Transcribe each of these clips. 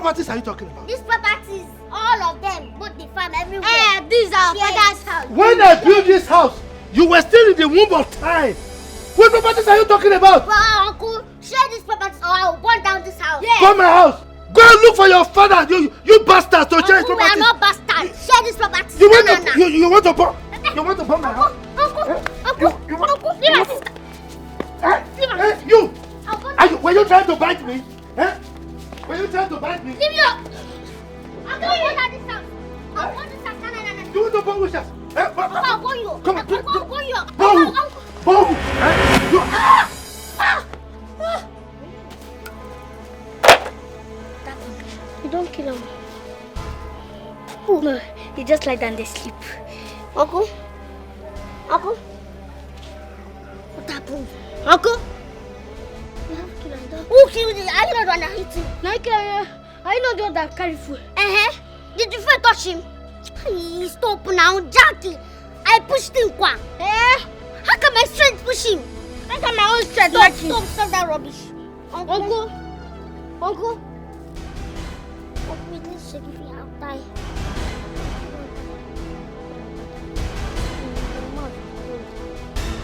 properties are you talking about? These properties, all of them, both the farm, everywhere. This is our father's house. When I built this house, you were still in the womb of time. What properties are you talking about? Well, uncle, share these properties or I will burn down this house. Yeah. Burn my house. Go and look for your father, you bastards, to share his Uncle, we properties. are not bastards. Share these properties. You want to burn? You want to burn my house? Uncle, leave us. You! Were you trying to bite me? Were you trying to bite me? Leave me up. Uncle, burn down this house. I'll burn this house. No. You want to burn which house? I'll burn you. Come on, I'll burn you. Burn! You don't kill him. Oh, no, you just lie down and sleep. Uncle? What happened? Uncle? Who killed you? Are you not the one that hit him? No, are you not the one that carry food? Did the friend touch him? Stop now, Jackie. I pushed him, Kwa. How can my strength push him? How can my own strength touch him? Stop that rubbish. Uncle? Let's check if we have time.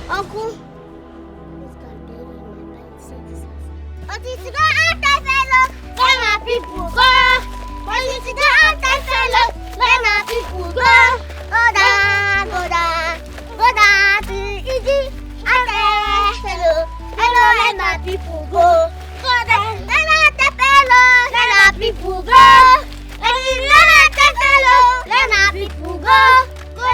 Uncle? What is the anti-fellow? Let my people go. What is the anti-fellow? Let my people go. Go down to easy. Anti-fellow. Hello, let my people go. Go down, let my people go. Let my people go. Go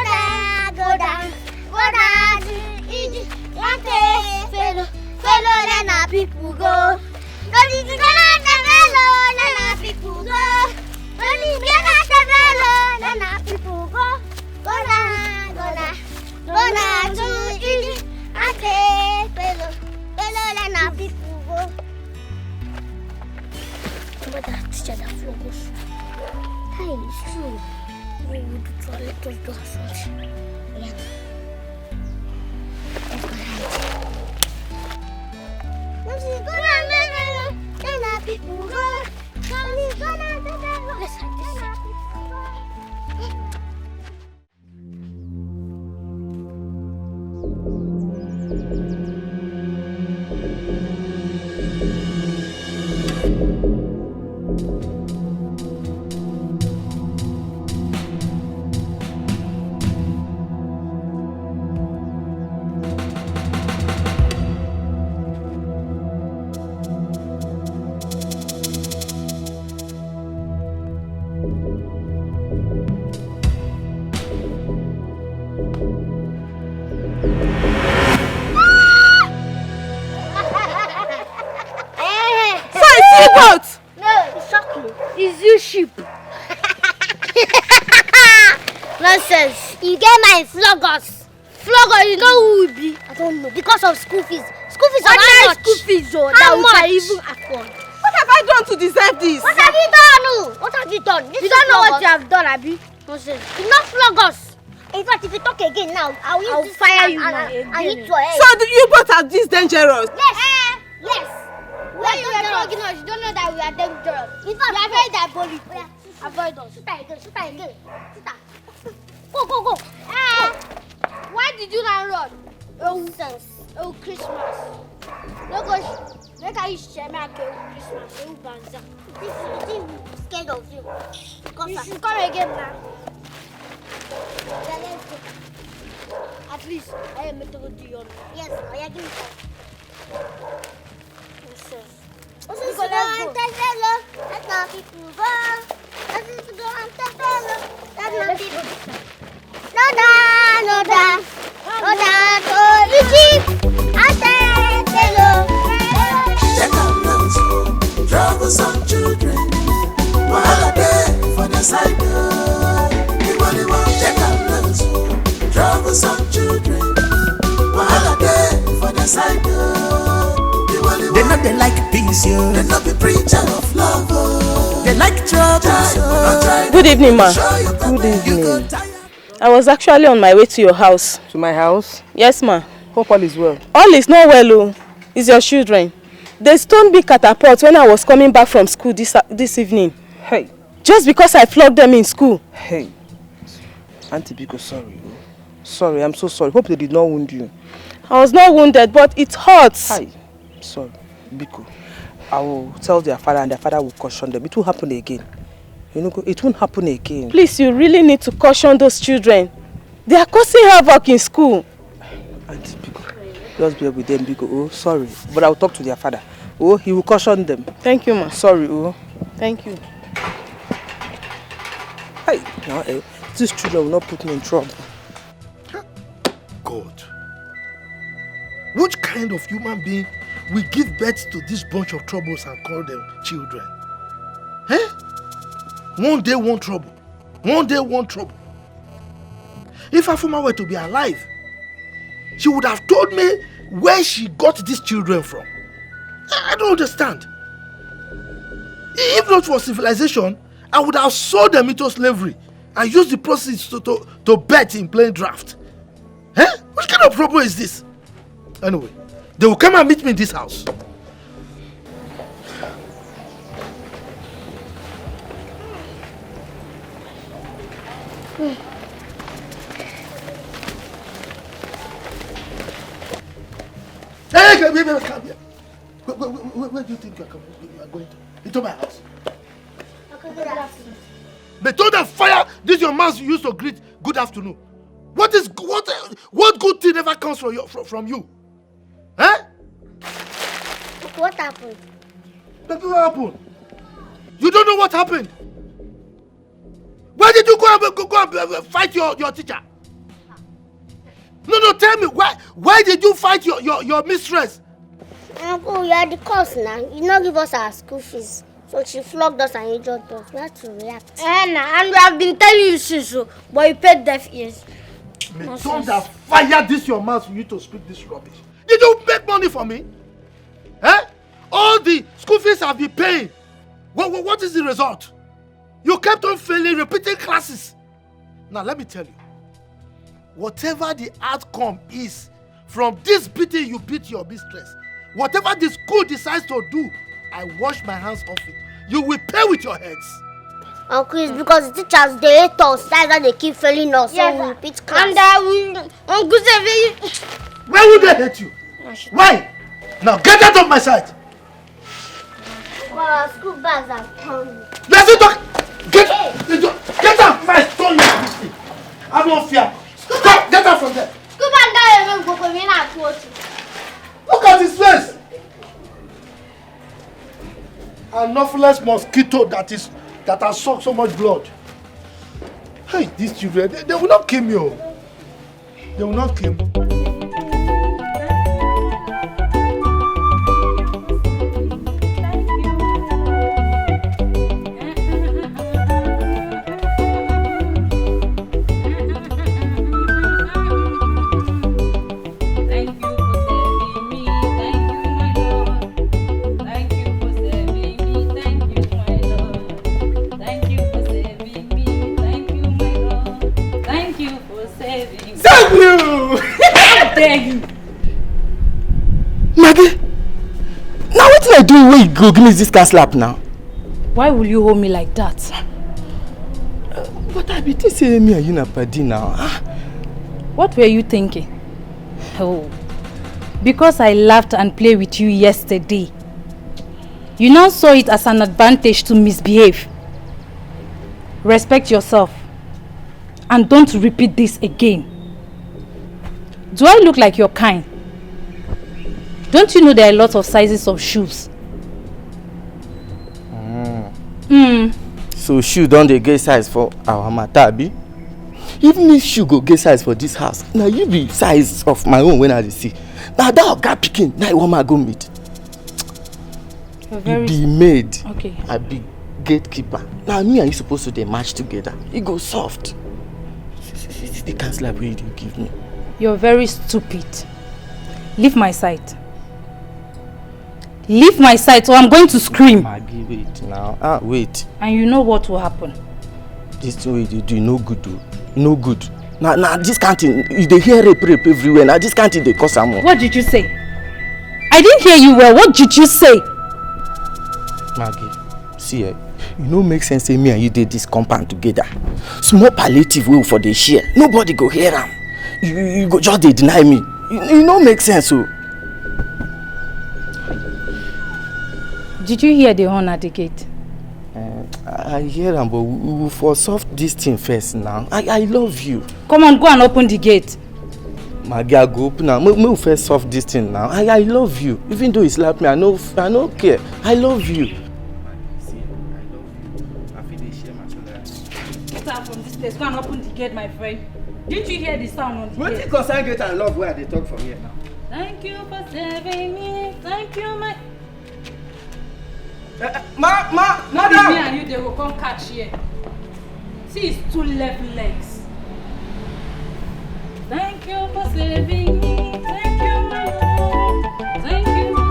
down to easy. Anti-fellow. Fellow, let my people go. Don't need to go, let my people go. Don't need to let my people go. Go down to easy. Fellow, let my people go. But that teacher that flogged. Hey, it's true. We would try to do something. Yeah. Let's hide this. Nonsense. You get my floggers. Flogger, you know who will be? I don't know. Because of school fees. School fees What are how much? school fees How that we much? can even afford. What have I done to deserve this? What have you done? What have you done? You don't know what you have done, Abi? Nonsense. You not flog us. In fact, if you talk again now, I'll fire you and now hit your head. So you both are this dangerous? Yes. Yes. When you are flogging us, you don't know that we are dangerous. In fact, we are very diabolical. Avoid us. Shoot her again. Go. Why did you not run? Nonsense. Oh, Christmas. No go. Make I share my Christmas. Oh, Banza. This is scared of you. You should come again now. Yeah, let's go. At least I am meant to go to your. Yes, I give me time. Nonsense. Let's go and tell fellow. Let my people go. Let's go and tell fellow. Let my people go. No da. So you keep and tell fellow. Check out those troublesome children. Wahala dey for the side. Everybody want check out those troublesome children. Wahala dey for the side. They know they like peace, yo. They know be preacher of love. They like trouble. Good evening, ma. Good evening. I was actually on my way to your house. To my house? Yes, ma. Hope all is well. All is not well, oh. It's your children. They stoned me catapult when I was coming back from school this evening. Hey. Just because I flogged them in school. Hey. Auntie Biko, sorry. Sorry, I'm so sorry. Hope they did not wound you. I was not wounded, but it hurts. Hi. Sorry, Biko. I will tell their father and their father will caution them. It won't happen again. You know, it won't happen again. Please, you really need to caution those children. They are causing havoc in school. Auntie Biko, just be with them, Biko. Oh, sorry. But I will talk to their father. Oh, he will caution them. Thank you, ma. Sorry, oh. Thank you. Hey, now, these children will not put me in trouble. God, which kind of human being will give birth to this bunch of troubles and call them children? Eh? One day, one trouble. One day, one trouble. If Afuma were to be alive, she would have told me where she got these children from. I don't understand. If not for civilization, I would have sold them into slavery and used the proceeds to bet in playing draft. Eh? What kind of problem is this? Anyway, they will come and meet me in this house. Hey, come here. Where do you think you are going to? Into my house. They told them fire. This your mouth you used to greet good afternoon. What good thing ever comes from you? Eh? What happened? Nothing happened. You don't know what happened. Why did you go and fight your teacher? No, tell me why did you fight your mistress? Uncle, you are the cause now. You not give us our school fees. So she flogged us and injured us. We have to react. And we have been telling you since, but you paid deaf ears. May thunder fire this your mouth for you to speak this rubbish. Did you make money for me? Eh? All the school fees have been paying. What is the result? You kept on failing, repeating classes. Now let me tell you. Whatever the outcome is from this beating you beat your mistress, whatever the school decides to do, I wash my hands off it. You will pay with your heads. Uncle, it's because the teachers, they hate us. That's why they keep failing us. Yes, so we repeat class. And Uncle Sevi. Why would they hate you? Why? Now get out of my sight. Well, our school bags are coming. Let's talk. Get out. My stone you. I don't fear. Stop. Get out from there. Look at his face. An anopheles mosquito that has sucked so much blood. Hey, these children, they will not kill me. Oh. They will not kill me. Maggie, now what did I do when you go give me this car slap now? Why will you hold me like that? But I be saying me and you na party now. What were you thinking? Oh, because I laughed and played with you yesterday. You now saw it as an advantage to misbehave. Respect yourself and don't repeat this again. Do I look like your kind? Don't you know there are lots of sizes of shoes? So shoe don't they get size for our matabi? Even if shoe go get size for this house, now you be size of my own when I see. Now that guy picking, now one I go meet. You be maid. Okay. I be gatekeeper. Now me and you supposed to they match together. You go soft. The cancer way you give me. You're very stupid. Leave my sight. Leave my sight or I'm going to scream. Maggie, wait now. Wait. And you know what will happen. This way you do no good though. No good. Now this canteen, they hear rape everywhere. Now this canteen they cause some more. What did you say? I didn't hear you well. What did you say? Maggie, see You know, make sense say me and you did this compound together. Small palliative will for the share. Nobody go hear them. You go just dey deny me. You know, make sense. So. Did you hear the horn at the gate? I hear them, but we will for solve this thing first now. I love you. Come on, go and open the gate. My girl, go open now. We will first solve this thing now. I love you. Even though he slapped me, I don't care. I love you. Get out from this place. Go and open the gate, my friend. Didn't you hear the sound on the What gate? you concern gate and love where they talk from here now? Thank you for saving me. Thank you, my... Madam! Me and you, they will come catch here. See his 2 left legs. Thank you for saving me. Thank you, my Lord. Thank you for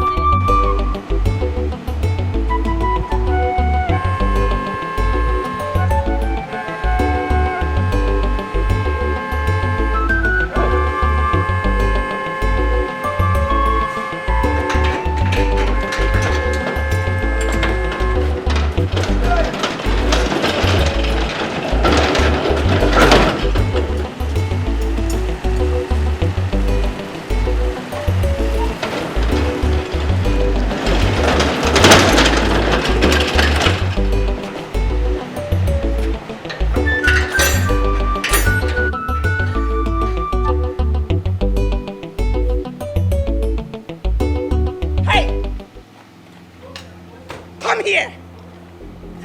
Come here!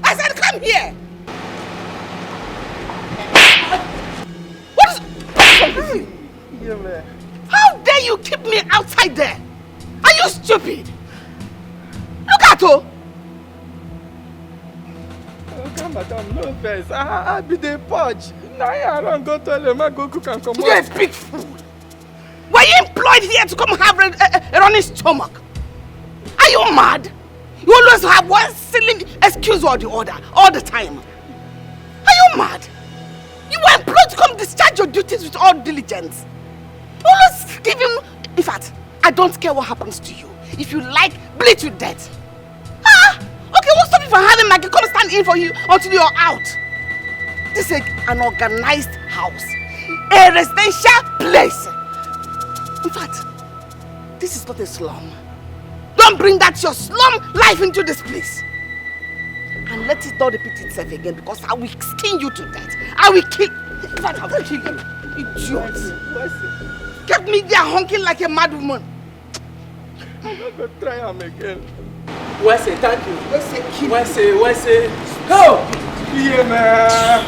I said come here! What is wrong with you? Yeah, man. How dare you keep me outside there? Are you stupid? Look at her! Okay, madam, no offense. I be the purge. Now I don't go to them. I go cook and come You're a big fool! Were you employed here to come have a running stomach? Are you mad? You always have one silly excuse or the other, all the time. Are you mad? You were employed to come discharge your duties with all diligence. You always give him... In fact, I don't care what happens to you. If you like, bleed to death. Ah! Okay, won't stop you from having Maggie come stand in for you until you're out. This is an organized house. A residential place. In fact, this is not a slum. Don't bring that your slum life into this place. And let it not repeat itself again, because I will skin you to death. I will kill... In fact, I will kill you. Idiot. Get me there honking like a mad woman. I'm not going to try him again. Wesley, thank you. Wesley, kill me. Wesley. Go! Yeah, man.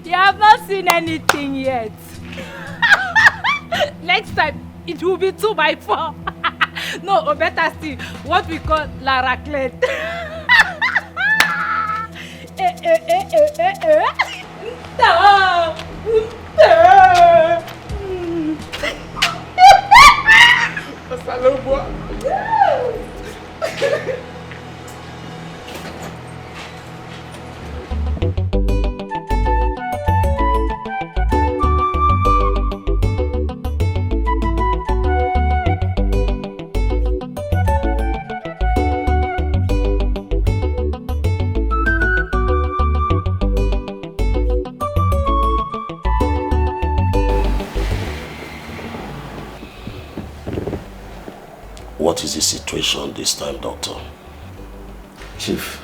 You have not seen anything yet. Next time, it will be 2x4. No, or better still, what we call la raclette. What is the situation this time, Doctor? Chief,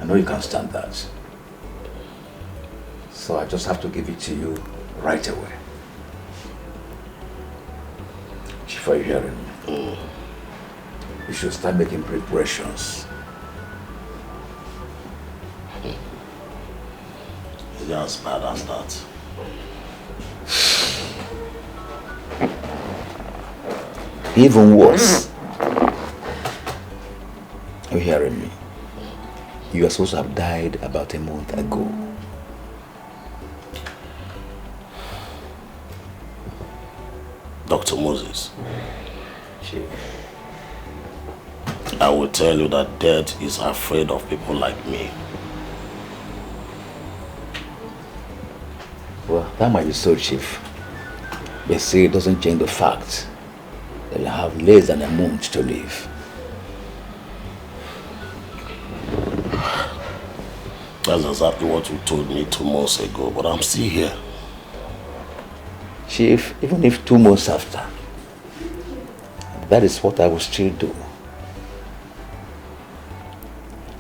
I know you can't stand that. So I just have to give it to you right away. Chief, are you hearing me? You should start making preparations. Is it as bad as that? Even worse. Are you hearing me? You are supposed to have died about a month ago. Dr. Moses, I will tell you that death is afraid of people like me. Well, that might be so, Chief. But see, it doesn't change the fact that you have less than a month to live. That's exactly what you told me 2 months ago, but I'm still here. Chief, even if 2 months after, that is what I will still do.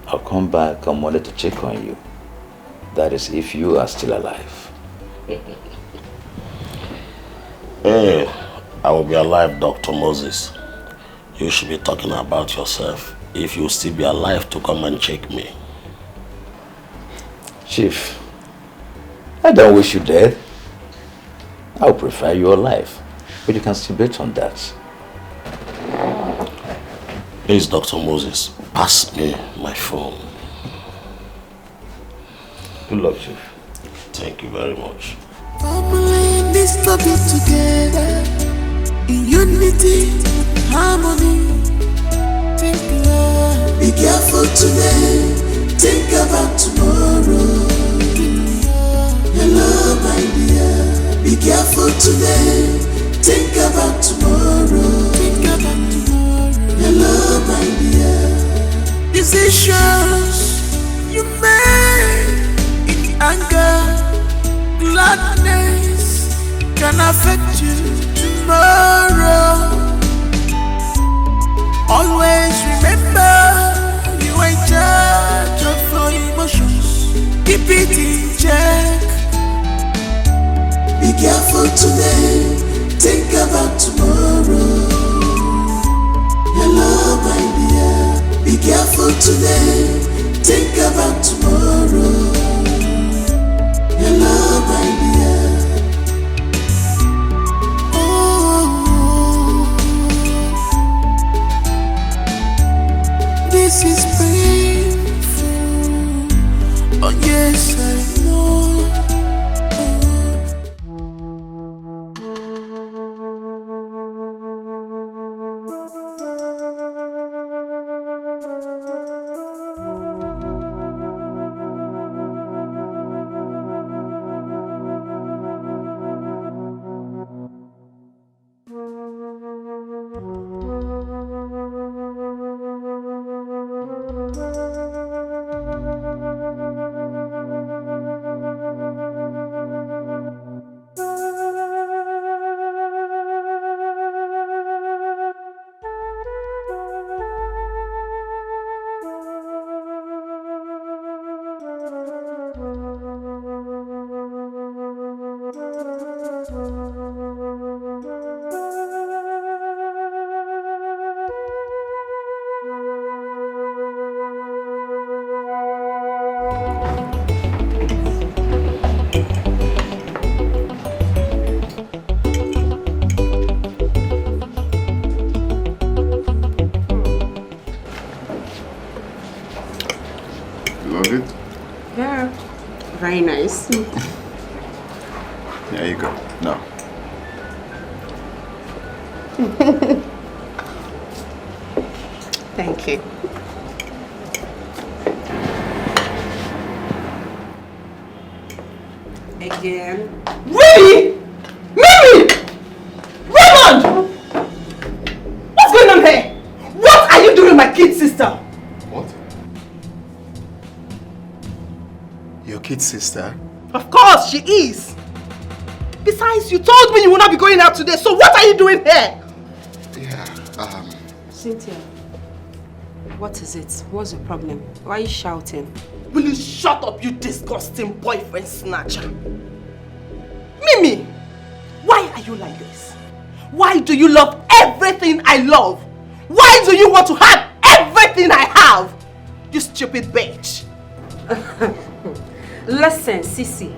I'll come back on Monday to check on you. That is if you are still alive. Hey, I will be alive, Dr. Moses. You should be talking about yourself. If you still be alive to come and check me. Chief, I don't wish you dead. I would prefer you alive, but you can still bet on that. Please, Dr. Moses, pass me my phone. Good luck, Chief. Thank you very much. Family needs to be together in unity, harmony. Think love. Be careful today. Think about tomorrow. Hello, my dear. Be careful today. Think about tomorrow. Think about tomorrow. Hello, my dear. Decisions you make in anger, gladness can affect you tomorrow. Always remember you are in charge of your emotions. Keep it in check. Be careful today. Think about tomorrow. Hello, my dear. Be careful today. Think about tomorrow. Hello, my dear. Oh, this is painful. Oh, yes, I know. Love it? Yeah, very nice. There you go. No. Thank you. Again. Really? Mimi! Raymond! What's going on here? What are you doing, my kid sister? What? Your kid sister? Of course, she is. Besides, you told me you will not be going out today, so what are you doing here? Yeah, Cynthia, what is it? What's the problem? Why are you shouting? Will you shut up, you disgusting boyfriend snatcher? Mimi, why are you like this? Why do you love everything I love? Why do you want to have everything I have? You stupid bitch. Listen, Sissy,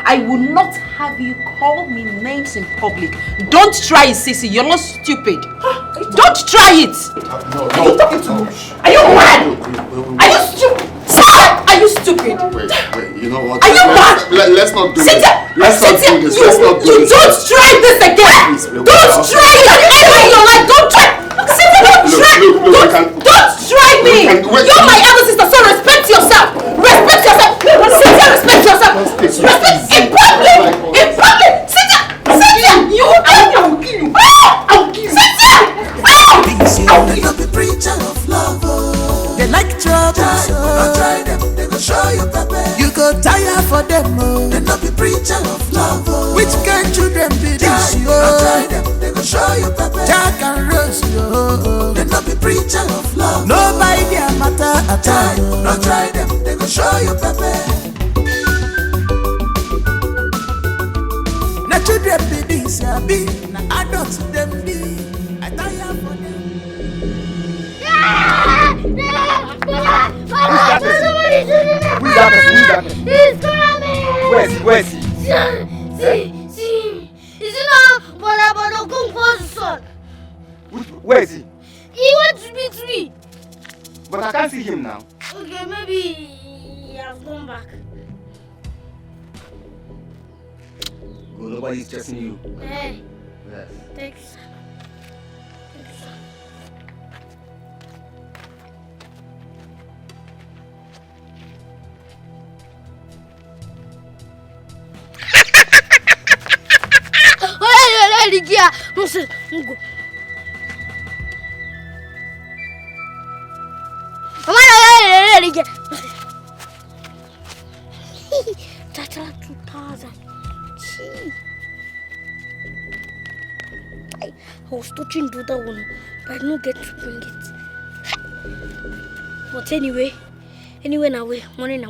I will not have you call me names in public. Don't try it, Sissy. You're not stupid. Are Don't try it! No. Are you talking to me? Are you mad? Are you stupid? Are you stupid? Wait, you know what? Are you mad? Let's not do this. Let's not do this. You don't try this again! Don't try it! Ever in your life, don't try! Cynthia, don't try! Don't try me! You're my elder sister, so respect yourself! Respect yourself! Cynthia, respect yourself! Respect in public! In public! Cynthia! You will kill me! I will kill you! I will kill you! Cynthia! They not be preacher of love. They like trouble. Don't try them, they go show you pepper. You go tire for them. They not be preacher of love. Which kind children be this? Don't try them, they go show you pepper. Jack and Rose, they not be preacher of love. Nobody their matter at all. Don't try them, they go show you pepper. Na children be this, be na adults them be. I tire for them. Who's that? He's coming! Where's he? See. Is it not Bono Kung Po's son? Where is he? He went to meet me. But I can't see him now. Okay, maybe he has gone back. Oh, nobody's chasing you. Hey. Yes. Thanks. Ligia, não sei, não go. Mama, Ligia. That's 2000. I was touching to that one, but I didn't get to bring it. But anyway, now we morning.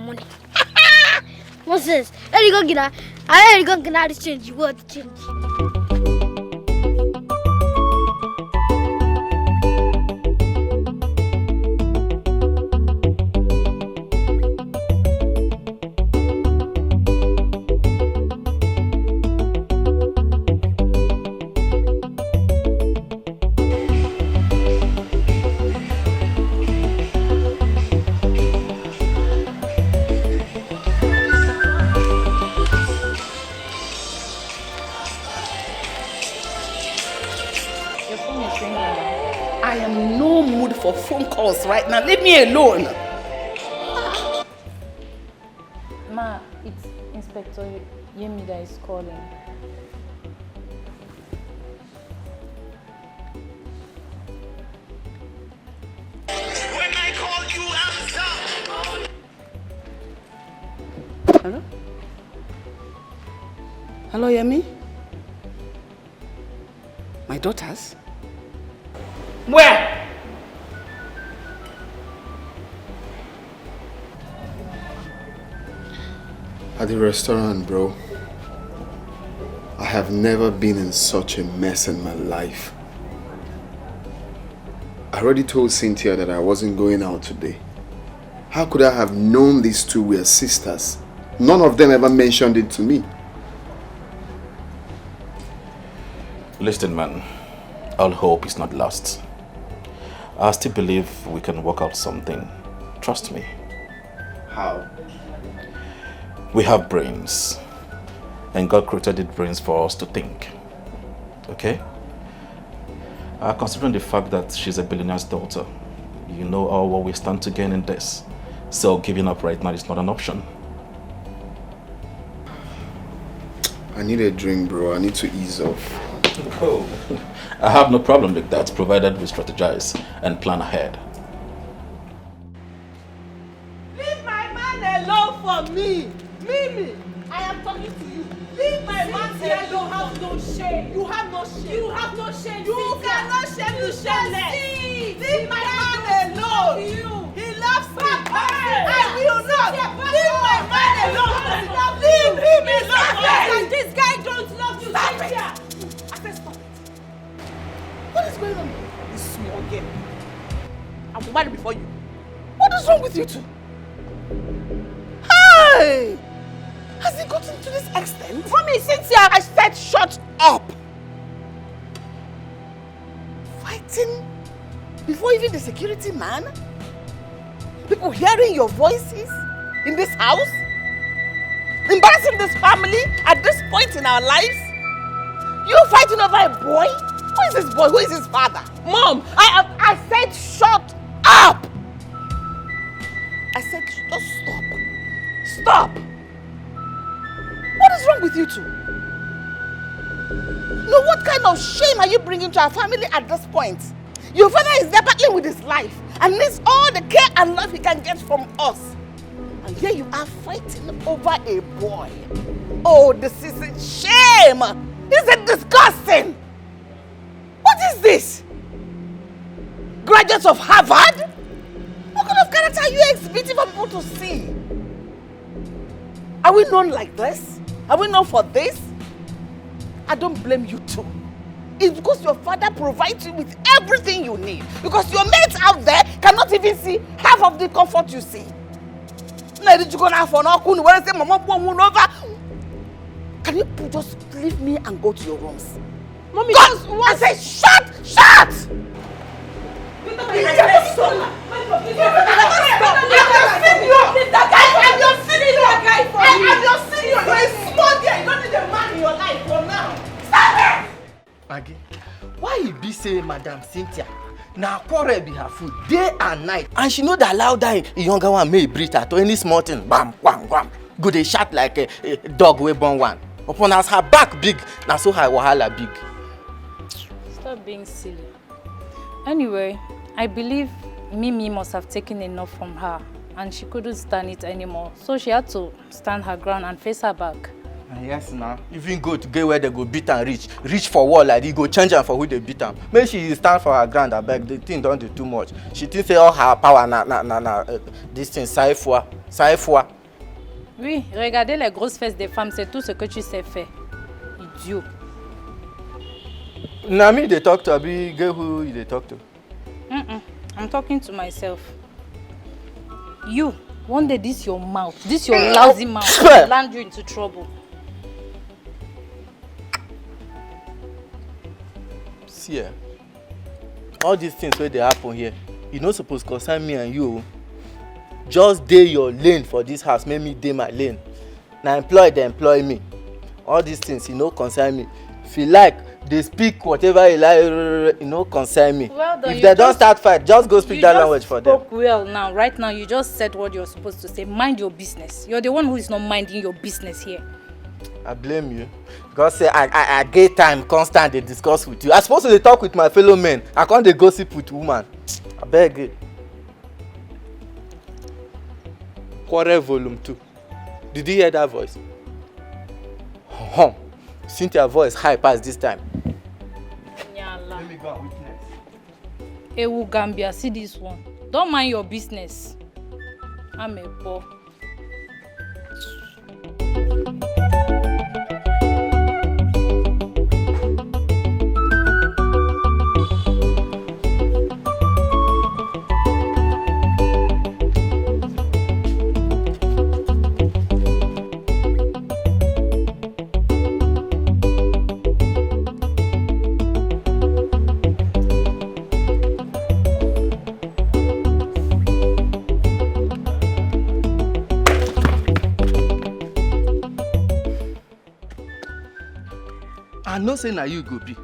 What's this? There you go, Gina. I go get this change. You want to change? For phone calls right now. Leave me alone. Ma, it's Inspector Yemi that is calling. When I call you, answer. Hello? Hello, Yemi? My daughters? Where? At the restaurant, bro. I have never been in such a mess in my life. I already told Cynthia that I wasn't going out today. How could I have known these two were sisters? None of them ever mentioned it to me. Listen, man. All hope is not lost. I still believe we can work out something. Trust me. How? We have brains, and God created brains for us to think, okay? Considering the fact that she's a billionaire's daughter, you know all what we stand to gain in this, so giving up right now is not an option. I need a drink, bro. I need to ease off. Oh, I have no problem with that, provided we strategize and plan ahead. Leave my man alone for me! Mimi, I am talking to you. Leave my man here. You have no shame. You have no shame. You have no shame. You cannot shame. You shameless. Leave my man alone. He loves me. I will not. Leave my man alone. Leave him alone. This guy don't love you. Stop it. I said stop it. What is going on? This small girl. I will marry before you. What is wrong with you two? Hey! Has it gotten to this extent? For me, Cynthia, I said shut up! Fight fighting before even the security man? People hearing your voices in this house? Embarrassing this family at this point in our lives? You fighting over a boy? Who is this boy? Who is his father? Mom, I said shut up! I said just stop. Stop! What is wrong with you two? No, what kind of shame are you bringing to our family at this point? Your father is there battling with his life and needs all the care and love he can get from us. And here you are fighting over a boy. Oh, this is a shame! This is disgusting! What is this? Graduates of Harvard? What kind of character are you exhibiting for people to see? Are we known like this? Are we known for this? I don't blame you too. It's because your father provides you with everything you need. Because your mates out there cannot even see half of the comfort you see. Can you just leave me and go to your rooms? Mommy, I said shut! Shut! Maggie, why you be say Madam Cynthia? Now quarrel be her food day and night, and she know that allow that younger one may breathe at any small thing. Bam, wham, wham. Go dey shout like a dog wey born one. Upon as her back big, now so her wahala big. Stop being silly. Anyway, I believe Mimi must have taken enough from her and she couldn't stand it anymore. So she had to stand her ground and face her back. Yes, now. Even go to get where they go beat and reach for wall like they go change her for who they beat them. Maybe she stand for her ground, I beg. The thing don't do too much. She thinks say all her power this thing, saifwa. Oui, regarder les grosses fesses des femmes, c'est tout ce que tu sais faire. Idiot. Nami, they talk to Abi, girl who they talk to? I'm talking to myself. You, one day this your mouth, this your lousy mouth will land you into trouble. See, all these things where they happen here, you not supposed to concern me and you. Just day your lane for this house, make me day my lane. Now employ, they employ me. All these things, you know, concern me. If you like, they speak whatever you like, you know, concern me. Well done, if they don't start fight, just go speak that language for them. You spoke well now. Right now, you just said what you're supposed to say. Mind your business. You're the one who is not minding your business here. I blame you. Because say I get time constant they discuss with you. I supposed to talk with my fellow men. I can't they gossip with woman. I beg it. Quarrel volume 2. Did you hear that voice? Cynthia's voice high past this time. Let me go and witness. Ewu Gambia, see this one. Don't mind your business. I'm a boy. I know say na you go be.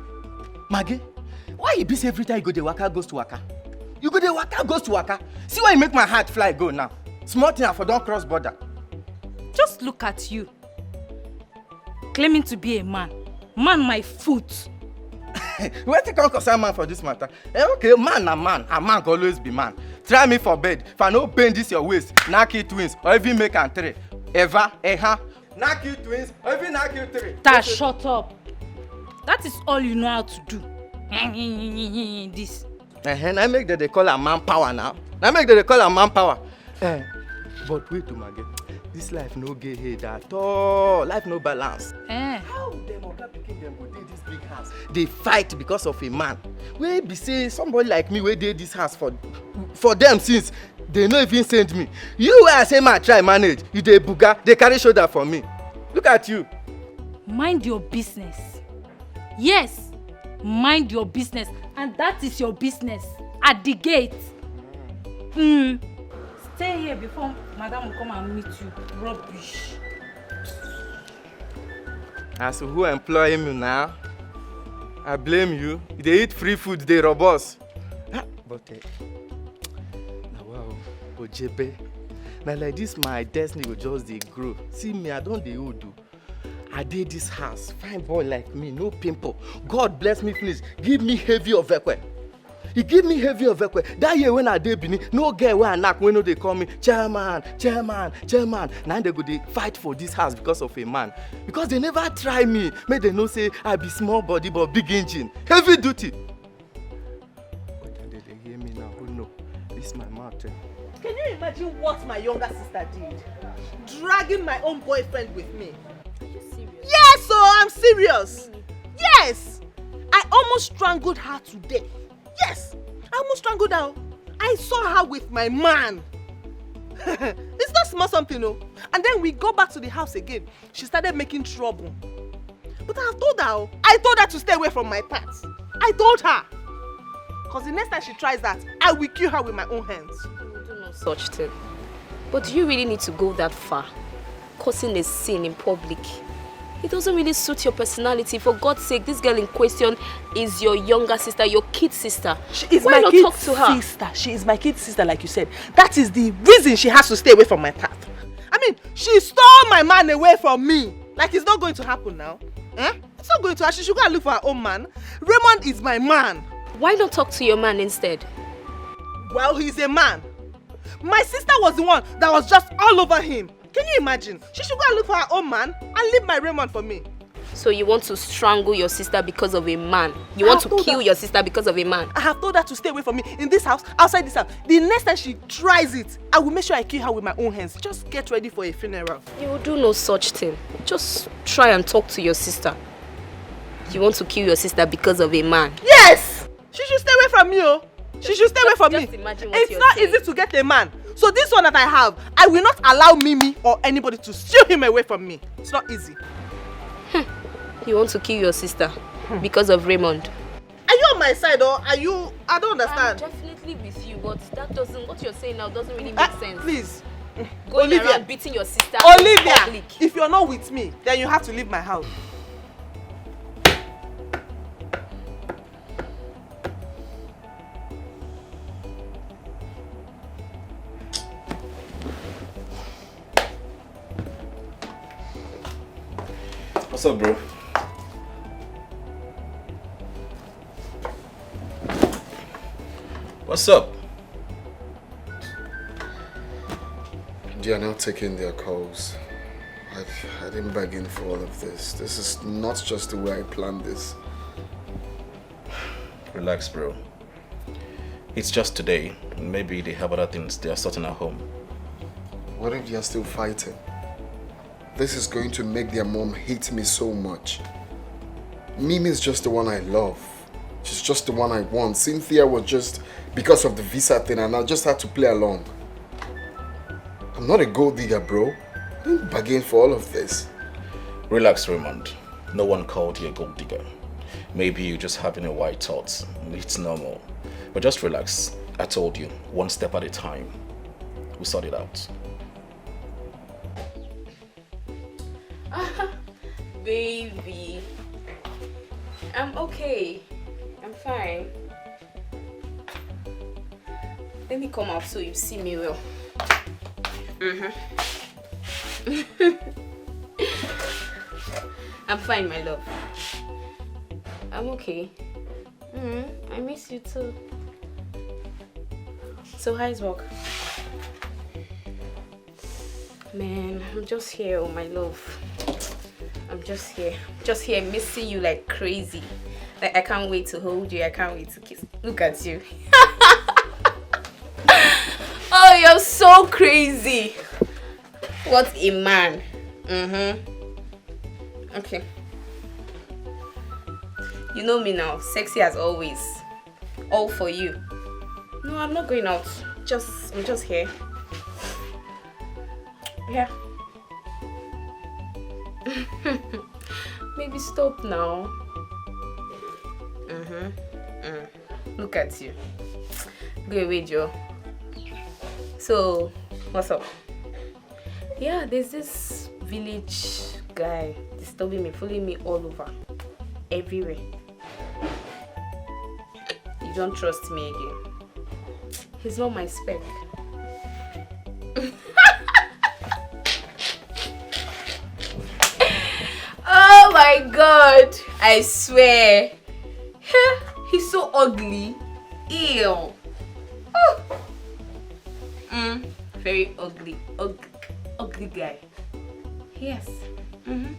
Maggie, why you be say every time you go the waka goes to waka? You go the waka goes to waka. See why you make my heart fly go now. Small thing for don't cross border. Just look at you. Claiming to be a man. Man my foot. Where you come concern man for this matter? Okay, man a man. A man can always be man. Try me for bed. If I no bend this your waist, knock you twins, or even make and three. Ever, knock you twins, or even knock you three. Shut up. That is all you know how to do. This. I make that they call a manpower now. I make that they call a manpower. But wait to Maggie. This life no get head at all. Life no balance. How them oga pikin them go dey this big house? They fight because of a man. Wey be say somebody like me wey dey this house for them since they no even send me. You wey I say man try manage, you dey buga, they carry shoulder for me. Look at you. Mind your business. Yes, Mind your business, and that is your business. At the gate. Stay here before Madam will come and meet you. Rubbish. As who employ me now, I blame you. They eat free food, they robust. But now wow, Ojebe. Now like this, my destiny will just they grow. See me, I don't the old do. I did this house, fine boy like me, no pimple. God bless me, please. Give me heavy of ekwe. He give me heavy of ekwe. That year when I did Bini, no girl where I knock when they call me chairman. Now they go they fight for this house because of a man. Because they never try me. May they know say I be small body but big engine. Heavy duty. But then they hear me now. Oh no, this is my mouth. Can you imagine what my younger sister did? Dragging my own boyfriend with me. Are you serious? Yes, so I'm serious. Yes. I almost strangled her today. Yes, I almost strangled her. I saw her with my man. It's not small something, no. And then we go back to the house again. She started making trouble. But I told her to stay away from my path. I told her. Because the next time she tries that, I will kill her with my own hands. You do no such thing. But do you really need to go that far? Causing a scene in public? It doesn't really suit your personality. For God's sake, this girl in question is your younger sister, your kid sister. She is Why my not kid talk to her? sister. She is my kid sister, like you said. That is the reason she has to stay away from my path. I mean, she stole my man away from me. Like it's not going to happen now. It's not going to happen. She should go and look for her own man. Raymond is my man. Why not talk to your man instead? Well, he's a man. My sister was the one that was just all over him. Can you imagine? She should go and look for her own man and leave my Raymond for me. So you want to strangle your sister because of a man? You want to kill your sister because of a man? I have told her to stay away from me in this house, outside this house. The next time she tries it, I will make sure I kill her with my own hands. Just get ready for a funeral. You will do no such thing. Just try and talk to your sister. You want to kill your sister because of a man? Yes! She should stay away from me, oh. She should stay away from me. Imagine what it's you're not saying. easy to get a man. So this one that I have, I will not allow Mimi or anybody to steal him away from me. It's not easy. You want to kill your sister because of Raymond? Are you on my side or are you... I don't understand. I'm definitely with you, but that doesn't... What you're saying now doesn't really make sense. Please. Going Olivia. around beating your sister. Olivia, in public. if you're not with me, then you have to leave my house. What's up, bro? What's up? They are now taking their calls. I didn't bargain for all of this. This is not just the way I planned this. Relax, bro. It's just today. Maybe they have other things they are sorting at home. What if they are still fighting? This is going to make their mom hate me so much. Mimi is just the one I love. She's just the one I want. Cynthia was just because of the visa thing and I just had to play along. I'm not a gold digger, bro. I didn't bargain for all of this. Relax, Raymond. No one called you a gold digger. Maybe you're just having a white thought. It's normal. But just relax. I told you, one step at a time. We'll sort it out. Baby, I'm okay. I'm fine. Let me come out so you see me well. I'm fine, my love. I'm okay. I miss you too. So how's work? Man, I'm just here, oh my love. I'm just here missing you like crazy. Like I can't wait to hold you, I can't wait to kiss. Look at you. Oh, you're so crazy. What a man. Okay. You know me now, sexy as always. All for you. No, I'm not going out. I'm just here. Yeah. Maybe stop now. Look at you. Go away, Joe. So, what's up? Yeah, there's this village guy disturbing me, following me all over. Everywhere. You don't trust me again. He's not my spec. Oh my god! I swear. He's so ugly. Ew. Oh. Very ugly. Ugly guy. Yes. You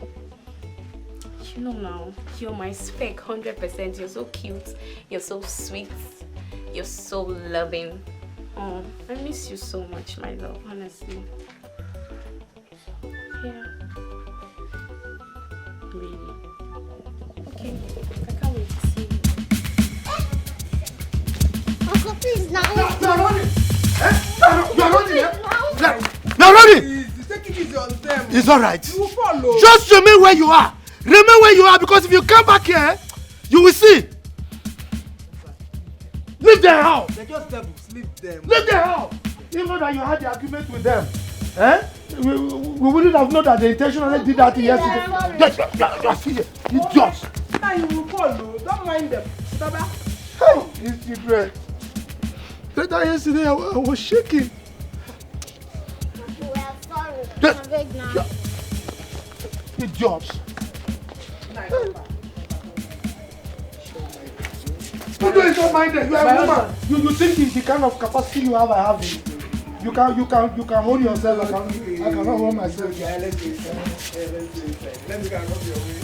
know now, you're my spec 100%. You're so cute. You're so sweet. You're so loving. Oh, I miss you so much, my love, honestly. Yeah. Really. Okay. I can't wait to see you. Uncle, please, now. You're running! You're running, yeah? You're running! Take it easy on them. It's alright. You will follow. Just remain where you are. Remain where you are, because if you come back here, you will see. Leave their house. They're just devils. Leave them. Leave their house. Even that you had the agreement with them. We wouldn't have known that they intentionally did that yesterday. It's just. Now you will follow. Don't mind them. Baba. Hey, it's secret. Later yesterday, I was shaking. We are sorry. Yes. I'm big now. It's just. You don't mind it. You are a woman. You think it's the kind of capacity you have, I have it. You can hold yourself. I cannot hold myself. Yeah, let's do it. Let me go and rub your way.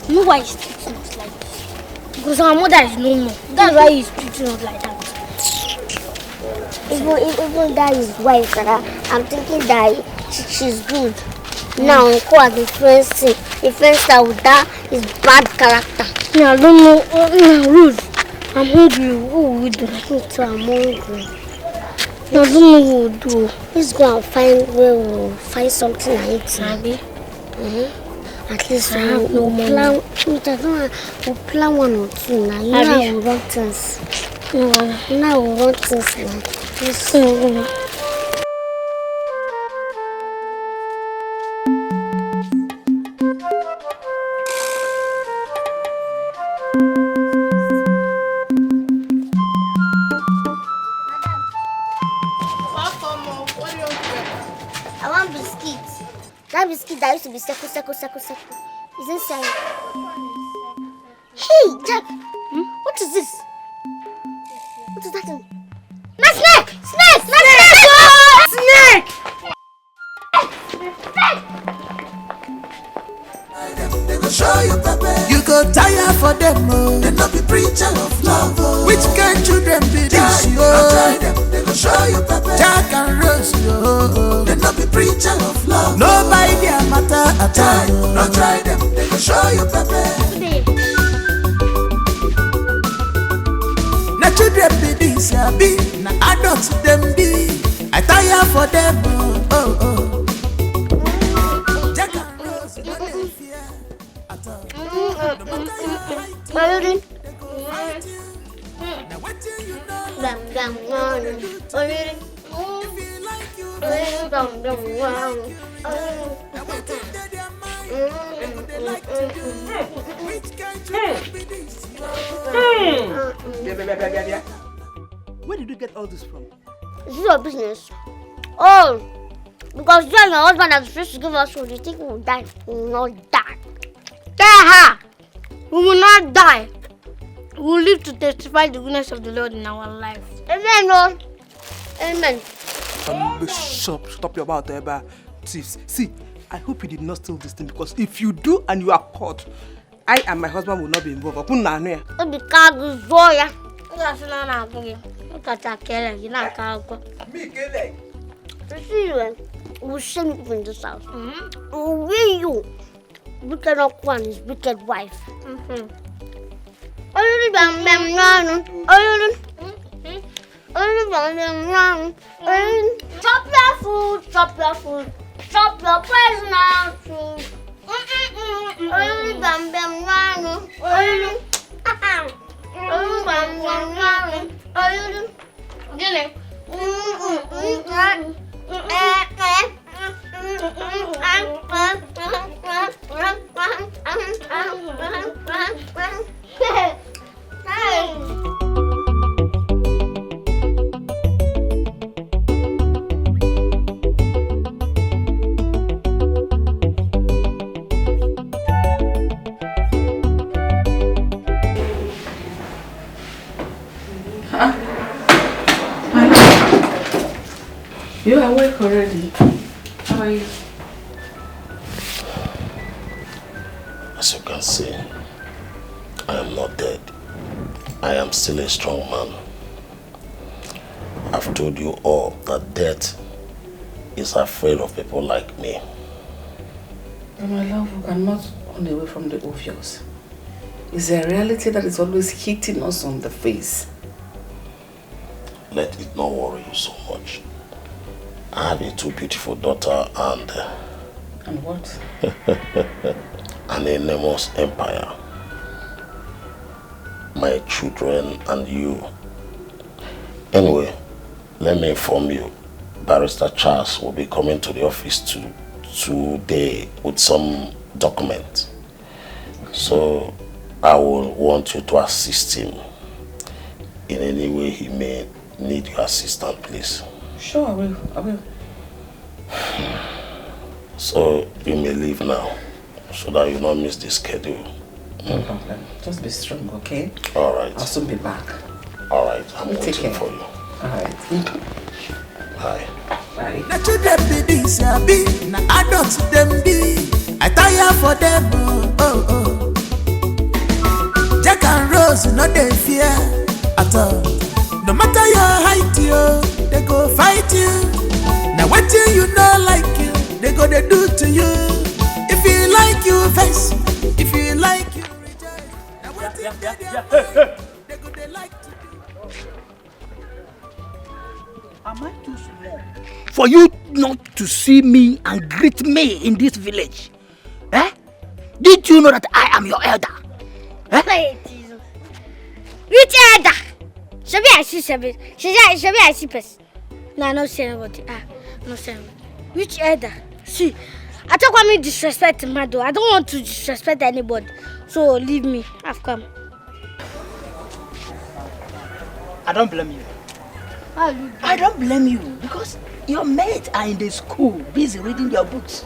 You know why he's treating us like this? Because our mother is no more. That's why he's treating us like that. Even that his wife, I'm thinking that she's good. Now, Uncle has influenced her with that his bad character. Yeah, I don't know. Ruth, I'm hungry. What will we do? I'm hungry. I don't know what we'll do. Let's go and find where we'll find something to eat. Maybe. At least we have no money. We'll plan one or two now. You know we want things. Now we want things now. I want biscuits. That biscuit that used to be circle. Is inside. Hey, Jack. What is this? What is that thing? My snake! Snake! They go show you pepper. You go tire for them. They not be preacher of love. Which kind children be this? Try them. They go show you pepper. Jack and Rose. They not be preacher of love. No buy their matter at all. No try them. They go show you pepper. Na children be this, be na adults them be. I tire for them. Jack and Rose, no dey fear at all. Now what do you Where did you get all this from? This is your business. Oh, because you and your husband are supposed to give us food. You think we will die? We will not die. Tell her! We will not die. We will live to testify the goodness of the Lord in our life. Amen, Lord. Amen. Stop your mouth, Eba. See, I hope you did not steal this thing, because if you do and you are caught, I and my husband will not be involved. Look at that, Kelly. You know, see you. We'll shame you in this house. We'll wear you. Wicked up one is wicked wife. Chop your food, chop your food, chop your personal food. You are awake already. How are you? As you can see, I am not dead. I am still a strong man. I've told you all that death is afraid of people like me. My love, we cannot run away from the obvious. It's a reality that is always hitting us on the face. Let it not worry you so much. I have a 2 beautiful daughter and what? an enormous empire. My children and you. Anyway, let me inform you. Barrister Charles will be coming to the office today with some documents. So I will want you to assist him in any way he may need your assistance, please. Sure, I will. So you may leave now, so that you not miss the schedule. No problem. Just be strong, okay? All right. I'll soon be back. All right. I'm waiting for you. All right. Bye. Bye. Na children be this, be na adults them be. I tire for them, oh. Jack and Rose, no they fear at all. No matter your height, they go fight you. Now what you know like you, they go they do to you. If you like you vex, if you like you reject. Now what they go they like to do. Am I too small for you not to see me and greet me in this village? Eh? Did you know that I am your elder? Eh? Which elder? Should I see person? No, no, say nobody. No, say nobody. Which elder? See, I don't want me to disrespect my door. I don't want to disrespect anybody. So leave me. I've come. I don't blame you. I don't blame you because your mates are in the school busy reading their books.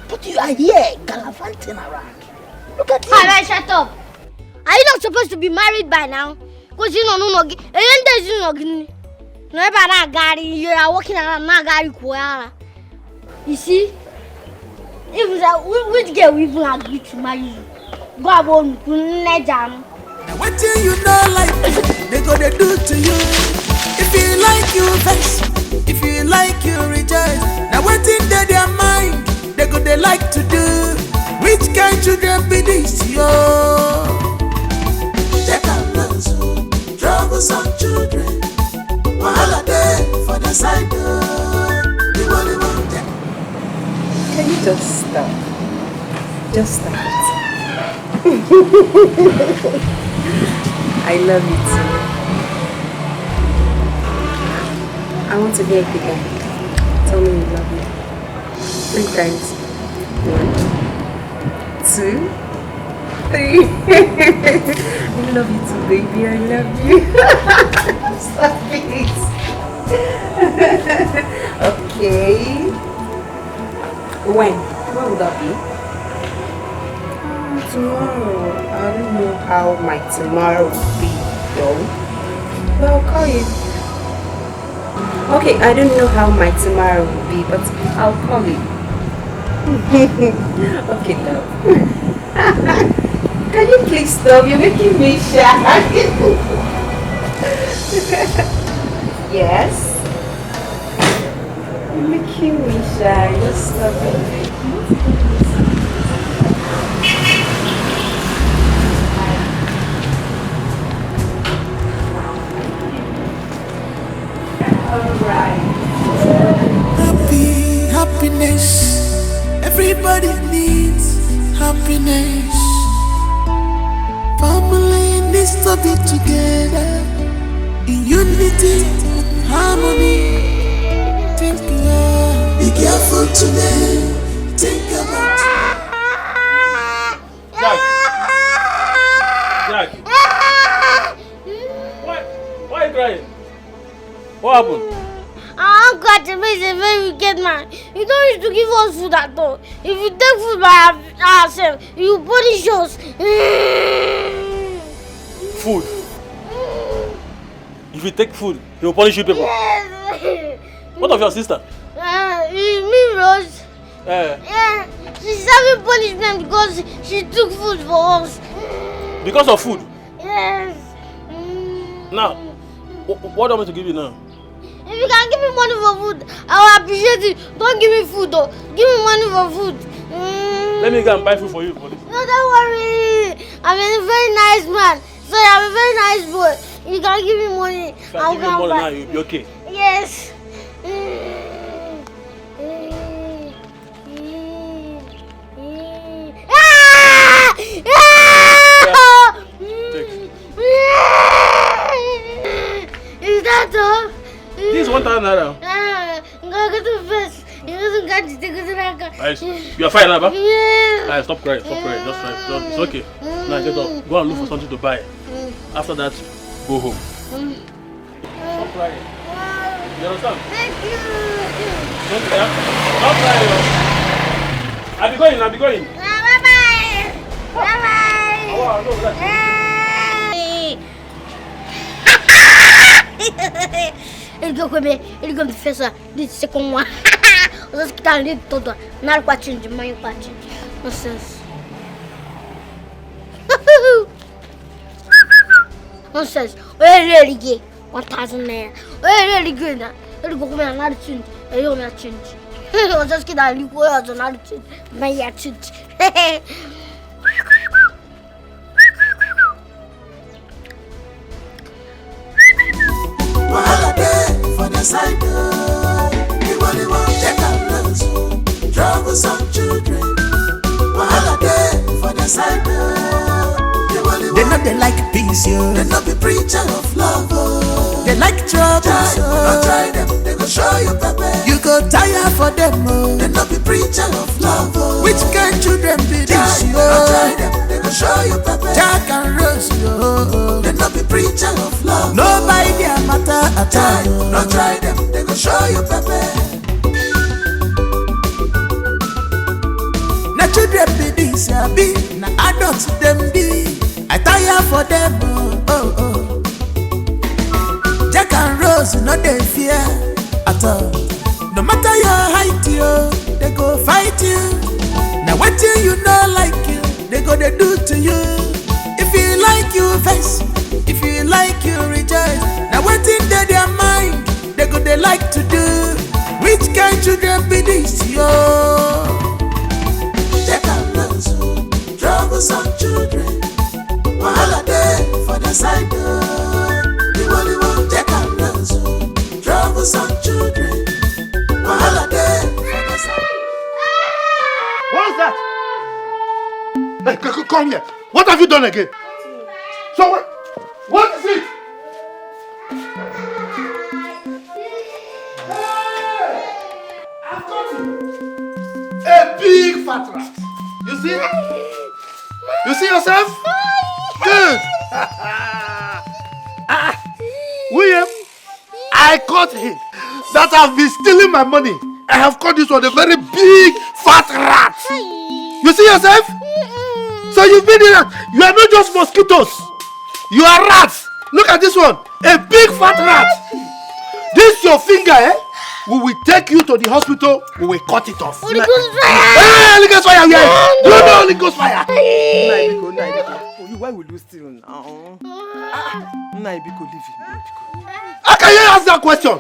But you are here gallivanting around. Look at you. Alright, shut up. Are you not supposed to be married by now? Because you know, you are walking around Nagari. You see? Which girl we even agree to marry you? Go on, jam. What do you know like they go they do to you? If you like you vex, if you like you reject. Now what in their mind they go they like to do? Which kind children be this yo? They can learn so troublesome children. Wahala day for the side door. Can you just stop? Just stop it. I love you too. I want to hear it again. Tell me you love me. 3 times. 1, 2, 3. I love you too, baby. I love you. Stop it. Okay. When would that be? Tomorrow. I don't know how my tomorrow will be, though. But I'll call you. Okay, I don't know how my tomorrow will be, but I'll call you. Okay, love. Can you please stop? You're making me shy. Yes. You're making me shy. Just stop it. Happiness. Everybody needs happiness. Family needs to be together in unity, harmony. Think be careful today. Think about Jack. Why are you crying? What happened? Uncle Atebe is a very wicked man. He don't used to give us food at all. If you take food by ourselves, you punish us. Food. If you take food, he will punish you people. Yes. What of your sister? Me, Rose. Yeah, she's having punishment because she took food for us. Because of food? Yes. Now, what do you want me to give you now? If you can give me money for food, I will appreciate it. Don't give me food though. Give me money for food. Let me go and buy food for you. For this. No, don't worry. I'm a very nice man. So I'm a very nice boy. You can give me money. If I give you money now, you'll be okay. Yes. Is that all? This is 1,000 naira. I'm going to go to first. You are fine now, ba? Yeah. Alright, stop crying, stop crying. Just try. It's okay. Now get up. Go and look for something to buy. After that, go home. Stop crying. You understand? Thank you. Don't cry. Stop crying. I'll be going, I'll be going. Bye-bye. Bye-bye. Oh, no, that's Ele go me fez disse com uma os que tá ali todo na quartinho de manhã quartinho. Nonsense. Nonsense. Ele liguei 1,000 naira. Ele liguei na. Ele go comer nada change. Ele me change. Os que tá ali com eu nada change. Mas é change. Wahala day for the side door. Everybody want take a look. Troublesome children. Wahala day for the side door. They know they like peace, yo. They know be preacher of love, oh. They like trouble, so don't try them. They go show you pepper. You go tire for them, oh. They know be preacher of love, oh. Which kind children be this, yo? Don't try them. They go show you pepper. Jack and Rose, yo. They know be preacher of love. Nobody their matter at all. Don't try them. They go show you pepper. Na children be this, ya be. Na adults them be. I tire for them, oh, oh, oh. Jack and Rose, no they fear at all. No matter your height, yo, they go fight you. Now what you know like you, they go they do to you. If you like you vex, if you like you rejoice. Now what in their mind, they go they like to do. Which kind children be this, yo? Jack and Rose, troublesome children. Wahala day for the side door. The only one Jack and Rose, troublesome children. Wahala day for the side. What's that? Hey, come here. What have you done again? So what is it? Hey! I've got it. A big fat rat. You see? You see yourself? Good. William, I caught him. That have been stealing my money. I have caught this one, a very big fat rat. You see yourself? So you've been in that. You are not just mosquitoes. You are rats. Look at this one. A big fat rat. This your finger, eh? We will take you to the hospital. We will cut it off. Holy Ghost fire! Hey, Holy Ghost fire! Yeah. You know Holy Ghost fire. Why will you steal now? Naibiko, leave him. How can you ask that question?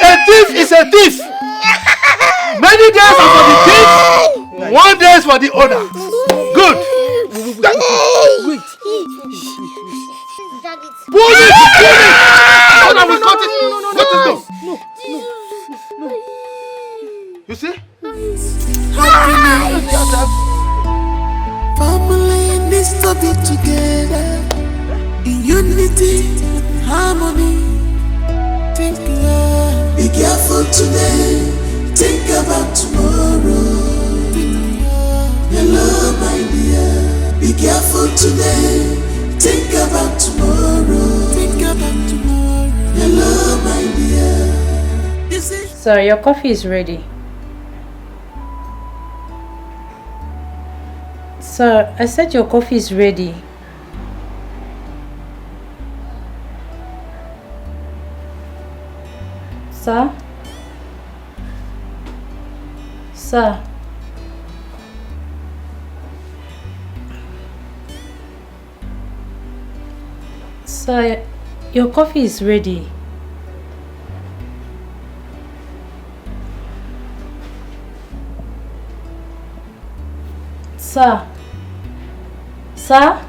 A thief is a thief. Many days are for the thief, 1 day is for the owner. Good. Wait. Pull it! So that we cut it. Cut it down. No. You see? Family needs to be together in unity, harmony. Think love. Be careful today. Think about tomorrow. Hello, my dear. Be careful today. Think about tomorrow. Think about tomorrow. Hello, my dear. Sir, your coffee is ready. Sir, I said your coffee is ready. Sir? Sir? Sir, your coffee is ready. Sir? Sir?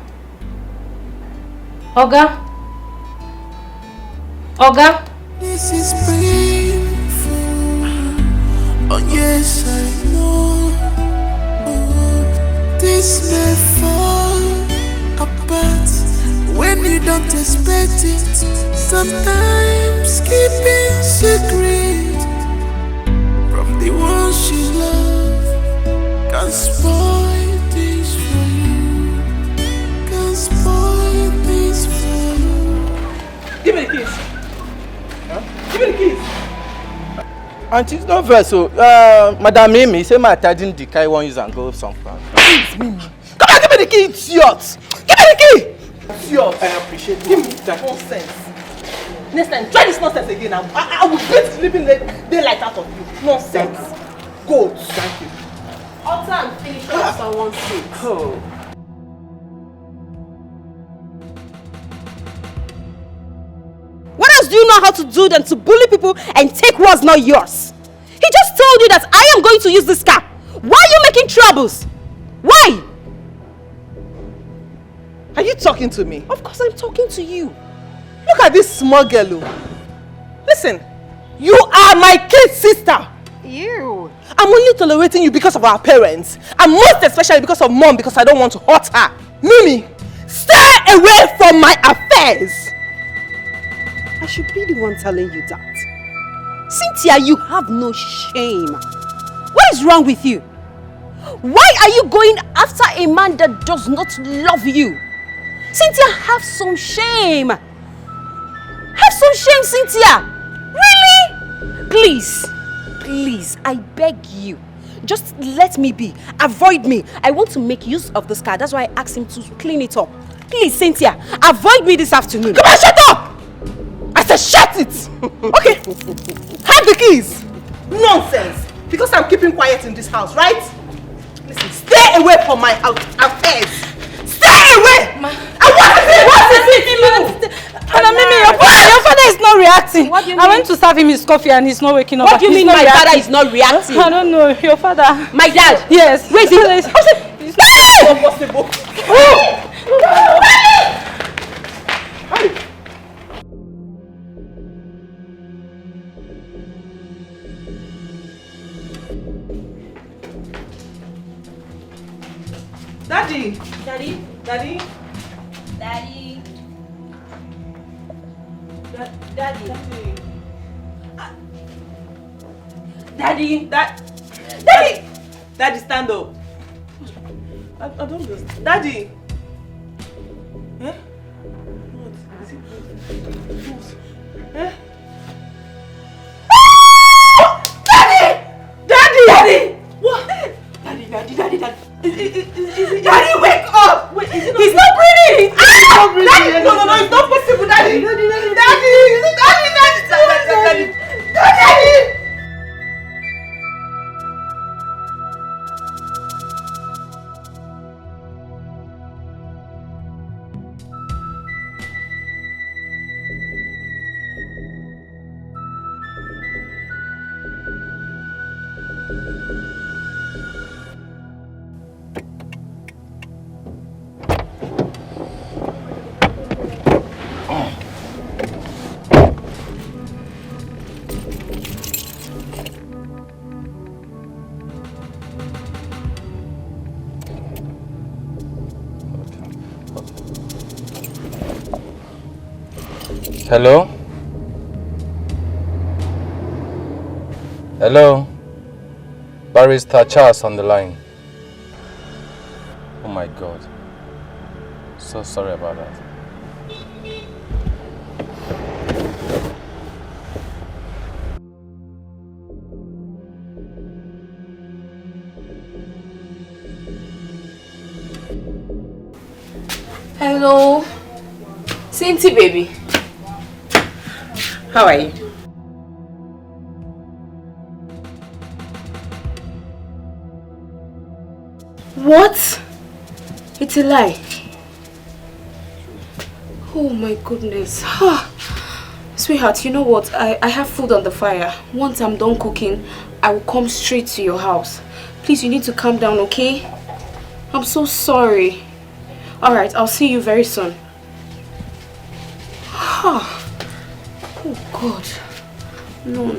Oga? Oga? This is painful. Oh yes, I know. This may fall apart when you don't expect it. Sometimes keeping secret from the ones you love can spoil things for you. Can spoil things for you. Give me the keys. Give me the keys. Auntie, it's not fair. So, Madam Mimi, say my didn't decay one use and go somewhere. Please, Mimi. Come on, give me the key, idiot. Give me the key. Idiot. I appreciate it. Give me that nonsense. Next time, try this nonsense again. I will beat sleeping daylight out of you. Nonsense. Go. Thank you. Utter and finish off someone's seat. Oh. What else do you know how to do than to bully people and take what's not yours? He just told you that I am going to use this car. Why are you making troubles? Why? Are you talking to me? Of course I'm talking to you. Look at this small girl. Listen, you are my kid's sister. Ew. I'm only tolerating you because of our parents. And most especially because of mom, because I don't want to hurt her. Mimi, stay away from my affairs. I should be the one telling you that. Cynthia, you have no shame. What is wrong with you? Why are you going after a man that does not love you? Cynthia, have some shame. Have some shame, Cynthia. Really? Please, I beg you. Just let me be. Avoid me. I want to make use of this car. That's why I asked him to clean it up. Please, Cynthia, avoid me this afternoon. Come on, shut up! I said shut it! Okay, have the keys. Nonsense. Because I'm keeping quiet in this house, right? Listen, stay away from my affairs. Stay away! Ma. What is it? Madam Mimi, your father is not reacting. What do you mean? I went to serve him his coffee and he's not waking up. What do you mean my father is not reacting? I don't know. Your father. My dad? Yes. Wait, it's not possible. Daddy. Daddy. Daddy. Daddy. Daddy. Daddy. Daddy. Daddy, stand up. I don't understand. Daddy. Eh? What? Is it what? Eh? Daddy! Daddy! What? Daddy. Daddy, wake up! Wait, he's not breathing! He's not breathing! Daddy! No, it's not possible, Daddy! Daddy! Hello? Hello? Barrister Charles on the line. Oh my God. So sorry about that. Hello? Cinti, baby. How are you? What? It's a lie. Oh my goodness. Sweetheart, you know what? I have food on the fire. Once I'm done cooking, I will come straight to your house. Please, you need to calm down, okay? I'm so sorry. Alright, I'll see you very soon. Oh God. No.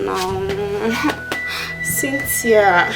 Cynthia.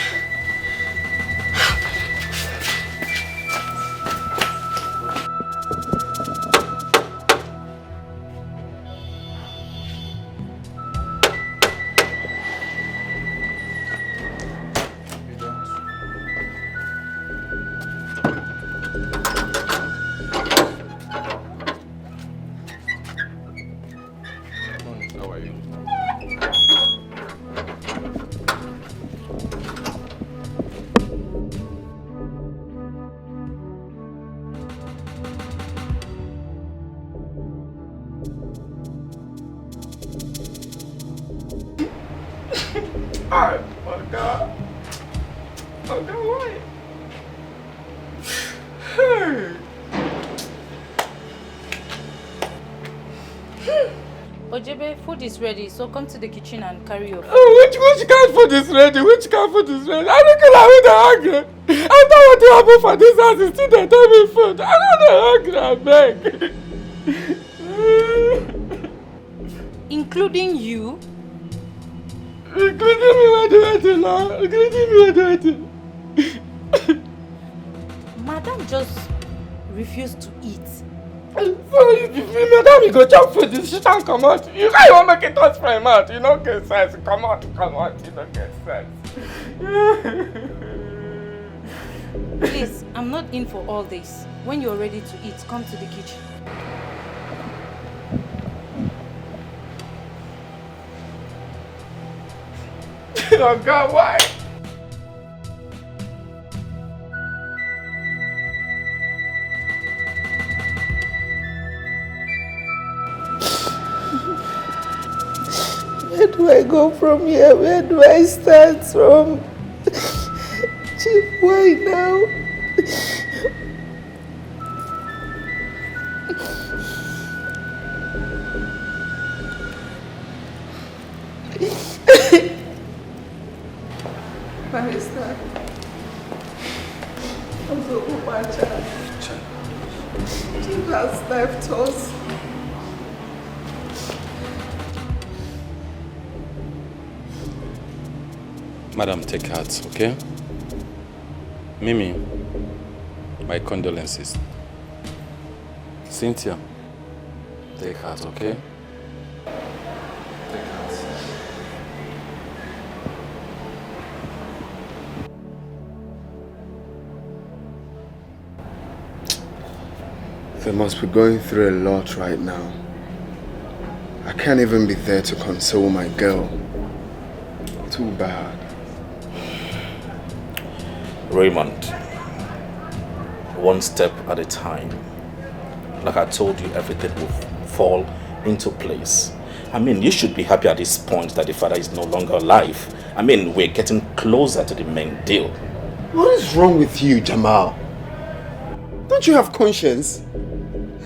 Ojebe, food is ready, so come to the kitchen and carry your food. Oh, which kind of food is ready? Which kind of food is ready? I don't know I'm hungry. After what you happen for this house, is still they tell me food. I'm not hungry, I beg. Including you? Including me, what do I do now? Including me, what do I do? Madam just refused to eat. So if madam you go chop food, this shit and come out. You can't even make it touch my mouth. You don't get sense. Come out. You don't get sense. Please, I'm not in for all this. When you're ready to eat, come to the kitchen. Oh God, why? Where do I go from here? Where do I start from? Chief, why now? Barrister, also Umacha, Chief has left us. Madam, take heart, okay? Mimi, my condolences. Cynthia, take heart, okay? Take heart. They must be going through a lot right now. I can't even be there to console my girl. Too bad. Raymond, one step at a time. Like I told you, everything will fall into place. I mean, you should be happy at this point that the father is no longer alive. I mean, we're getting closer to the main deal. What is wrong with you, Jamal? Don't you have conscience?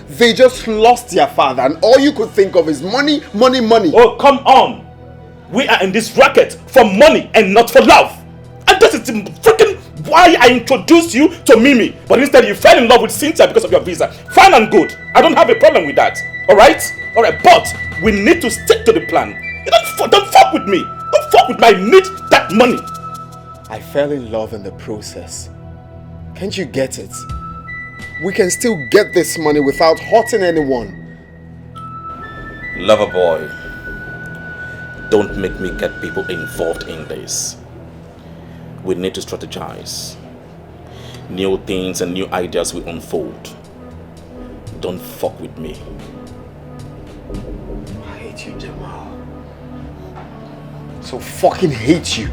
They just lost their father and all you could think of is money, money, money. Oh, come on! We are in this racket for money and not for love. And this is freaking why I introduced you to Mimi. But instead you fell in love with Cynthia because of your visa. Fine and good. I don't have a problem with that. Alright? Alright, but we need to stick to the plan. You don't fuck with me. Don't fuck with me. I need that money. I fell in love in the process. Can't you get it? We can still get this money without hurting anyone. Lover boy, don't make me get people involved in this. We need to strategize. New things and new ideas will unfold. Don't fuck with me. I hate you, Jamal. So fucking hate you.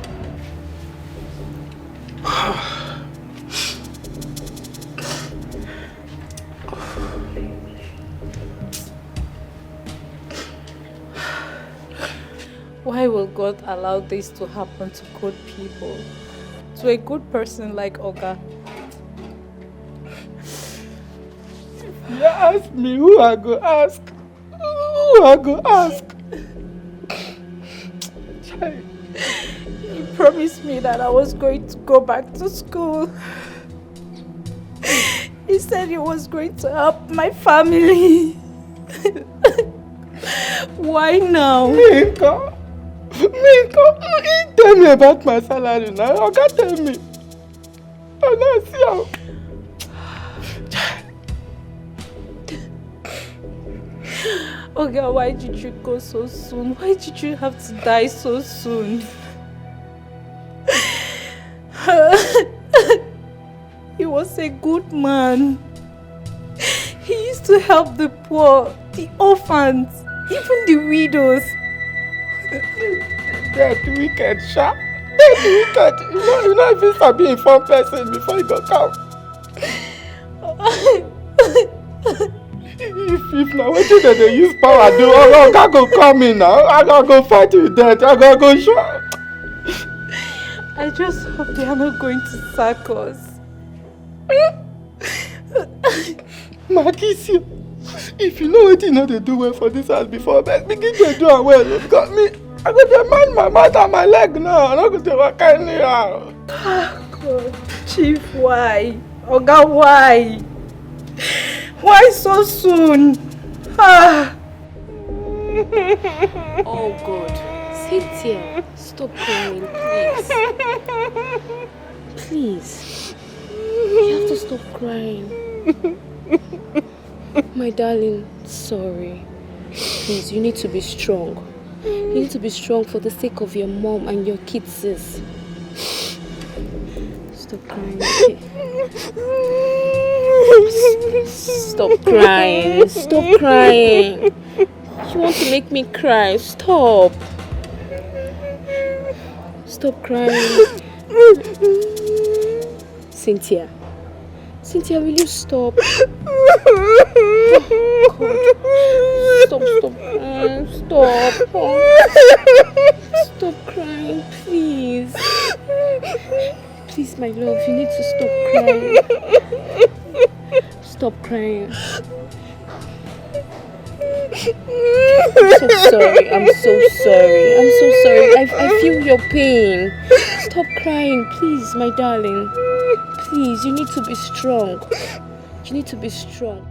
Why will God allow this to happen to good people? To a good person like Oga? You ask me who I go ask. Who I go ask. He promised me that I was going to go back to school. He said he was going to help my family. Why now? Minka, tell me about my salary now. You can't tell me. I'm not sure. Okay, why did you go so soon? Why did you have to die so soon? He was a good man. He used to help the poor, the orphans, even the widows. That wicked, Sha. That wicked. You know if you start being a fun person before you go come. If now what did they use power do? Oh, I go come in now. I gotta go fight with that. I gotta go show. I just hope they are not going to sack us. Marquisio, if you know what you know they do well for this house before, but begin to do it well. Look at me. I got to man my mouth and my leg now. I'm not going to work anyhow. God, Chief, why? Oga, why? Why so soon? Oh God, Cynthia, stop crying, please. Please, you have to stop crying. My darling, sorry. Please, you need to be strong. You need to be strong for the sake of your mom and your kids, sis. Stop crying, okay? Stop crying. Stop crying. You want to make me cry. Stop. Stop crying. Cynthia. Cynthia, will you stop? Oh, God. Stop crying. Stop. Stop crying, please. Please, my love, you need to stop crying. Stop crying. I'm so sorry. I'm so sorry. I'm so sorry. I feel your pain. Stop crying, please, my darling. Please, you need to be strong. You need to be strong.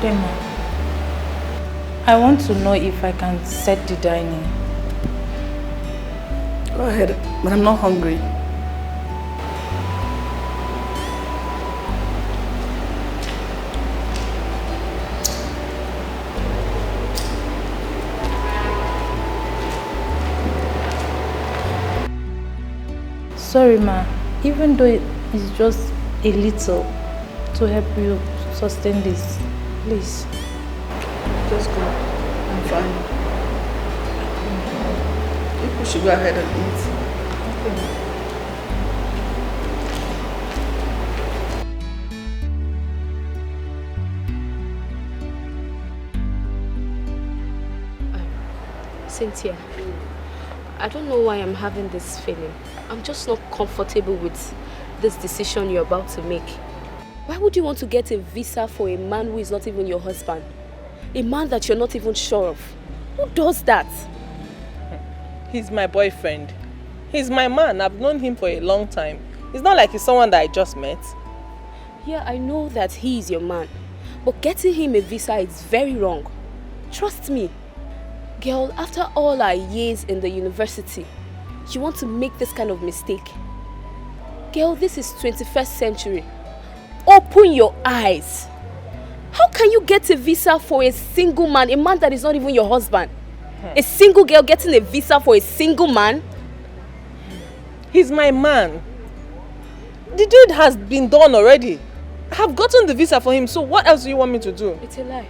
Demo, I want to know if I can set the dining. Go ahead, but I'm not hungry. Sorry, ma. Even though it's just a little to help you sustain this. Please. Just go. I'm fine. People should go ahead and eat. Cynthia, I don't know why I'm having this feeling. I'm just not comfortable with this decision you're about to make. Why would you want to get a visa for a man who is not even your husband? A man that you're not even sure of? Who does that? He's my boyfriend. He's my man. I've known him for a long time. It's not like he's someone that I just met. Yeah, I know that he is your man. But getting him a visa is very wrong. Trust me. Girl, after all our years in the university, you want to make this kind of mistake? Girl, this is 21st century. Open your eyes. How can you get a visa for a single man, a man that is not even your husband? A single girl getting a visa for a single man? He's my man. The deed has been done already. I have gotten the visa for him, so what else do you want me to do? It's a lie.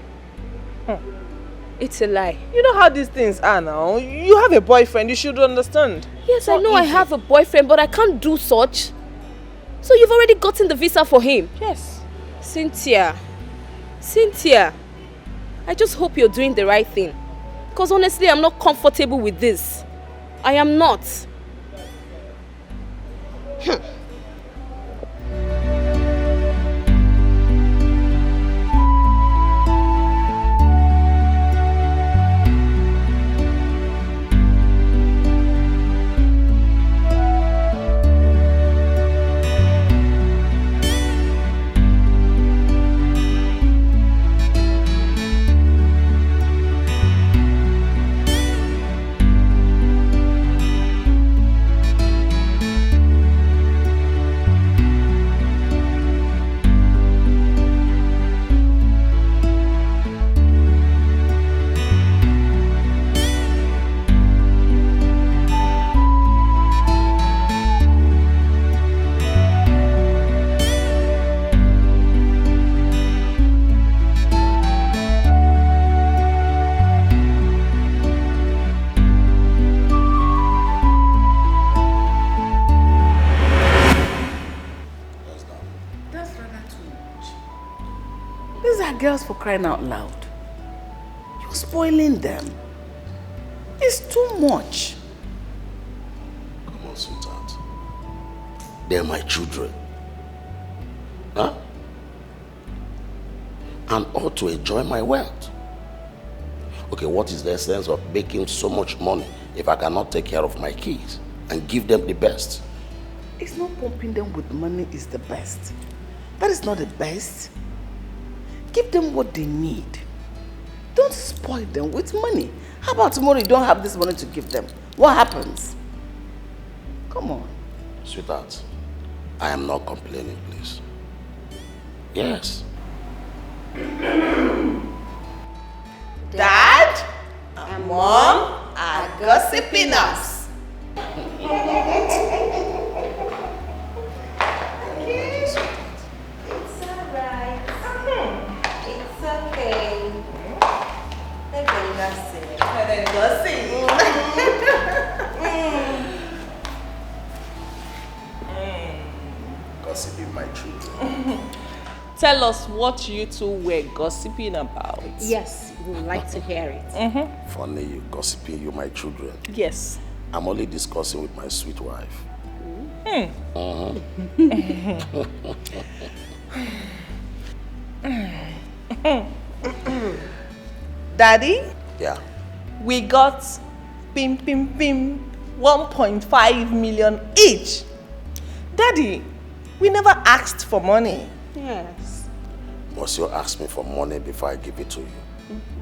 It's a lie. You know how these things are now. You have a boyfriend, you should understand. Yes, I know I have a boyfriend, but I can't do such. So you've already gotten the visa for him? Yes. Cynthia, I just hope you're doing the right thing. Because honestly, I'm not comfortable with this. I am not. Girls, for crying out loud. You're spoiling them. It's too much. Come on, sweetheart. They're my children. Huh? And ought to enjoy my wealth. Okay, what is the essence of making so much money if I cannot take care of my kids and give them the best? It's not pumping them with money is the best. That is not the best. Give them what they need. Don't spoil them with money. How about tomorrow you don't have this money to give them? What happens? Come on. Sweetheart, I am not complaining, please. Yes. Dad and Mom are gossiping us. Gossiping my children. Tell us what you two were gossiping about. Yes, we would like to hear it. Funny, you gossiping, you my children. Yes. I'm only discussing with my sweet wife. Daddy? Yeah. We got 1.5 million each. Daddy, we never asked for money. Yes. Must you ask me for money before I give it to you?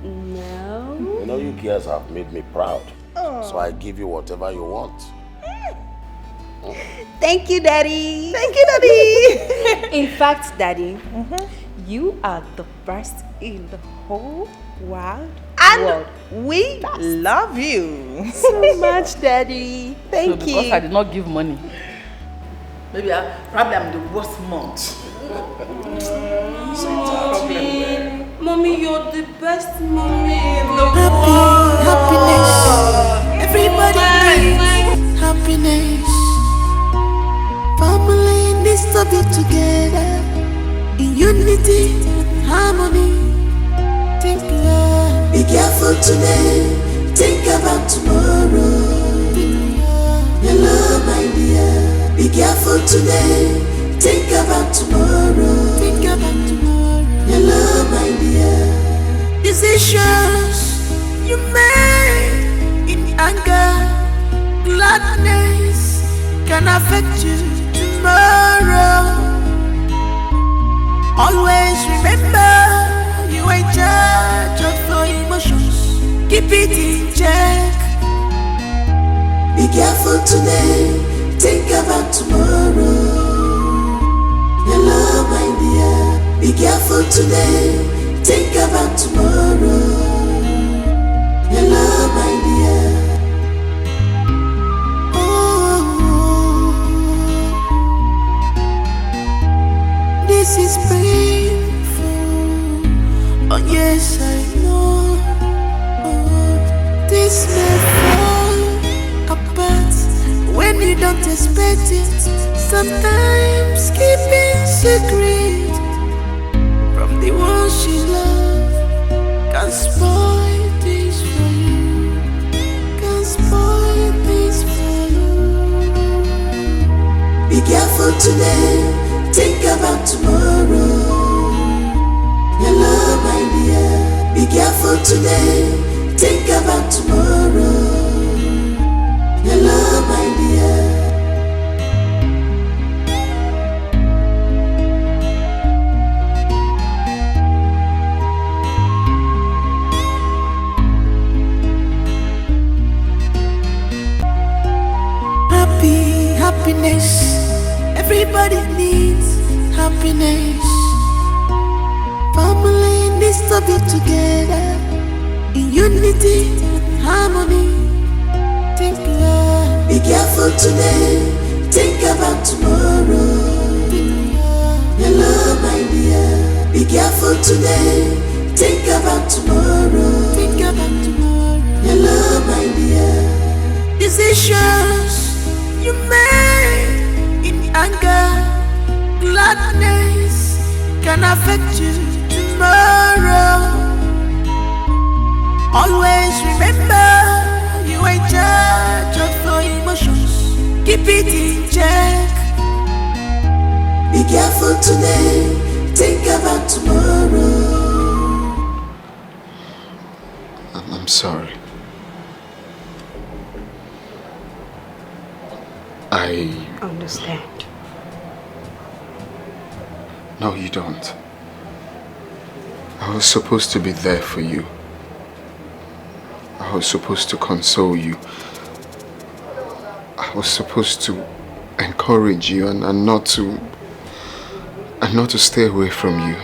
No. You know, you girls have made me proud. So I give you whatever you want. Thank you, Daddy. Thank you, Daddy. In fact, Daddy, you are the best in the whole wide world. We love you so much, Daddy. Thank you. Because I did not give money. Maybe probably I'm the worst mom. Mommy, you're the best mommy in the world. Happiness. Everybody needs happiness. Family needs to be together in unity, harmony. Think love. Be careful today. Think about tomorrow. Hello, my dear. Be careful today. think about tomorrow. Think about tomorrow. Your love, my dear. Decisions you made in anger, gladness can affect you tomorrow. Always remember you are in charge of your emotions. Keep it in check. Be careful today. Think about tomorrow. Your love, my dear. Be careful today. Think about tomorrow. Your love, my dear. Oh, this is painful. Oh yes, I know. Oh, this may fall apart when you don't expect it. Sometimes keeping secret from the ones you love can spoil things for you. Can spoil things for you. Be careful today. Think about tomorrow. Your love, my dear. Be careful today. Think about tomorrow. Your love, my dear. Happiness. Everybody needs happiness. Family needs to be together in unity and harmony. Think love. Be careful today. Think about tomorrow. Your love, my dear. Be careful today. Think about tomorrow. Think about tomorrow. Your love, my dear. Decisions you made in anger, gladness can affect you tomorrow. Always remember you are in charge of your emotions. Keep it in check. Be careful today. Think about tomorrow. I'm sorry. I understand. No, you don't. I was supposed to be there for you. I was supposed to console you. I was supposed to encourage you and not to stay away from you.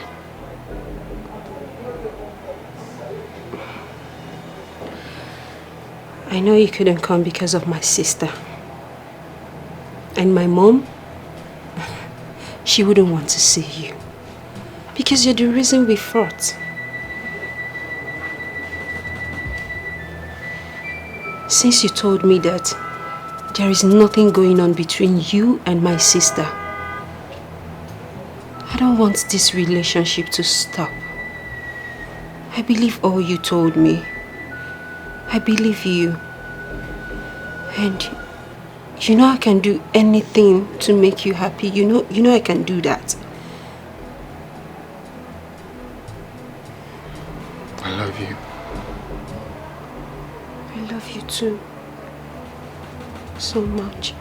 I know you couldn't come because of my sister. And my mom, she wouldn't want to see you. Because you're the reason we fought. Since you told me that there is nothing going on between you and my sister, I don't want this relationship to stop. I believe all you told me. I believe you. And you know I can do anything to make you happy. You know I can do that. I love you. I love you too. So much.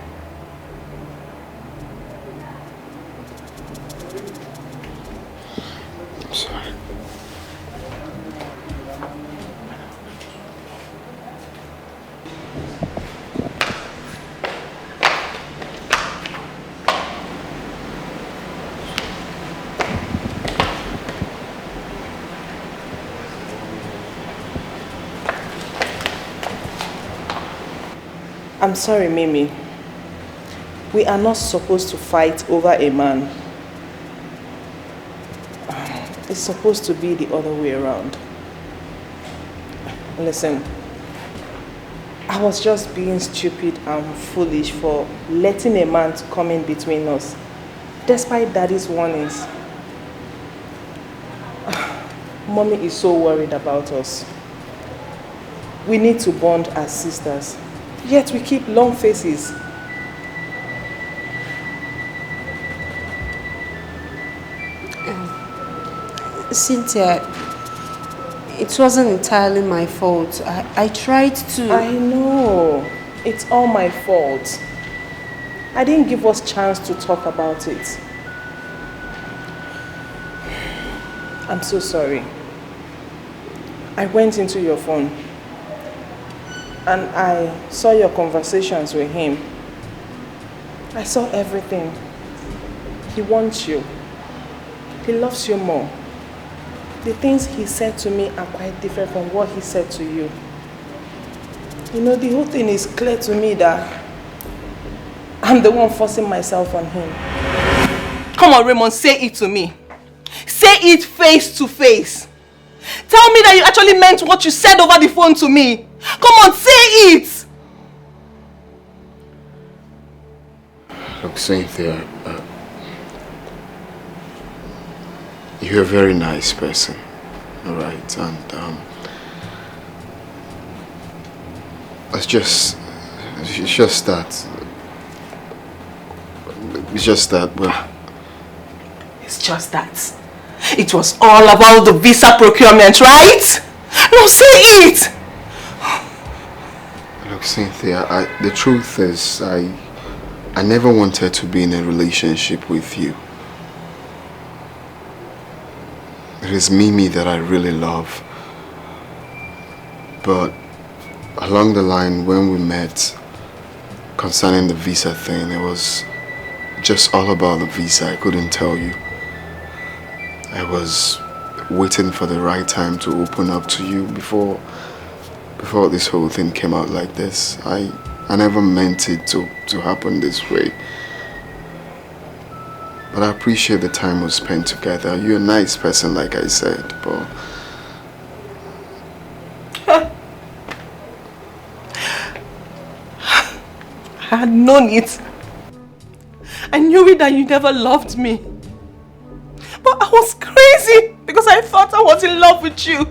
I'm sorry. I'm sorry, Mimi. We are not supposed to fight over a man. It's supposed to be the other way around. Listen, I was just being stupid and foolish for letting a man to come in between us, despite Daddy's warnings. Mommy is so worried about us. We need to bond as sisters. Yet we keep long faces. Cynthia, it wasn't entirely my fault. I tried to... I know. It's all my fault. I didn't give us chance to talk about it. I'm so sorry. I went into your phone and I saw your conversations with him. I saw everything. He wants you. He loves you more. The things he said to me are quite different from what he said to you. You know, the whole thing is clear to me that I'm the one forcing myself on him. Come on, Raymond, say it to me. Say it face to face. Tell me that you actually meant what you said over the phone to me. Come on, say it! Look, Cynthia, you're a very nice person, alright? And it's just that, well... It's just that. It was all about the visa procurement, right? No, say it! Look, Cynthia, the truth is, I never wanted to be in a relationship with you. It is Mimi that I really love. But along the line, when we met concerning the visa thing, it was just all about the visa. I couldn't tell you. I was waiting for the right time to open up to you before this whole thing came out like this. I never meant it to happen this way. But I appreciate the time we spent together. You're a nice person, like I said, but... I had known it. I knew it that you never loved me. But I was crazy because I thought I was in love with you.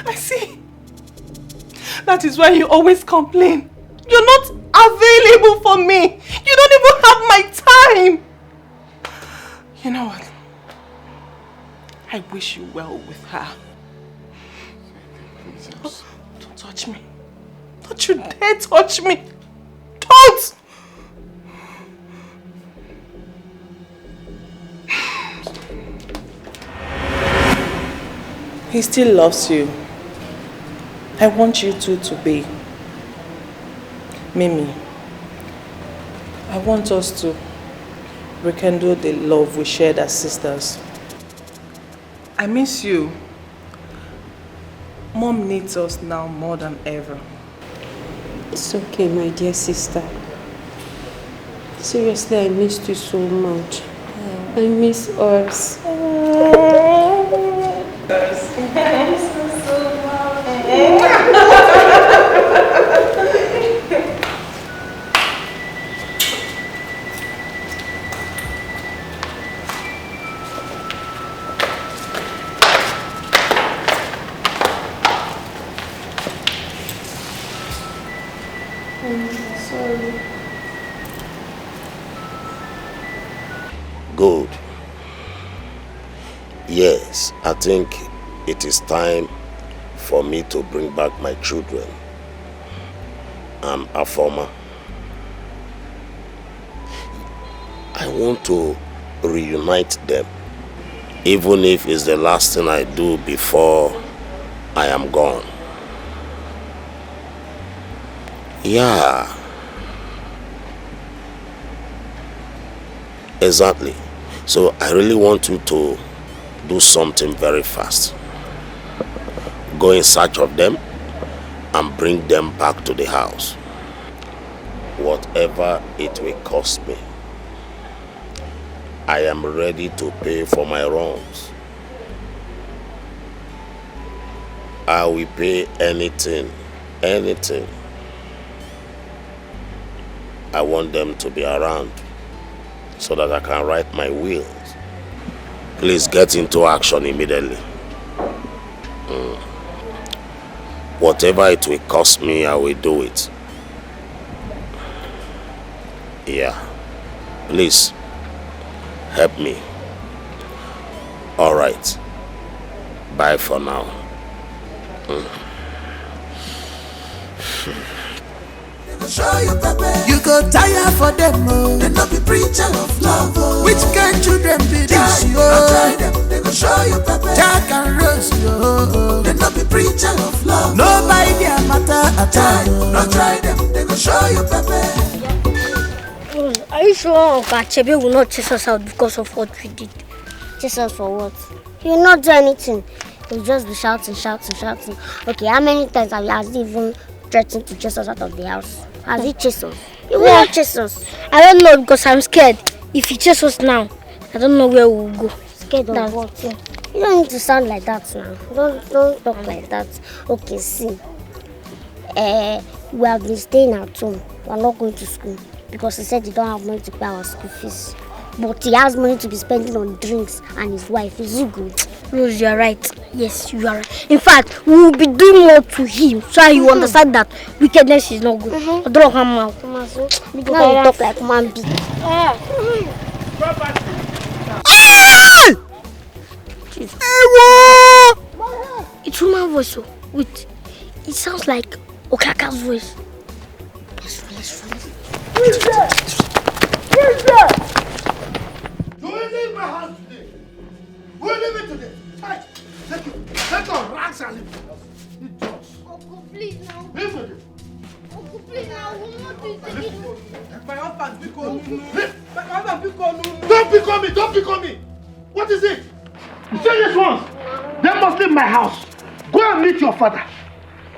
I see. That is why you always complain. You're not available for me. You don't even have my time. You know what? I wish you well with her. Oh, don't touch me. Don't you dare touch me. Don't! He still loves you. I want you two to be. Mimi, I want us to rekindle the love we shared as sisters. I miss you. Mom needs us now more than ever. It's okay, my dear sister. Seriously, I missed you so much. I miss us. I miss you so much. Sorry. Good. Yes, I think it is time for me to bring back my children. I'm a former. I want to reunite them, even if it's the last thing I do before I am gone. Yeah. Exactly. So I really want you to do something very fast. Go in search of them and bring them back to the house. Whatever it will cost me. I am ready to pay for my wrongs. I will pay anything, anything. I want them to be around so that I can write my wills. Please get into action immediately. Whatever it will cost me, I will do it. Yeah. Please, help me. Alright. Bye for now. You go tire for them, oh. They not be preacher of love, oh. Which kind children be this, yo? Try them, they go show you pepper. Jack and Rose, yo. They not be preacher of love. Nobody their matter at all. No try them, they go show you pepper. Are you sure Uncle Achebe will not chase us out because of what we did? Chase us for what? He will not do anything. He will just be shouting. Okay, how many times has he even threatened to chase us out of the house? Has he chased us? He will not chase us. I don't know because I'm scared. If he chases us now, I don't know where we will go. Scared of what? You don't need to sound like that now. Don't talk like that. Okay, see. We have been staying at home. We are not going to school because he said he don't have money to pay our school fees. But he has money to be spending on drinks and his wife. Is it good? Rose, you are right. Yes, you are right. In fact, we will be doing more to him so you understand that wickedness is not good. Don't come out. Now you talk like man big. It's woman voice. Wait, it sounds like Okaka's voice. Let's run. Who's there? You will leave my house today. You will leave it today. Take your rags and leave the house. Uncle, please now. Leave it. Uncle, please now. We will not do it again. My husband, don't pick on me. What is it? You say this once. They must leave my house. Go and meet your father.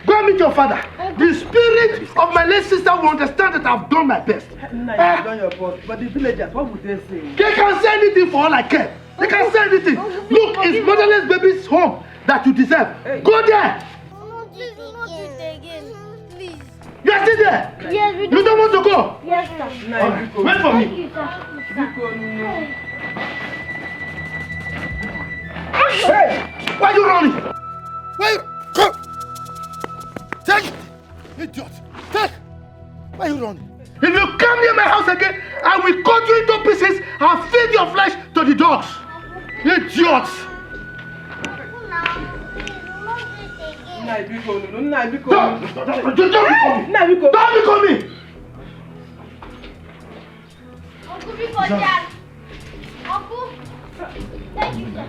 The spirit of my late sister will understand that I've done my best. Nah, you've done your part. But the villagers, what would they say? They can say anything for all I care. They can say anything. Look, it's motherless baby's home that you deserve. Go there. Please, do not do it again. Please. You are still there? Yes, we do. You don't want to go? Yes, sir. Right. Wait for me. Hey! Why are you running? Come! Take it! Idiot! Take! Why are you running? If you come near my house again, I will cut you into pieces and feed your flesh to the dogs. Idiots! Don't be coming! Uncle, because Dad. Uncle, thank you, sir.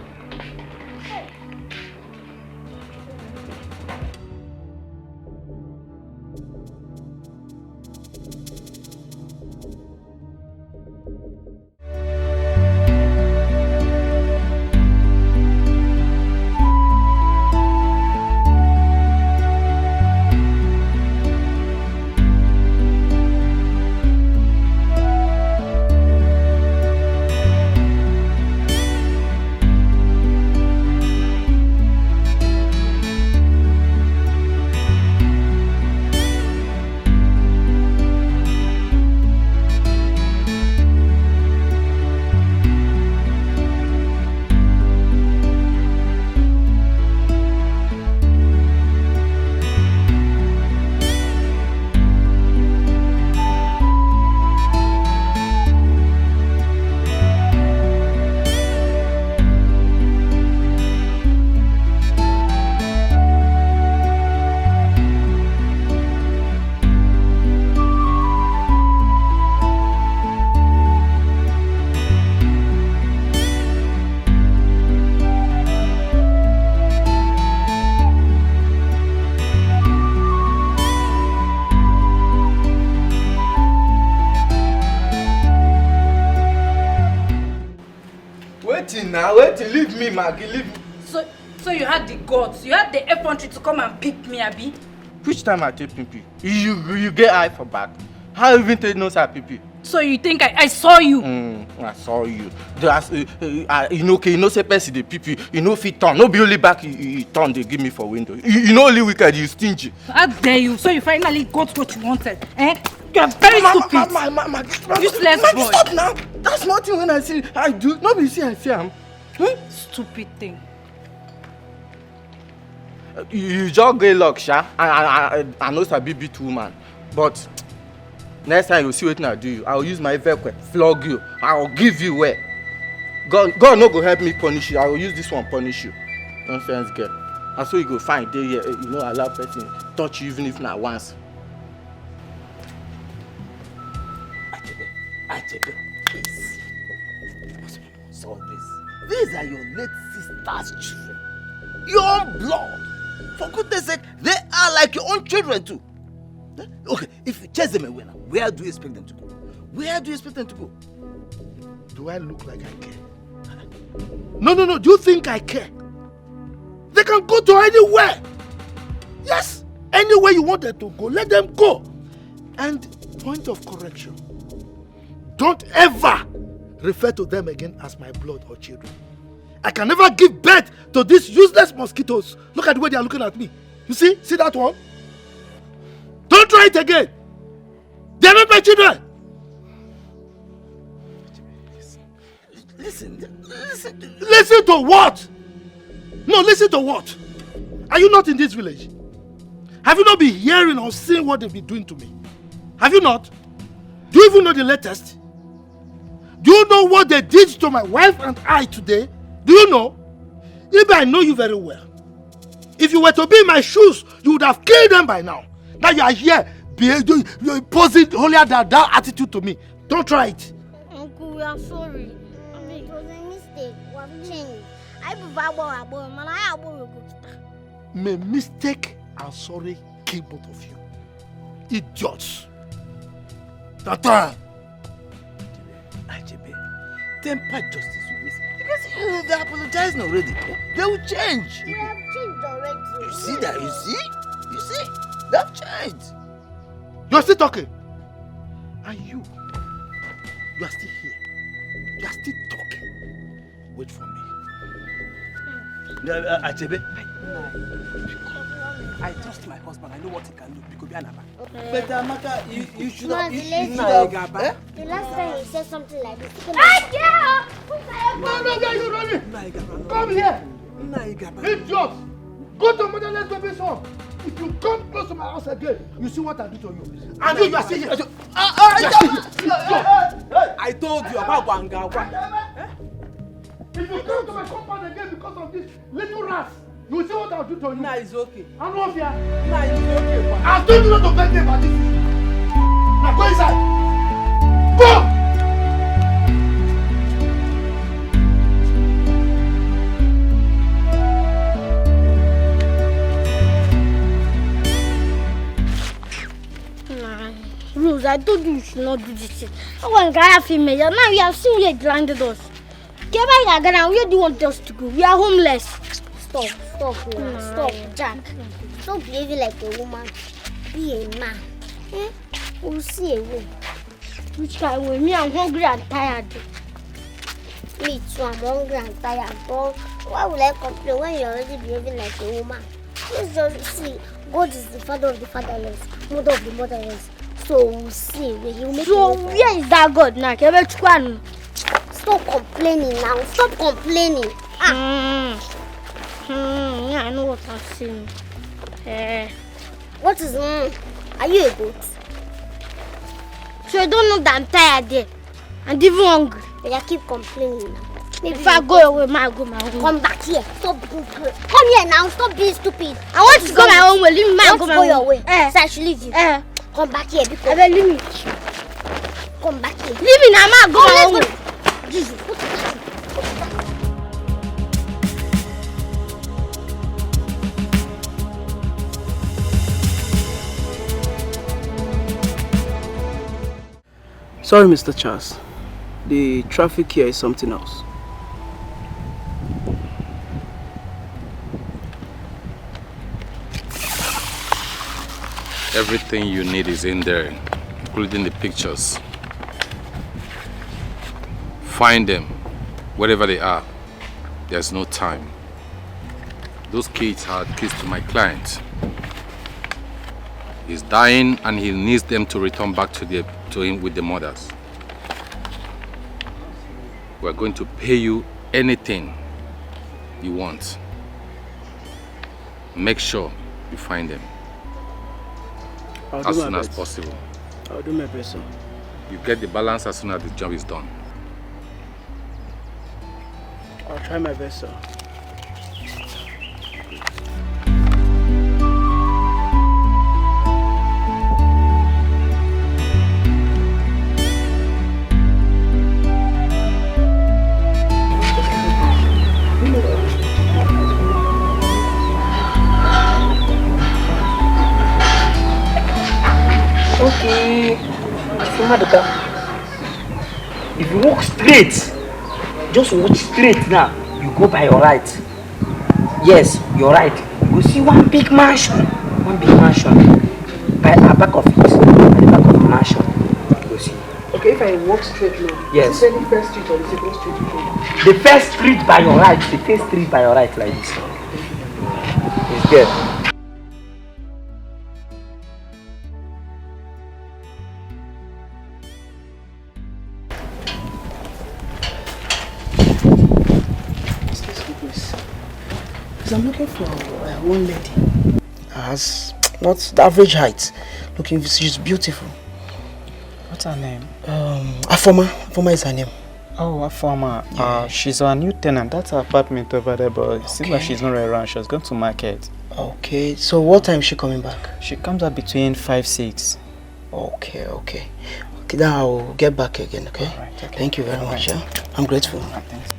Wait, leave me, Maggie, leave me. So you had the guts, you had the effrontery to come and pick me, Abi? Which time I take pipi? You get eye for back. How even take no say pipi? So you think I saw you? I saw you. Just, you know say person the pipi, you know fit turn. No be only back you turn they give me for window. You know only wicked, you stingy. How dare you? So you finally got what you wanted, eh? You are very stupid. Useless boy. Stop now. That's nothing when I see I do. Nobody see I see him. Stupid thing. You just get luck, Sha. I know sabi beat woman, but next time you see what I do you, I will use my vehicle, flog you. I will give you where. God no go help me punish you. I will use this one punish you. Nonsense girl. And so you go find day here, you know, allow person touch you even if not once. Achebe, please. Solve this. These are your late sister's children. Your own blood. For goodness sake, they are like your own children too. Okay, if you chase them away now, where do you expect them to go? Where do you expect them to go? Do I look like I care? No. Do you think I care? They can go to anywhere. Yes. Anywhere you want them to go, let them go. And point of correction. Don't ever refer to them again as my blood or children. I can never give birth to these useless mosquitoes. Look at the way they are looking at me. You see? See that one? Don't try it again. They are not my children. Listen to what? No, listen to what? Are you not in this village? Have you not been hearing or seeing what they've been doing to me? Have you not? Do you even know the latest? Do you know what they did to my wife and I today? Do you know? Maybe I know you very well. If you were to be in my shoes, you would have killed them by now. Now you are here, you're posing holier than thou attitude to me. Don't try it. Uncle, we are sorry. It was a mistake. We have changed. May mistake and sorry kill both of you. Idiots. Tata. Achebe, temper justice with me. Because they're apologizing already. They will change. We have changed already. You see that? You see? You see? They have changed. You're still talking. And you are still here. You are still talking. Wait for me. Achebe, I trust my husband. I know what he can do. Because but Amaka, you should have. The last time you said something like this. No, you're running. Come here. Idiot. Go to Motherless Baby's home. If you come close to my house again, you see what I do to you. And you are still here. I told you about Wanga. If you come to my compound again because of this little rats, you will see what I'll do to you. Nah, it's okay. I'm not here. Nah, it's okay. I told you not to beg me about this. Now go inside. Go! Rose, I told you should not do this shit. I want to get female. Now you have seen where it landed us. Where do you want us to go? We are homeless. Stop, Jack. Stop behaving like a woman. Be a man. We'll see a way. Which kind of way? Me, I'm hungry and tired. Me too, I'm hungry and tired. But why would I complain when you're already behaving like a woman? Let's just see. God is the father of the fatherless, mother of the motherless. So we'll see. He'll make so where is that God now? Stop complaining now. Stop complaining. Yeah, I know what I'm saying. What is Are you a goat? So you don't know that I'm tired there and even hungry. But you keep complaining now. Maybe if I go away, I go my own. Come back here. Stop being good. Come here now. Stop being stupid. I want to go my own way. Leave me. I go your way. So I should leave you. Come back here. Because leave me. Come back here. Leave me now. I go my own way. Jesus. Sorry, Mr. Charles. The traffic here is something else. Everything you need is in there, including the pictures. Find them, wherever they are. There's no time. Those kids are keys to my client. He's dying and he needs them to return back to him with the mothers. We're going to pay you anything you want. Make sure you find them as soon as possible. I'll do my best, sir. You get the balance as soon as the job is done. I'll try my best, sir. Okay, if you walk straight, just walk straight now, you go by your right. Yes, your right. You will see one big mansion. By the back of it, at the back of the mansion, you will see. Okay, if I walk straight now, yes. Is it the first street or the second street? The first street by your right, the first street by your right like this. It's good. I'm looking for one lady. Has not the average height. Looking, she's beautiful. What's her name? Afoma is her name. Oh, Afoma. Yeah. She's our new tenant. That's her apartment over there, but it seems like she's not around. She's going to market. Okay. So what time is she coming back? She comes up between 5-6. Okay. Then I'll get back again. Okay. All right, okay. Thank you very much. Yeah? I'm grateful. Thanks.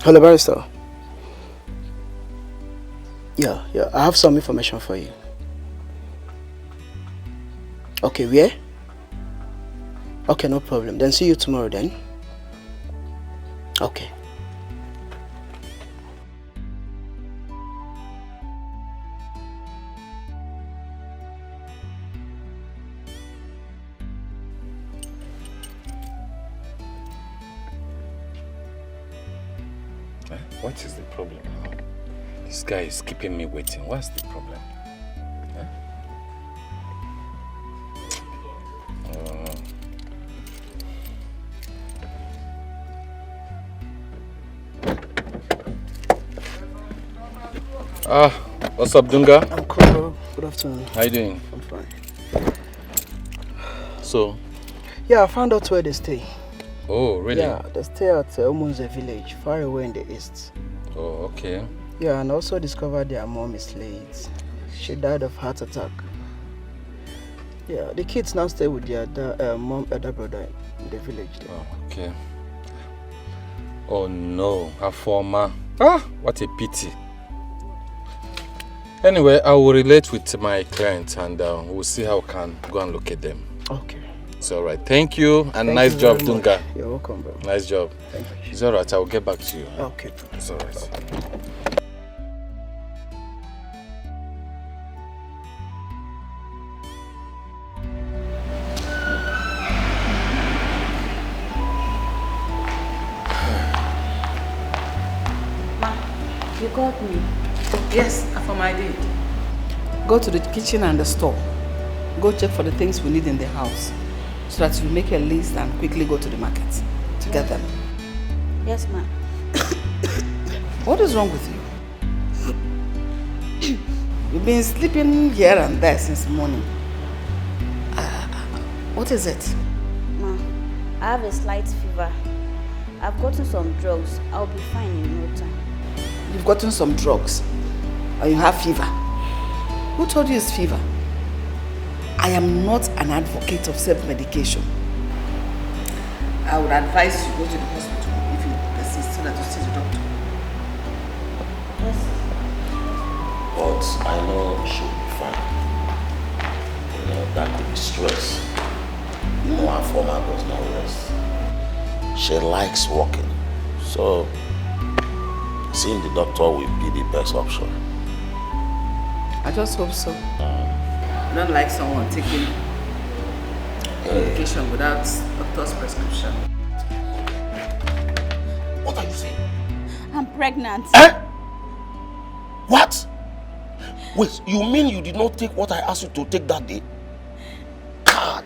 Hello, barrister. Yeah, I have some information for you. Okay, where? Okay, no problem. Then see you tomorrow then. Okay. What is the problem now? This guy is keeping me waiting. What's the problem? What's up, Dunga? I'm cool. Good afternoon. How you doing? I'm fine. So? Yeah, I found out where they stay. Oh, really? Yeah, they stay at Omunze village, far away in the east. Oh, okay. Yeah, and also discovered their mom is late. She died of heart attack. Yeah, the kids now stay with their mom, elder brother in the village there. Oh, okay. Oh no, Afoma. What a pity. Anyway, I will relate with my client and we'll see how we can go and look at them. Okay. It's alright. Thank you and nice job, Dunga. You're welcome, bro. Nice job. Thank you. It's alright, I will get back to you. Okay. It's alright. You called me. Yes, Afoma, I did. Go to the kitchen and the store. Go check for the things we need in the house so that you make a list and quickly go to the market to get them. Yes, ma'am. What is wrong with you? You've been sleeping here and there since morning. What is it? Ma, I have a slight fever. I've gotten some drugs. I'll be fine in no time. You've gotten some drugs and you have fever. Who told you it's fever? I am not an advocate of self-medication. I would advise you go to the hospital if you persist so that you see the doctor. Yes. But I know she'll be fine. You know, that could be stress. You know, her former does not rest. She likes walking. So, seeing the doctor will be the best option. I just hope so. I don't like someone taking medication without doctor's prescription. What are you saying? I'm pregnant. What? Wait, you mean you did not take what I asked you to take that day? God!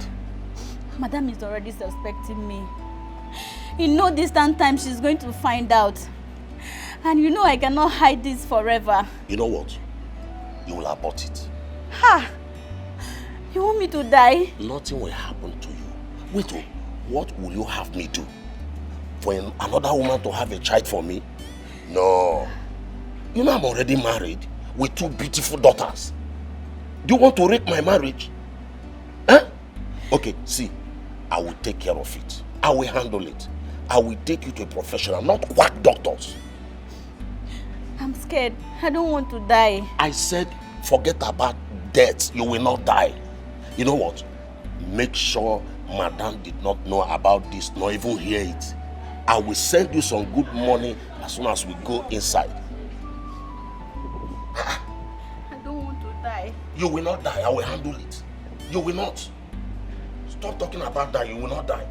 Madam is already suspecting me. In no distant time, she's going to find out. And you know I cannot hide this forever. You know what? You will abort it. Ha! You want me to die? Nothing will happen to you. Wait, what will you have me do? For another woman to have a child for me? No. You know I'm already married with 2 beautiful daughters. Do you want to wreck my marriage? Huh? Okay, see, I will take care of it. I will handle it. I will take you to a professional, not quack doctors. I'm scared. I don't want to die. I said, forget about death. You will not die. You know what? Make sure Madame did not know about this, nor even hear it. I will send you some good money as soon as we go inside. I don't want to die. You will not die. I will handle it. You will not. Stop talking about that. You will not die.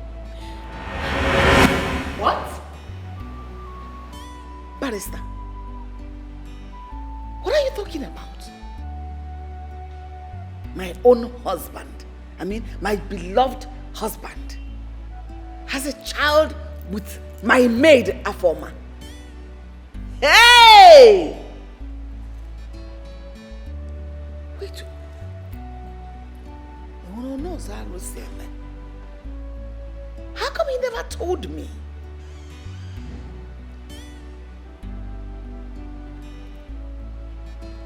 What? Barrister, what are you talking about? My own husband, I mean my beloved husband, has a child with my maid Afoma. Hey! Wait. No, how come he never told me?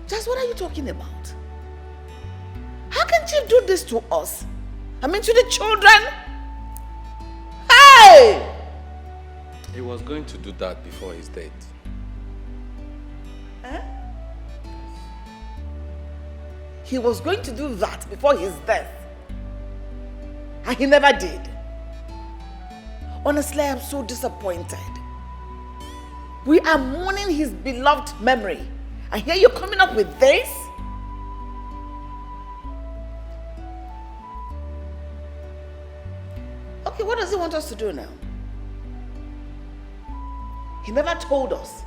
Just what are you talking about? How can Chief do this to us? I mean to the children? Hey! He was going to do that before his death. Huh? He was going to do that before his death. And he never did. Honestly, I am so disappointed. We are mourning his beloved memory. And here you're coming up with this? Okay, what does he want us to do now? He never told us.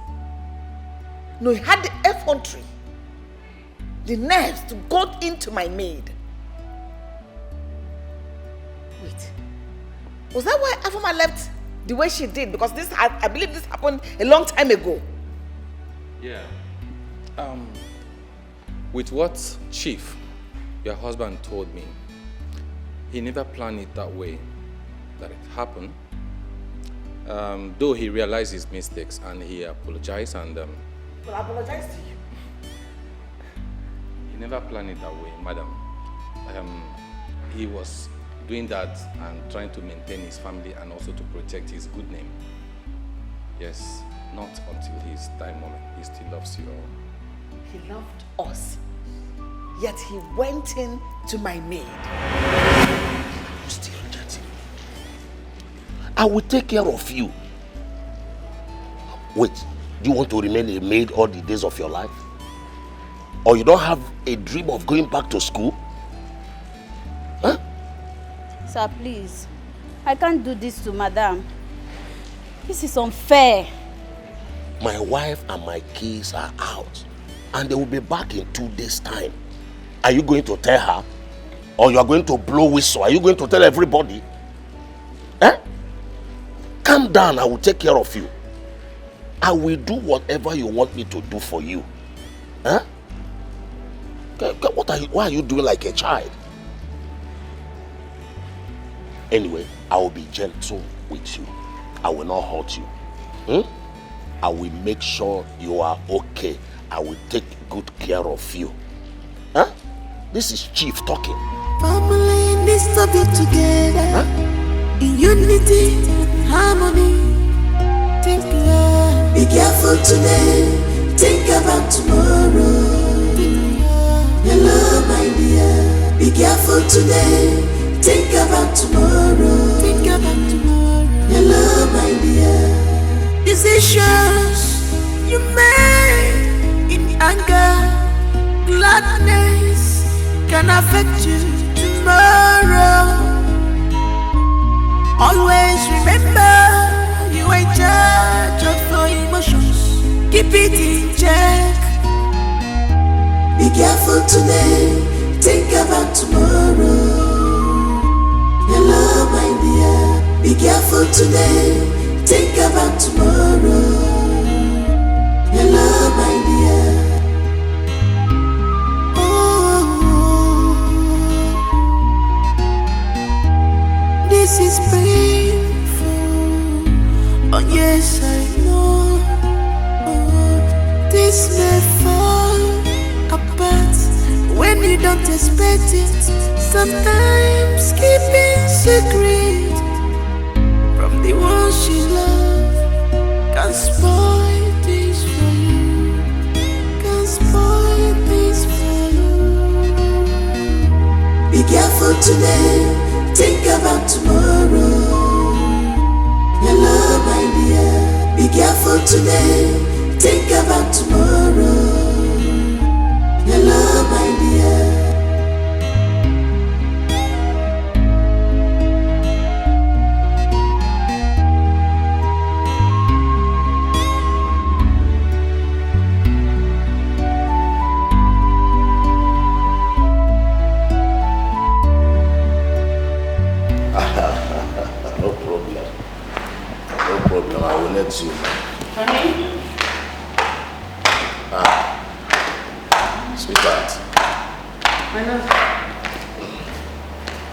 No, he had the effrontery, the nerves to go into my maid. Wait, was that why Afoma left the way she did? Because this, I believe this happened a long time ago. Yeah. With what Chief, your husband, told me, he never planned it that way, that it happened. Though he realized his mistakes and he apologized and... Well, I apologize to you. He never planned it that way, madam. He was doing that and trying to maintain his family and also to protect his good name. Yes, not until his time moment. He still loves you all. He loved us, yet he went in to my maid. You still reject him. I will take care of you. Wait, do you want to remain a maid all the days of your life? Or you don't have a dream of going back to school? Huh? Sir, please. I can't do this to Madam. This is unfair. My wife and my kids are out. And they will be back in 2 days' time. Are you going to tell her? Or you are going to blow whistle? Are you going to tell everybody? Eh? Calm down, I will take care of you. I will do whatever you want me to do for you. Huh? Why are you doing like a child? Anyway, I will be gentle with you. I will not hurt you. I will make sure you are okay. I will take good care of you. Huh? This is Chief talking. Family needs to be together, in unity and harmony. Think love. Be careful today, think about tomorrow. Hello, my dear. Be careful today, think about tomorrow. Think about tomorrow. Hello, my dear. Decisions you make in anger, gladness can affect you tomorrow. Always remember you are in charge of your emotions. Keep it in check. Be careful today, think about tomorrow. Hello, my dear. Be careful today, think about tomorrow. Hello, my dear. you don't expect it. Sometimes keeping secret from the ones you love can spoil things for you. Can spoil things for you. Be careful today, think about tomorrow. Your love, my dear. Be careful today, think about tomorrow. Your love, my dear. No problem. No problem. I will let you. Honey? Sweetheart. My love.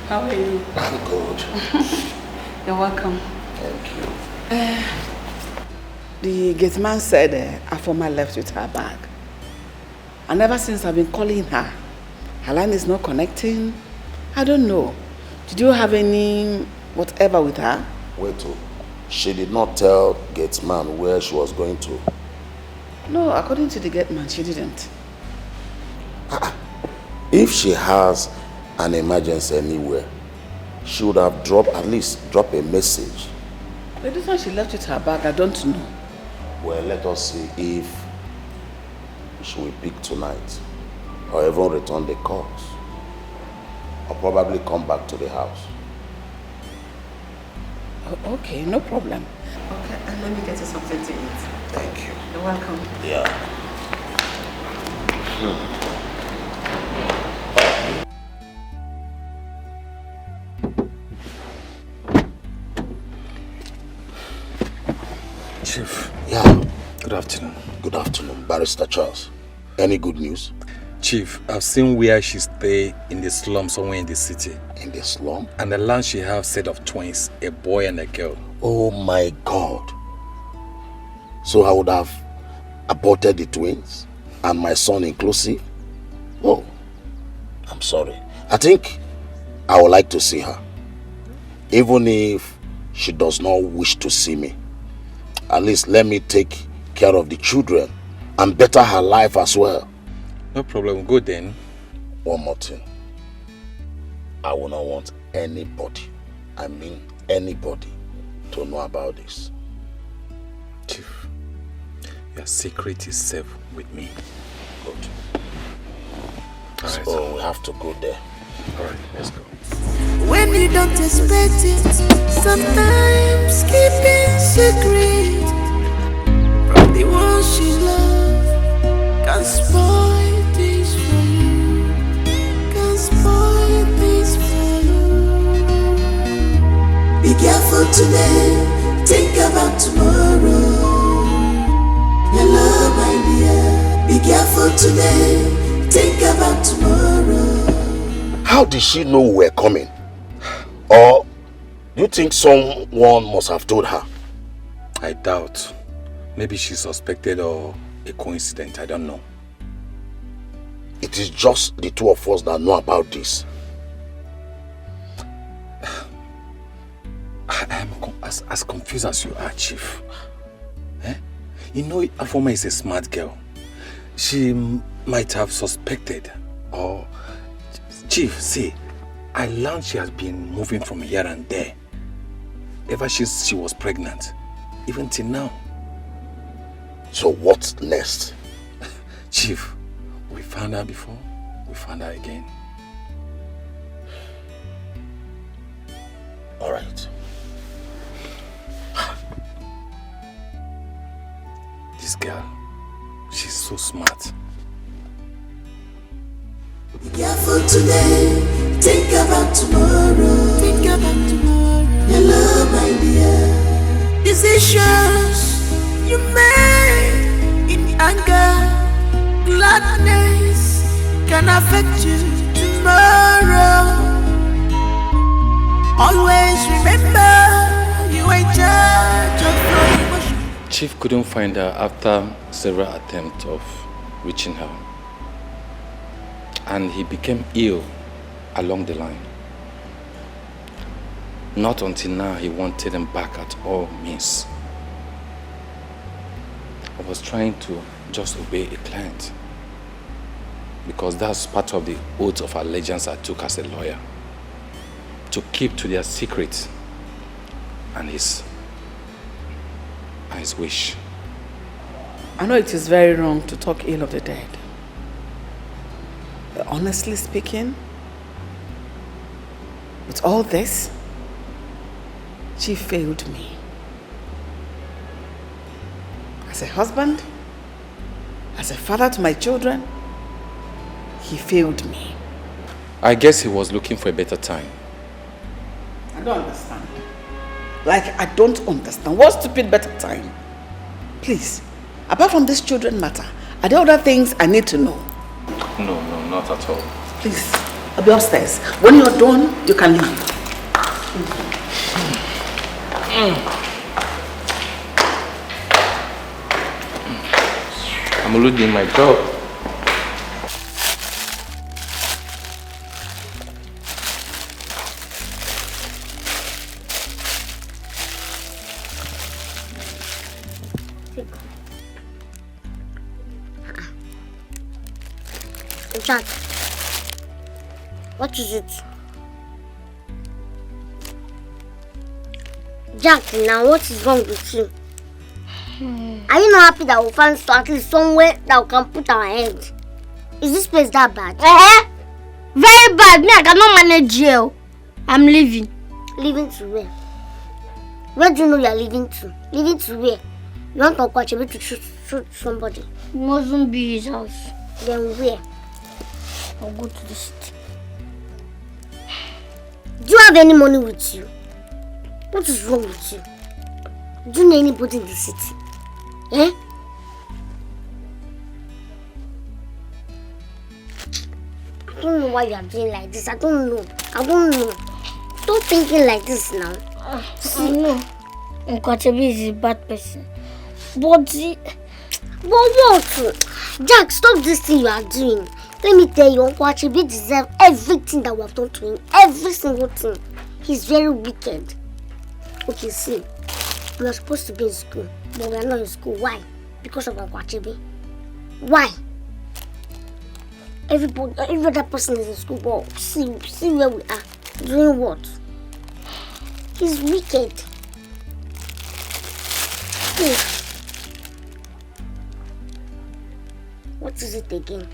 How are you? I'm good. You're welcome. Thank you. The gate man said her former left with her bag. And ever since I've been calling her line is not connecting. I don't know. Did you have any whatever with her? Wait, she did not tell gate man where she was going to. No, according to the gate man, she didn't. If she has an emergency anywhere, she would have at least dropped a message. But this one she left with her bag, I don't know. Well, let us see if she will pick tonight or even return the calls or probably come back to the house. Oh, okay, no problem. Okay, and let me get you something to eat. Thank you. You're welcome. Yeah. Chief. Yeah. Good afternoon. Good afternoon, Barrister Charles. Any good news? Chief, I've seen where she stay in the slum somewhere in the city. In the slum? And the land she have set of twins, a boy and a girl. Oh my God. So I would have aborted the twins and my son inclusive? Oh, I'm sorry. I think I would like to see her. Even if she does not wish to see me. At least let me take care of the children and better her life as well. No problem, go then. One more thing. I will not want anybody, I mean anybody, to know about this. Chief, your secret is safe with me. Good. All right. So we have to go there. Alright, let's go. When you don't expect it, sometimes keeping secret from the ones you love can spoil things for you. Can spoil things for you. Be careful today, think about tomorrow. Your love, my dear. Be careful today, think about tomorrow. How did she know we were coming? Or do you think someone must have told her? I doubt. Maybe she suspected or a coincidence, I don't know. It is just the two of us that know about this. I am as confused as you are, Chief. You know, Afoma is a smart girl. She might have suspected or... Chief, see, I learned she has been moving from here and there. Ever since she was pregnant. Even till now. So what's next? Chief, we found her before, we found her again. All right. This girl, she's so smart. Be careful today, think about tomorrow. Think about tomorrow. Your love, my dear. Decisions you make in anger, gladness can affect you tomorrow. Always remember you are in charge of your emotions. Chief couldn't find her after several attempts of reaching her. and he became ill along the line. Not until now he wanted him back at all means. I was trying to just obey a client because that's part of the oath of allegiance I took as a lawyer, to keep to their secret and his wish. I know it is very wrong to talk ill of the dead. But honestly speaking, with all this, she failed me. As a husband, as a father to my children, he failed me. I guess he was looking for a better time. I don't understand. Like, I don't understand. What stupid better time? Please, apart from this children matter, are there other things I need to know? No, not at all. Please, I'll be upstairs. When you're done, you can leave. I'm already doing my job. Jack, what is it? Jack, now what is wrong with you? Are you not happy that we'll find at least somewhere that we can put our hands? Is this place that bad? Very bad. Me, I cannot manage jail. I'm leaving. Leaving to where? Where do you know you are leaving to? Leaving to where? You want to watch to shoot somebody? It mustn't be his house. Then where? I'll go to the city. Do you have any money with you? What is wrong with you? Do you know anybody in the city? Eh? I don't know why you are doing like this. I don't know. Stop thinking like this now. I know. Nkwachebi is a bad person. But what? Jack, stop this thing you are doing. Let me tell you, Uncle Achebi deserves everything that we have done to him. Every single thing. He's very wicked. Okay, see. We are supposed to be in school, but we are not in school. Why? Because of Uncle Achebi. Why? Every other person is in school, but see where we are. Doing what? He's wicked. Hey. What is it again?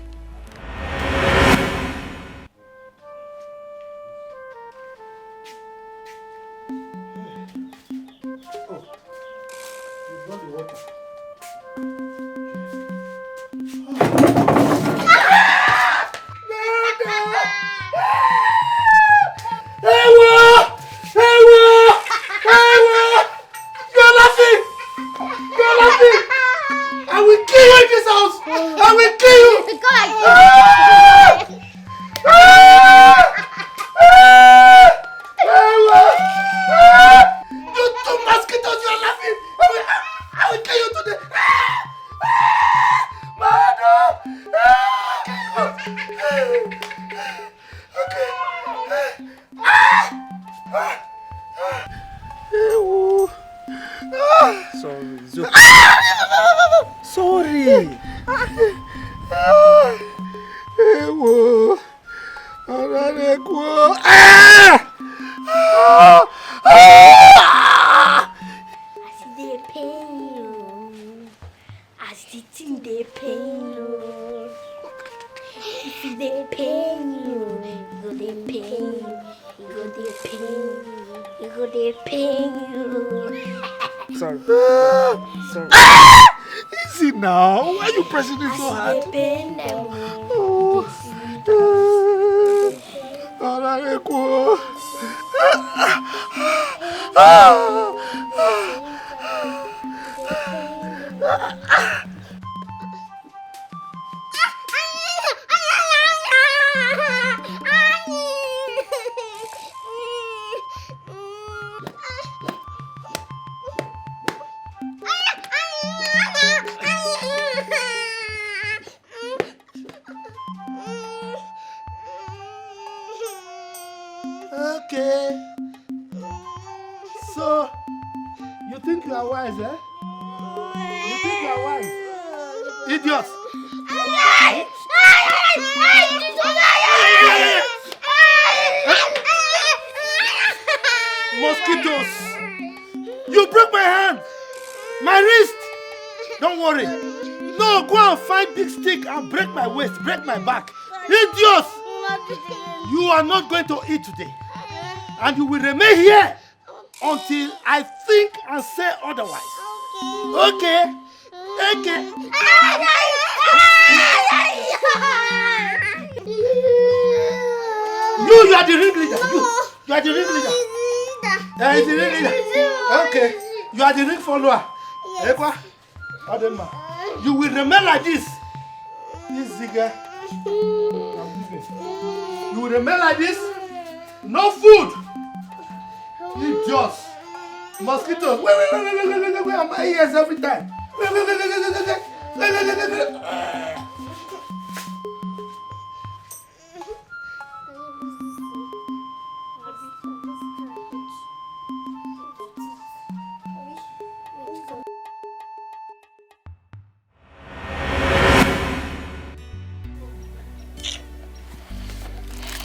Easy now. Why are you pressing it so hard? wise, eh? You think you are wise? Idiots! Mosquitoes! You broke my hand! My wrist! Don't worry. No, go and find big stick and break my waist, break my back. Idiots! You are not going to eat today. And you will remain here until I think and say otherwise. Okay? Okay. You are the ringleader. You are the ringleader. The ringleader. Okay. You are the ring follower. Yes. You will remain like this. Easy girl. You will remain like this. No food. Idiots. Mosquitoes. Wait. My ears every time. Wait.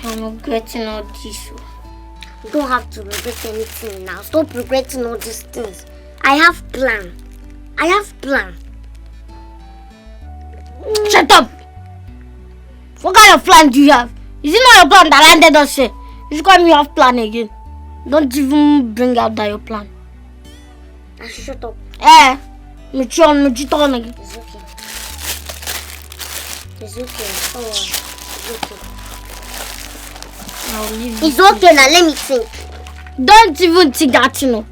I'm regretting all this. You don't have to regret anything now. Stop regretting all these things. I have plan. Shut up! What kind of plan do you have? Is it not your plan that landed us here? You should call me off plan again. Don't even bring out that your plan. I should shut up. It's okay. It's okay. Don't worry. It's okay. It's okay now, let me think. Don't even think that, you know.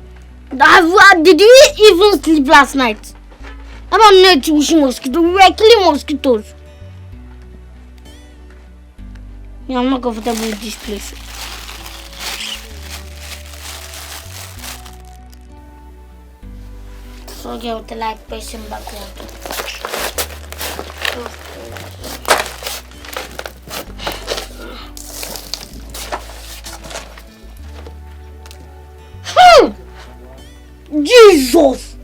Did you even sleep last night? I'm not wishing mosquitoes. We were killing mosquitoes. Yeah, I'm not comfortable with this place. So get with the light person back home. Jesus!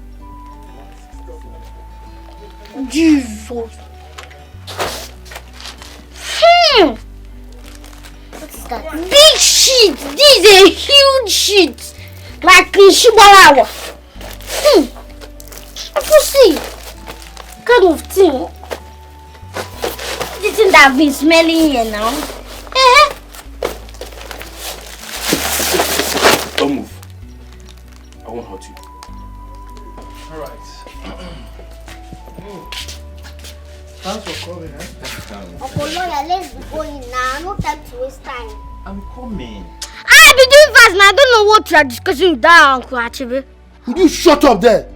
What is that? Big shit! This is a huge shit! Like in Shibarawa. I can see. Kind of thing. This thing that I've been smelling here now. Don't move. I won't hurt you. Alright. Thanks for coming, eh? Uncle Lawyer, let's be going now. No time to waste time. I'm coming. I've been doing fast now. I don't know what you are discussing with that Uncle Achebe. Would you shut up there?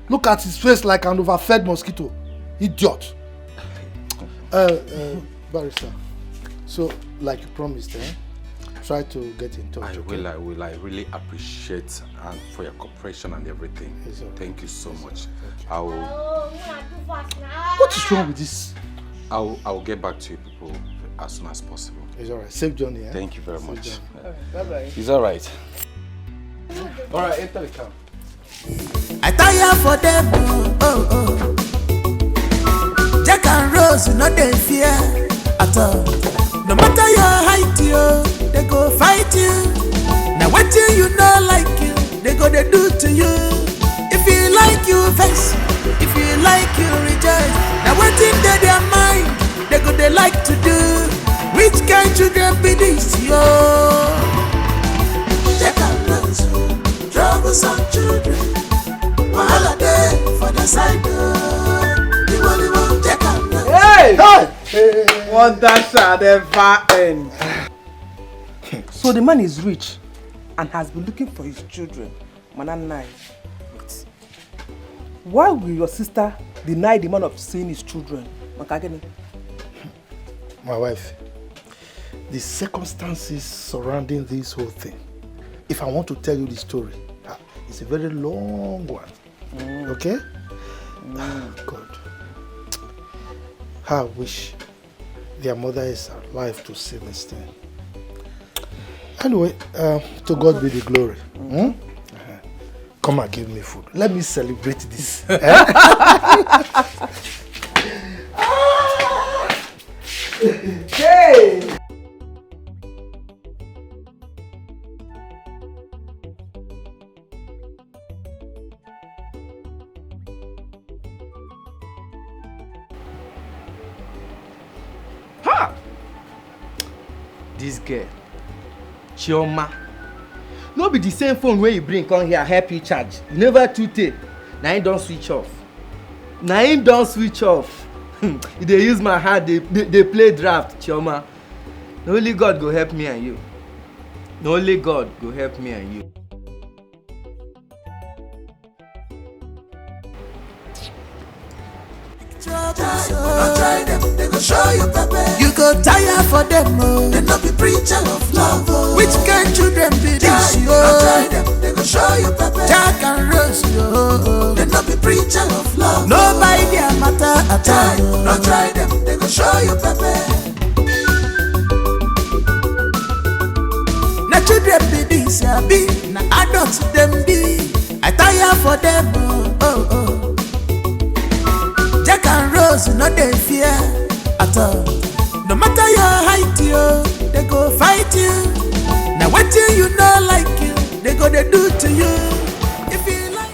Look at his face like an overfed mosquito. Idiot. Barrister. So, like you promised, try to get in touch. I will. I really appreciate for your cooperation and everything. Thank you so much. What is wrong with this? I'll get back to you people as soon as possible. It's alright. Safe journey. Thank you very much. Bye-bye. It's alright. Alright, enter the car. I tire for them, oh. Jack and Rose, you know they fear at all. No matter your height, they go fight you. Now what you know like you, they go they do to you. If you like you vex, if you like you rejoice. Now what in their mind, they go they like to do. Which kind children be this, yo? Jack and Rose, troublesome children. Wahala day for the side. Hey! Wonder shall never end. So the man is rich and has been looking for his children. Mananai. Why will your sister deny the man of seeing his children? My wife, the circumstances surrounding this whole thing, if I want to tell you the story, it's a very long one. Okay? God. I wish their mother is alive to see this thing. Anyway, to God be the glory. Come and give me food. Let me celebrate this. Hey! Ha! This girl, Chioma. No be the same phone where you bring come here help you charge. You never too take. Now you don't switch off. They use my heart, they play draft, Chioma. No only God go help me and you. No only God go help me and you. Try them, they go show you pepper. You go tire for them, oh. They no be preacher of love, oh. Which kind children be this, oh? Try them, they go show you pepper. Jack and Rose, oh. They no be preacher of love. Nobody their matter at all. No try them, they go show you pepper. Na children be this, be na adults them be. I tire for them, oh. Jack and Rose, no they fear at all. No matter your height, they go fight you. Now what you know like you, they go they do to you. If you like.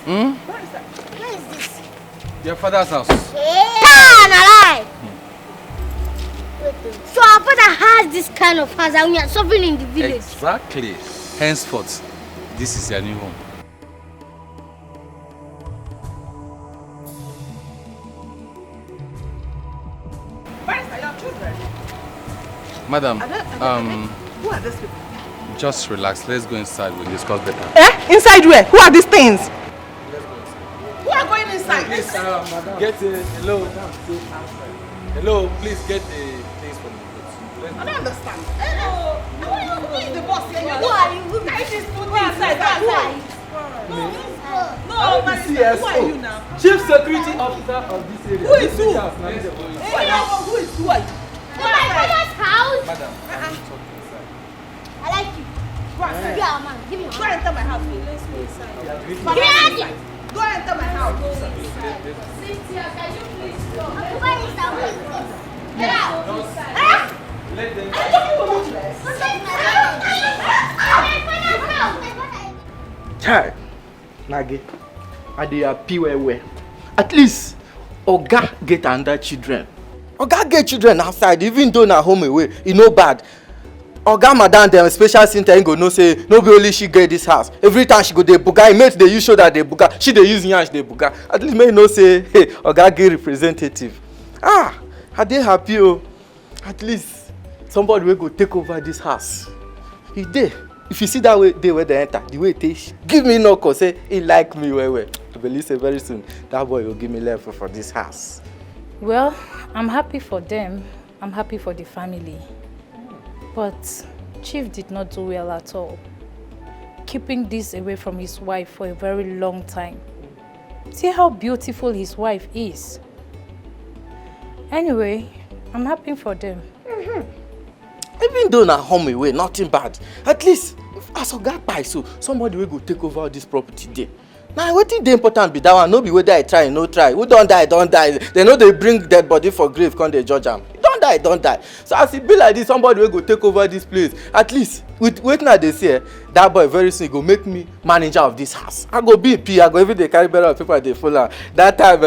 Where is that? Where is this? Your father's house. So our father has this kind of house and we are suffering in the village. Exactly. Henceforth, this is your new home. Madam, who are these people? just relax. Let's go inside. We'll discuss better. Inside where? Who are these things? Let's go inside. Who are going inside? Please, madam. Get hello. Hello, please get the things from the booth. I don't understand. Who is the boss here? Who are you? Who Can you just put Who me inside? Who are you? No, I'm the who are you now? Chief Security Officer of this area. Who is who? Who Who are you? My father's house. Madam, I want to talk inside. I like you. Go inside. Yeah, man. Give me your Go hand. enter my house. Let's go inside. Give me your hand. Go enter my house. Cynthia, can you please stop? Where is that way? Let them. Child, Nage, I dey happy well. At least, Oga get under children. Oga get children outside, even though na home away, e no bad. Oga madam dem special center go know say no be only she get this house. Every time she go dey buga, e mate dey use shoulder dey buga, she dey use yansh dey buga. At least make you know say hey, Oga get representative. I dey happy oh. At least somebody wey go take over this house. E dey. If you see that way dey where they enter, the way it is, give me knock or say he like me well. I believe say very soon that boy will give me level for this house. Well, I'm happy for them. I'm happy for the family. But Chief did not do well at all. Keeping this away from his wife for a very long time. See how beautiful his wife is. Anyway, I'm happy for them. Even though na home away, nothing bad. At least, as Oga buy so, somebody will go take over this property there. Now, what is the important be that one? No be whether I try, no try. Who don't die, don't die. They know they bring dead body for grave, come they judge them. Don't die, don't die. So as it be like this, somebody will go take over this place. At least, with wait now they say, that boy very soon go make me manager of this house. I go be P, I go even they carry better of people they follow. That time,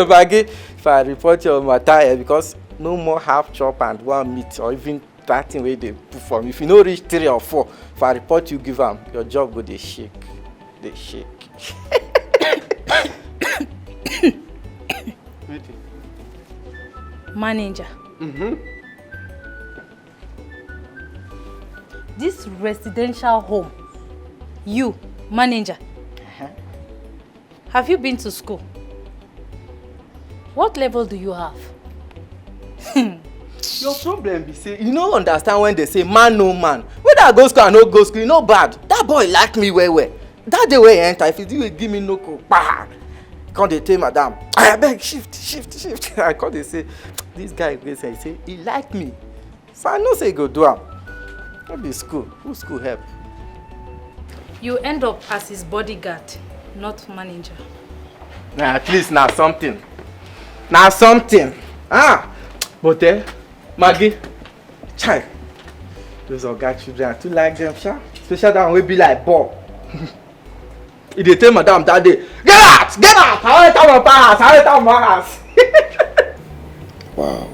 Maggie, if I report your matter, because no more half chop and one meat or even that thing where they put for me. If you no reach 3 or 4, if I report you give them, your job go they shake. They shake. Manager. This residential home, you, manager, have you been to school? What level do you have? Your problem be say you no understand when they say man no man. Whether I go school or no go school, e no bad. That boy like me well. That day when he enter, if you give me no go, bah! Come they tell madam, I beg shift. I come they say, this guy go say he like me. So I know say he go do am. What be school? Who school help? You end up as his bodyguard, not manager. Nah, at least now something. Now something. Ah! But Maggie, child. Those Oga children, I too like them, sha. Especially that one will be like Bob. If they tell madam that day, get out! Get out! I want to my house! I want to my house! Wow.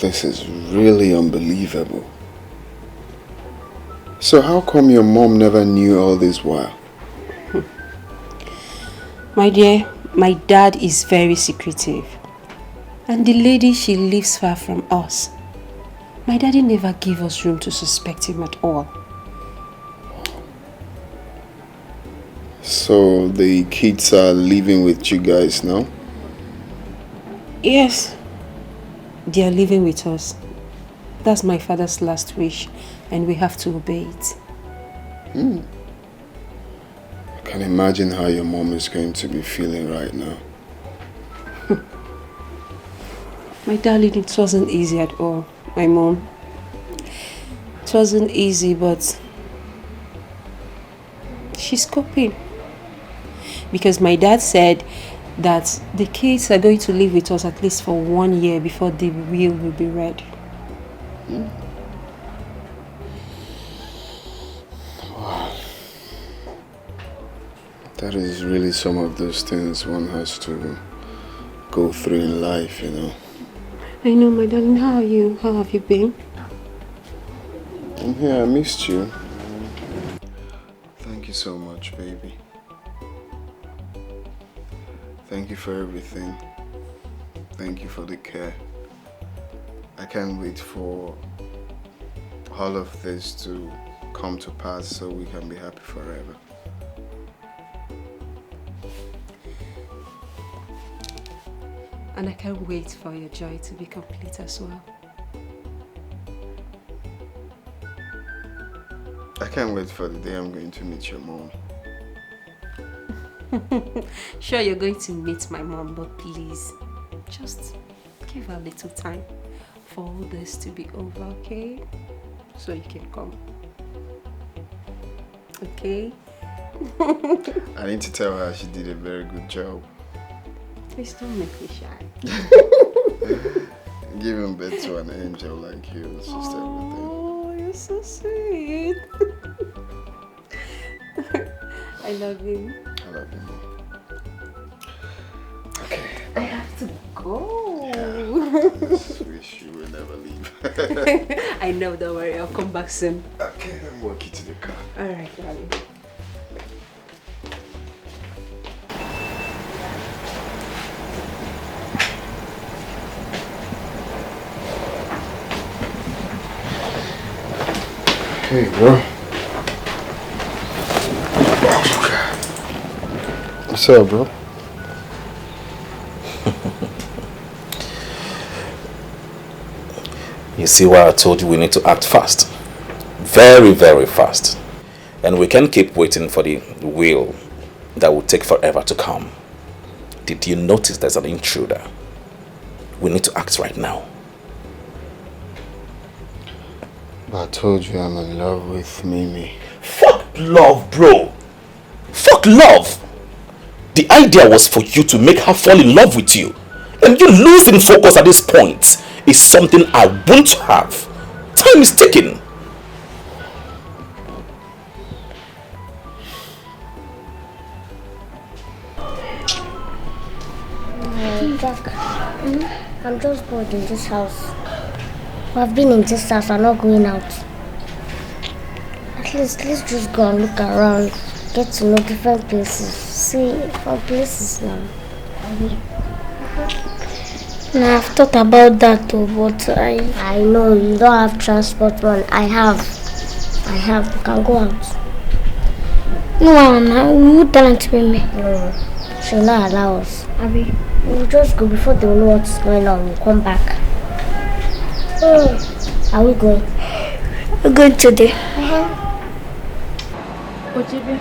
This is really unbelievable. So how come your mom never knew all this while? My dear, my dad is very secretive. And the lady, she lives far from us. My daddy never gave us room to suspect him at all. So the kids are living with you guys now? Yes, they are living with us. That's my father's last wish, and we have to obey it. I can imagine how your mom is going to be feeling right now. My darling, it wasn't easy at all, my mom. It wasn't easy, but she's coping. Because my dad said that the kids are going to live with us at least for 1 year before the will be read. Wow. That is really some of those things one has to go through in life, you know. I know, my darling. How are you? How have you been? I'm here. I missed you. Thank you so much, baby. Thank you for everything. Thank you for the care. I can't wait for all of this to come to pass so we can be happy forever. And I can't wait for your joy to be complete as well. I can't wait for the day I'm going to meet your mom. Sure, you're going to meet my mom, but please, just give her a little time for all this to be over, okay? So you can come. Okay? I need to tell her she did a very good job. Please don't make me shy. Giving birth to an angel like you is just everything. Oh, you're so sweet. I love you. I love you, Mom. I have to go. I just wish you will never leave. I know, don't worry, I'll come back soon. Okay, then walk you to the car. Alright, darling. Hey, bro. What's up, bro? You see why I told you we need to act fast. Very, very fast. And we can't keep waiting for the will that will take forever to come. Did you notice there's an intruder? We need to act right now. But I told you I'm in love with Mimi. Fuck love, bro. Fuck love. The idea was for you to make her fall in love with you. And you losing focus at this point is something I won't have. Time is ticking. Jack, I'm just bored in this house. I've been in this house, I'm not going out. At least let's just go and look around, get to know different places, see our places now. Now I've thought about that too, but I know you don't have transport, man. I have. We can go out. No, we would tell her to be me. No, she'll not allow us. Abby, we'll just go before they know what's going on. We'll come back. Are we going? We're going today. Ojibe,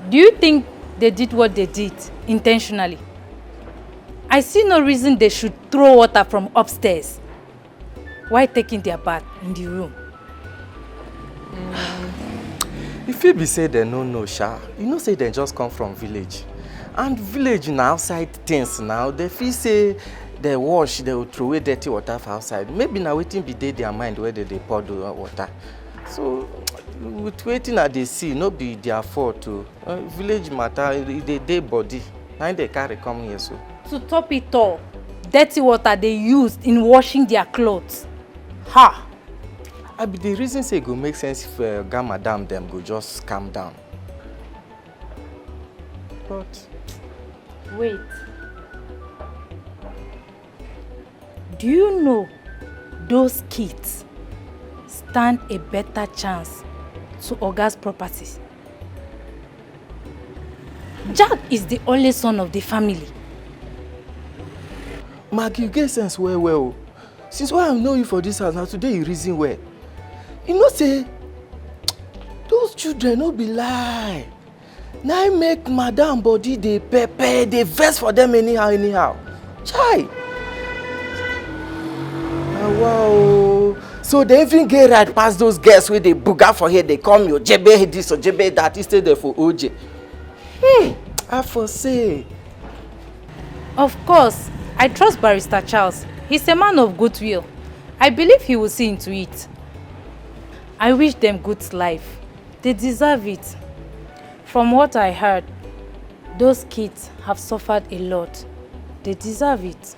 do you think they did what they did intentionally? I see no reason they should throw water from upstairs. Why taking their bath in the room? If it be say they no know, sha, you know say they just come from village. And village na outside things now. They feel say they wash, they will throw away dirty water for outside. Maybe now waiting be their mind where they pour the water. So with waiting at the sea, no be their fault to village matter, they body. Now they carry come here so. To top it all, dirty water they used in washing their clothes. Ha! I be the reason say it go make sense if Madam them go just calm down. But wait. Do you know those kids stand a better chance to Oga's properties? Jack is the only son of the family. Mark, you get sense well. Since when I know you for this house, now today you reason well. You know say, those children no be lie. Now I make Madam body they pepper, they vex for them anyhow. Chai! Wow. So they even get right past those girls where they booga for here, they come your jebe this or jebe that instead there for OJ. I foresee. Of course, I trust Barrister Charles. He's a man of goodwill. I believe he will see into it. I wish them good life. They deserve it. From what I heard, those kids have suffered a lot. They deserve it.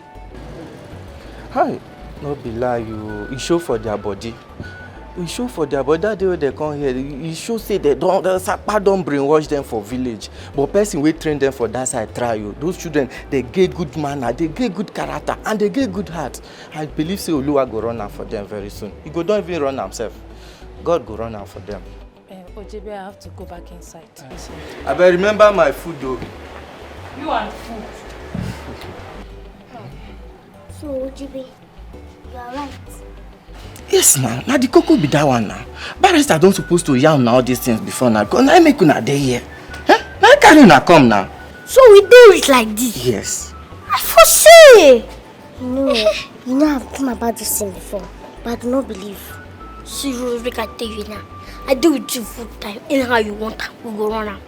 Hi, no be lie you show for their body. You show for their body. That day when they come here, you show say the Sapa don't brainwash them for village. But person will train them for that side try you. Those children, they get good manner, they get good character, and they get good heart. I believe say Oluwa go run out for them very soon. He go don't even run himself. God go run out for them. Ojebe, I have to go back inside. I better remember my food though. You and food. So, Ojebe, you are right. Yes, now the cocoa be that one now. Barrister don't supposed to yarn all these things before now. Because now I make una day here. Huh? Now I carry una come now. So we do it like this? Yes. I foresee. You know I've come about this thing before, but I do not believe. See, Rick, I tell you now. I do it you full time. Anyhow you want, we go run out.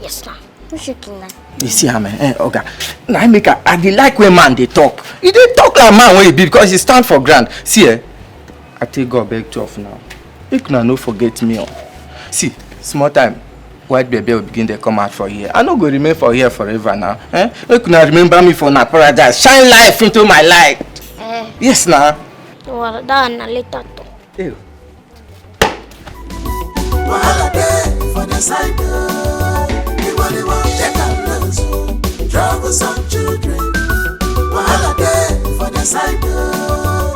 Yes, now. No shaking now. You see how man, okay. Now I make I dey like when man they talk. He dey talk like man when he be because he stand for ground. See I take God back to off now. Make una no forget me on. See, small time. White baby will begin to come out for here. I no go remain for here forever now. Make una remember me for na paradise. Shine life into my life. Yes now. Well, that one later talk. Ew. Wahala dey for the side door. The one take a look. Troublesome children. Wahala dey for the side door.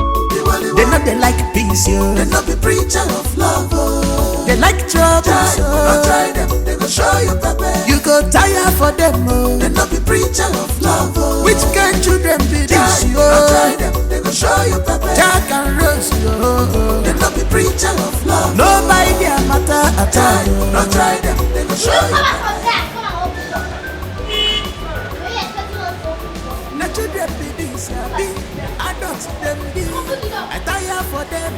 They know they like peace, yo. They know be preacher of love, oh. They like trouble, so don't try them, they go show you pepper. You go tire for them, oh. They know be preacher of love, oh. Which kind children be this, yo? Don't try them, they go show you pepper. Jack and Rose, yo. They know be preacher of love. Nobody their matter at all. Don't try them, they go show you pepper. The children be this, be adults them be. I tire for them.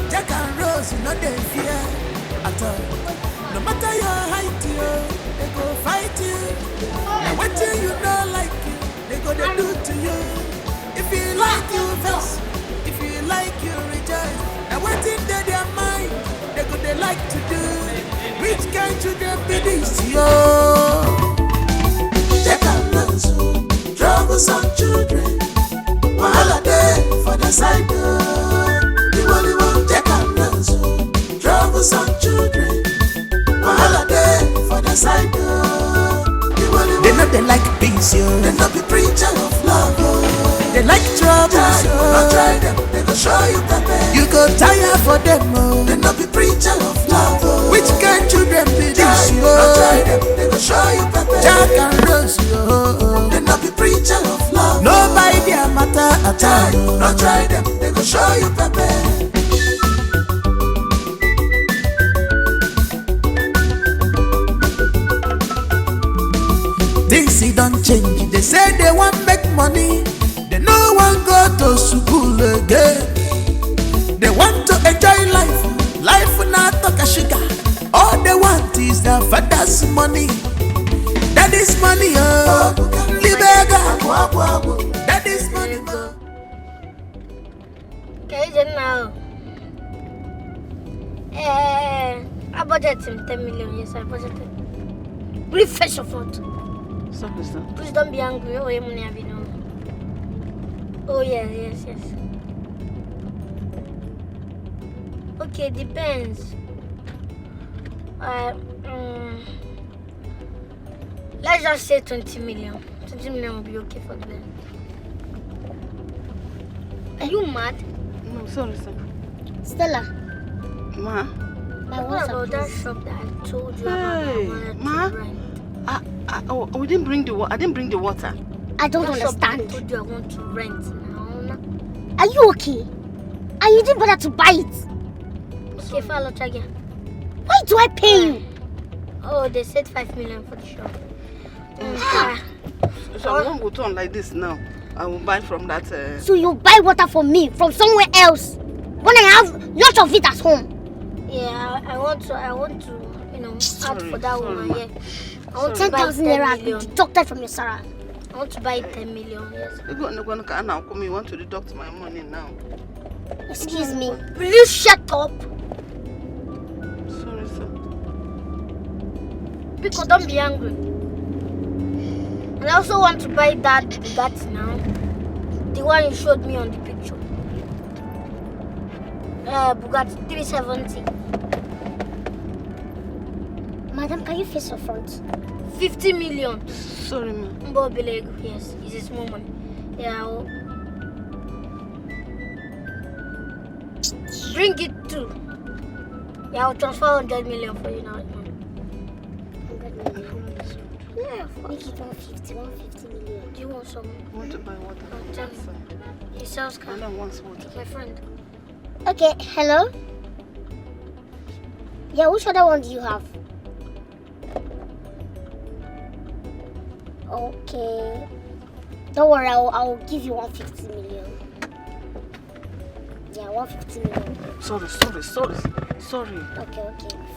Jack and Rose, you know they fear at all. No matter your height, they go fight you. And what you don't like you, they go to do to you. If you like you vex, if you like you rejoice. And what in their mind, they go they like to do. Which kind children be this, yo? Jack and Rose, troublesome children. Wahala dey for the side door. The one Jack and Rose, troublesome children. Wahala dey for the side door. They know they like peace, yo. They know be preacher of love, oh. They like trouble, so don't try them, they go show you pepper. You go tire for them, oh. They know be preacher of love, oh. Which kind children be this, yo? Don't try them, they go show you pepper. Jack and Rose, yo. They know be preacher of love. Nobody their matter at all. Don't try them, they go show you pepper. Things don't change. They say they want make money. They No one go to school again. They want to enjoy life. Life not talk a sugar. All they want is their father's money. That is money, oh. Libega. That is money, oh. Okay, now. I budgeted 10 million. Yes, I budgeted. Really fresh of food. Sorry, sir. Please don't be angry. Oh, money have you know. Oh yes. Okay, depends. Let's just say 20 million. 20 million will be okay for the band. Are you mad? No, sorry, sir. Stella. Ma? What about that shop that I told you about? Ma? We didn't bring the water. I didn't bring the water. I don't understand. I told you I want to rent now. Are you okay? And you didn't bother to buy it? Okay, follow again. Why do I pay you? Oh, they said 5 million for the shop. So I won't go turn like this now. I will buy from that. So you buy water for me from somewhere else when I have lots of it at home? Yeah, I want to, add for that woman. Yeah. I want 10,000 naira deducted from your salary. I want to buy 10 million. Yes. You want to deduct my money now? Excuse me. Will you shut up? Sorry, sir. Because don't be angry. And I also want to buy that Bugatti now. The one you showed me on the picture. Bugatti 370. Madam, can you face your front? 50 million. Sorry, ma'am. Yes, it's a small money. Yeah. Bring it too. Yeah, I'll transfer 100 million for you now. 100 million. Yeah, make it 150 million. Do you want some? I want to buy water. Tell me. He sells car. I don't want water. My friend. Okay, hello? Yeah, which other one do you have? Okay. Don't worry, I'll give you 150 million. Yeah, 150 million. Sorry. Okay.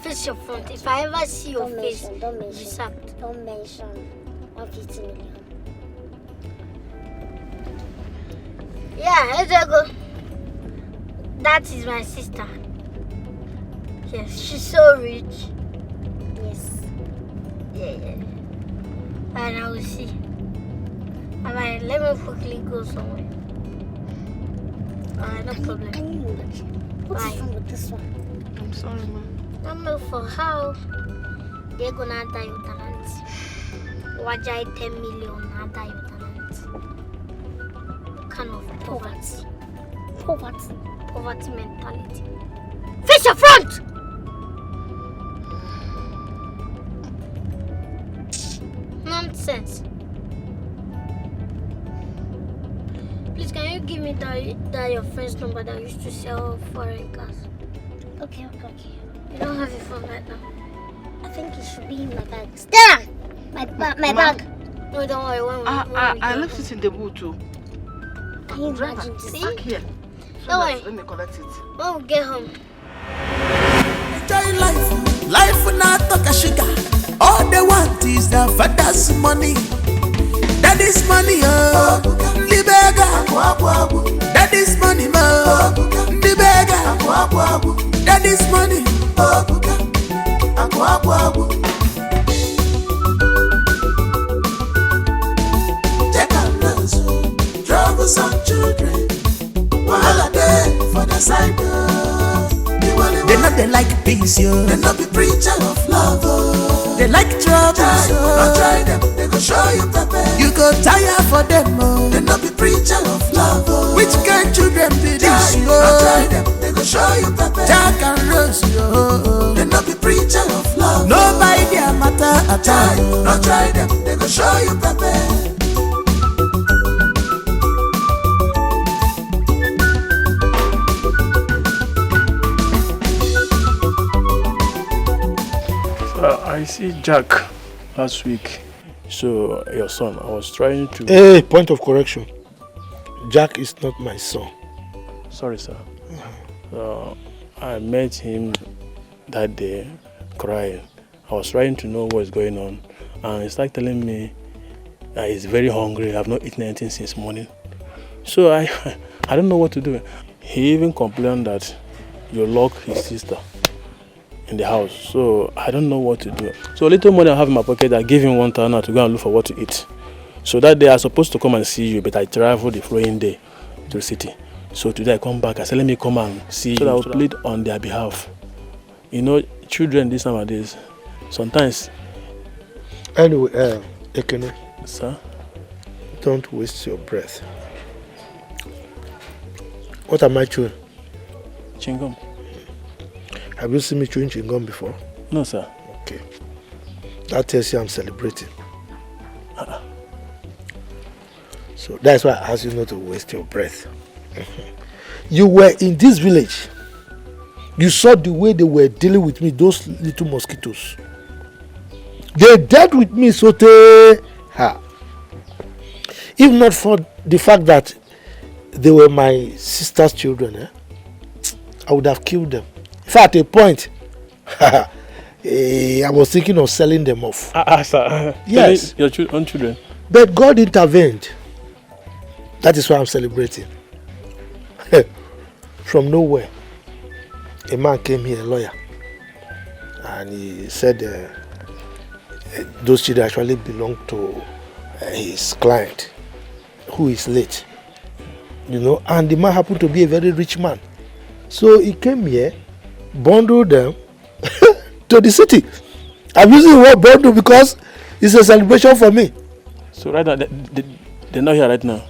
Face your front. If I ever see your face, Don't mention. Deceptive. Don't mention 150 million. Yeah, let's go. That is my sister. Yes, she's so rich. Yes. Yeah. And I will see. Alright, let me quickly go somewhere. Alright, no problem. Can you imagine? What's wrong with this one? I'm sorry, ma'am. I don't know for how they're gonna die with talent. Wajai 10 million, not die with talent. What kind of poverty? Poverty mentality. Face your front! Nonsense. Please, can you give me that your friend's number that used to sell foreign cars? Okay. You don't have your phone right now. I think it should be in my bag. Stella! My bag. No, don't worry. I left it in the boot too. Can you imagine this? See? Back here. Don't worry. Let me collect it. When we get home. Enjoy life not talk a sugar. All they want is their father's money. That is money, oh. Libega. That is money, oh. Libega. That is money, oh. Check out those troublesome children. Wahala dey for the side. They know they like peace, yo. They not be preacher of love, oh. They like trouble, so don't try them, they go show you pepper. You go tire for them, oh. They not be preacher of love, oh. Which kind children be this, yo? Don't try them, they go show you pepper. Jack and Rose, yo. They not be preacher of love. Nobody their matter at all. Don't try them, they go show you pepper. I see Jack last week. So, your son, I was trying to... Hey, point of correction. Jack is not my son. Sorry, sir. I met him that day crying. I was trying to know what's going on, and he started telling me that he's very hungry. I've not eaten anything since morning. So I don't know what to do. He even complained that you locked his sister in the house. So I don't know what to do. So a little money I have in my pocket, I gave him 1,000 to go and look for what to eat. So that day I was supposed to come and see you, but I traveled the following day to the city. So today I come back, I said let me come and see you, so that I will plead on their behalf. You know, children these nowadays, sometimes. Anyway, Ekene. Sir? Don't waste your breath. What am I chewing? Chewing-gum. Have you seen me chewing chewing-gum before? No, sir. Okay. That tells you I'm celebrating. So that's why I asked you not to waste your breath. You were in this village. You saw the way they were dealing with me, those little mosquitoes. They dealt with me so they... If not for the fact that they were my sister's children, I would have killed them. In fact, at a point, I was thinking of selling them off. Sir. Yes. Your own children. But God intervened. That is why I'm celebrating. From nowhere, a man came here, a lawyer, and he said those children actually belong to his client, who is late. You know, and the man happened to be a very rich man. So he came here, bundled them to the city. I'm using the word bundle because it's a celebration for me. So right now, they're not here right now.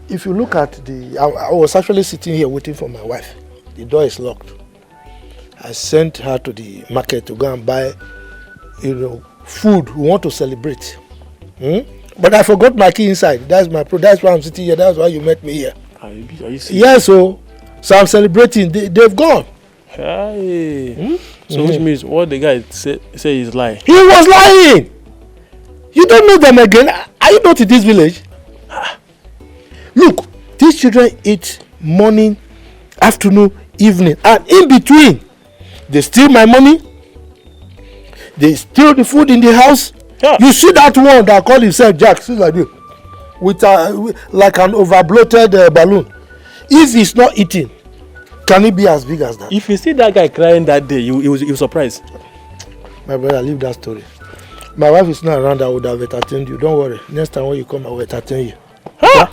If you look at I was actually sitting here waiting for my wife. The door is locked. I sent her to the market to go and buy, food. We want to celebrate. But I forgot my key inside. That's why I'm sitting here. That's why you met me here. Are you serious? Yes, so I'm celebrating. They've gone. Hey. So which means what the guy say is lying? He was lying. You don't know them again. Are you not in this village? Look, these children eat morning, afternoon, evening, and in between, they steal my money. They steal the food in the house. Yeah. You see that one that called himself Jack, see like this, with like an overbloated balloon. If he's not eating, can it be as big as that? If you see that guy crying that day, you was surprised. My brother, leave that story. My wife is not around. I would have entertained you. Don't worry. Next time when you come, I will entertain you. Huh?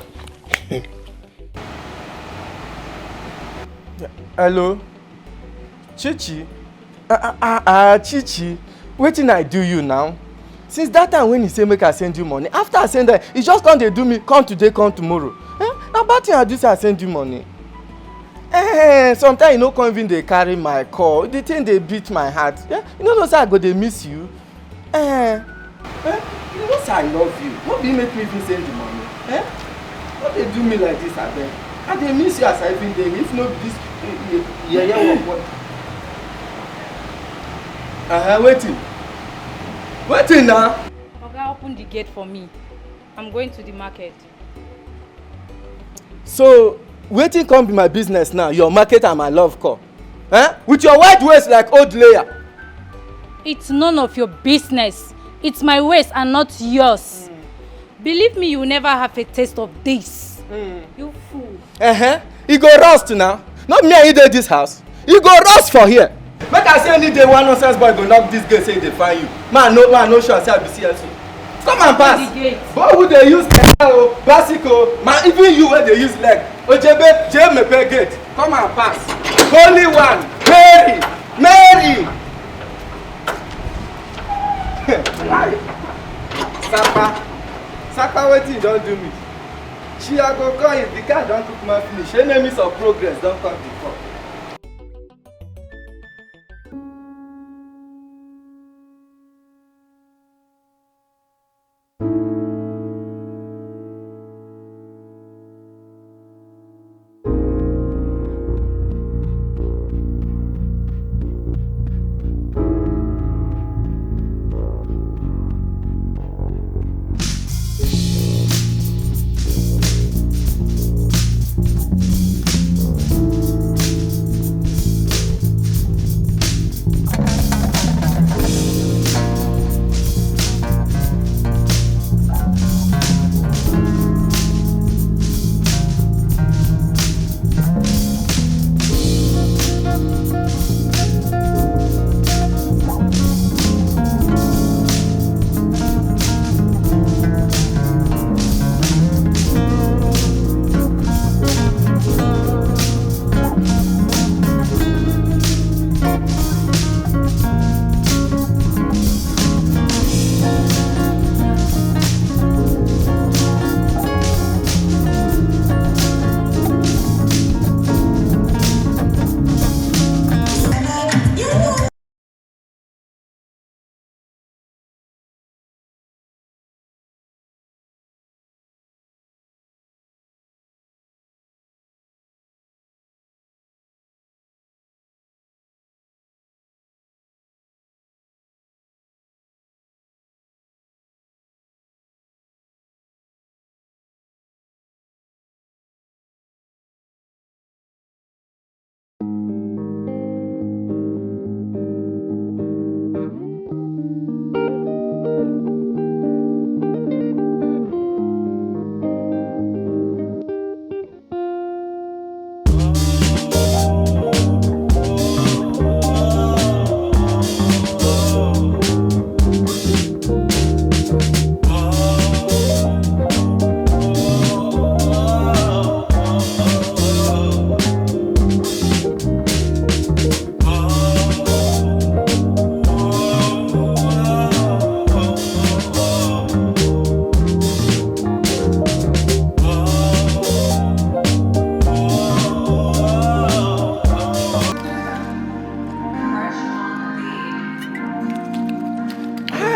Hello? Chichi? Chichi, wetin I do you now? Since that time when he say make I send you money, after I send that, he just come dey do me, come today, come tomorrow. Na bad thing I do say I send you money. Sometimes you no come even dey carry my call. The thing dey beat my heart. You no know say I go dey miss you. You know say I love you. No be make me even send you money. No dey do me like this abeg. I dey miss you as I even dey. If no be this yeye work. Waiting now. Oga, open the gate for me. I'm going to the market. So, waiting come be my business now. Your market and my love call. With your wide waist like old layer. It's none of your business. It's my waist and not yours. Believe me, you will never have a taste of this. You fool. You go rust now. Not me and you dey this house. You go rust for here. Make I say any day one nonsense boy go knock this gate say they find you. Man no sure say I be CSO. Come and pass. Boy who dey use bicycle, man even you wey dey use leg. Ojebe mepe gate. Come and pass. Holy one, Mary. Sapa wetin you don do me? She I go call you, the car don cook my finish. Enemies of progress don come before.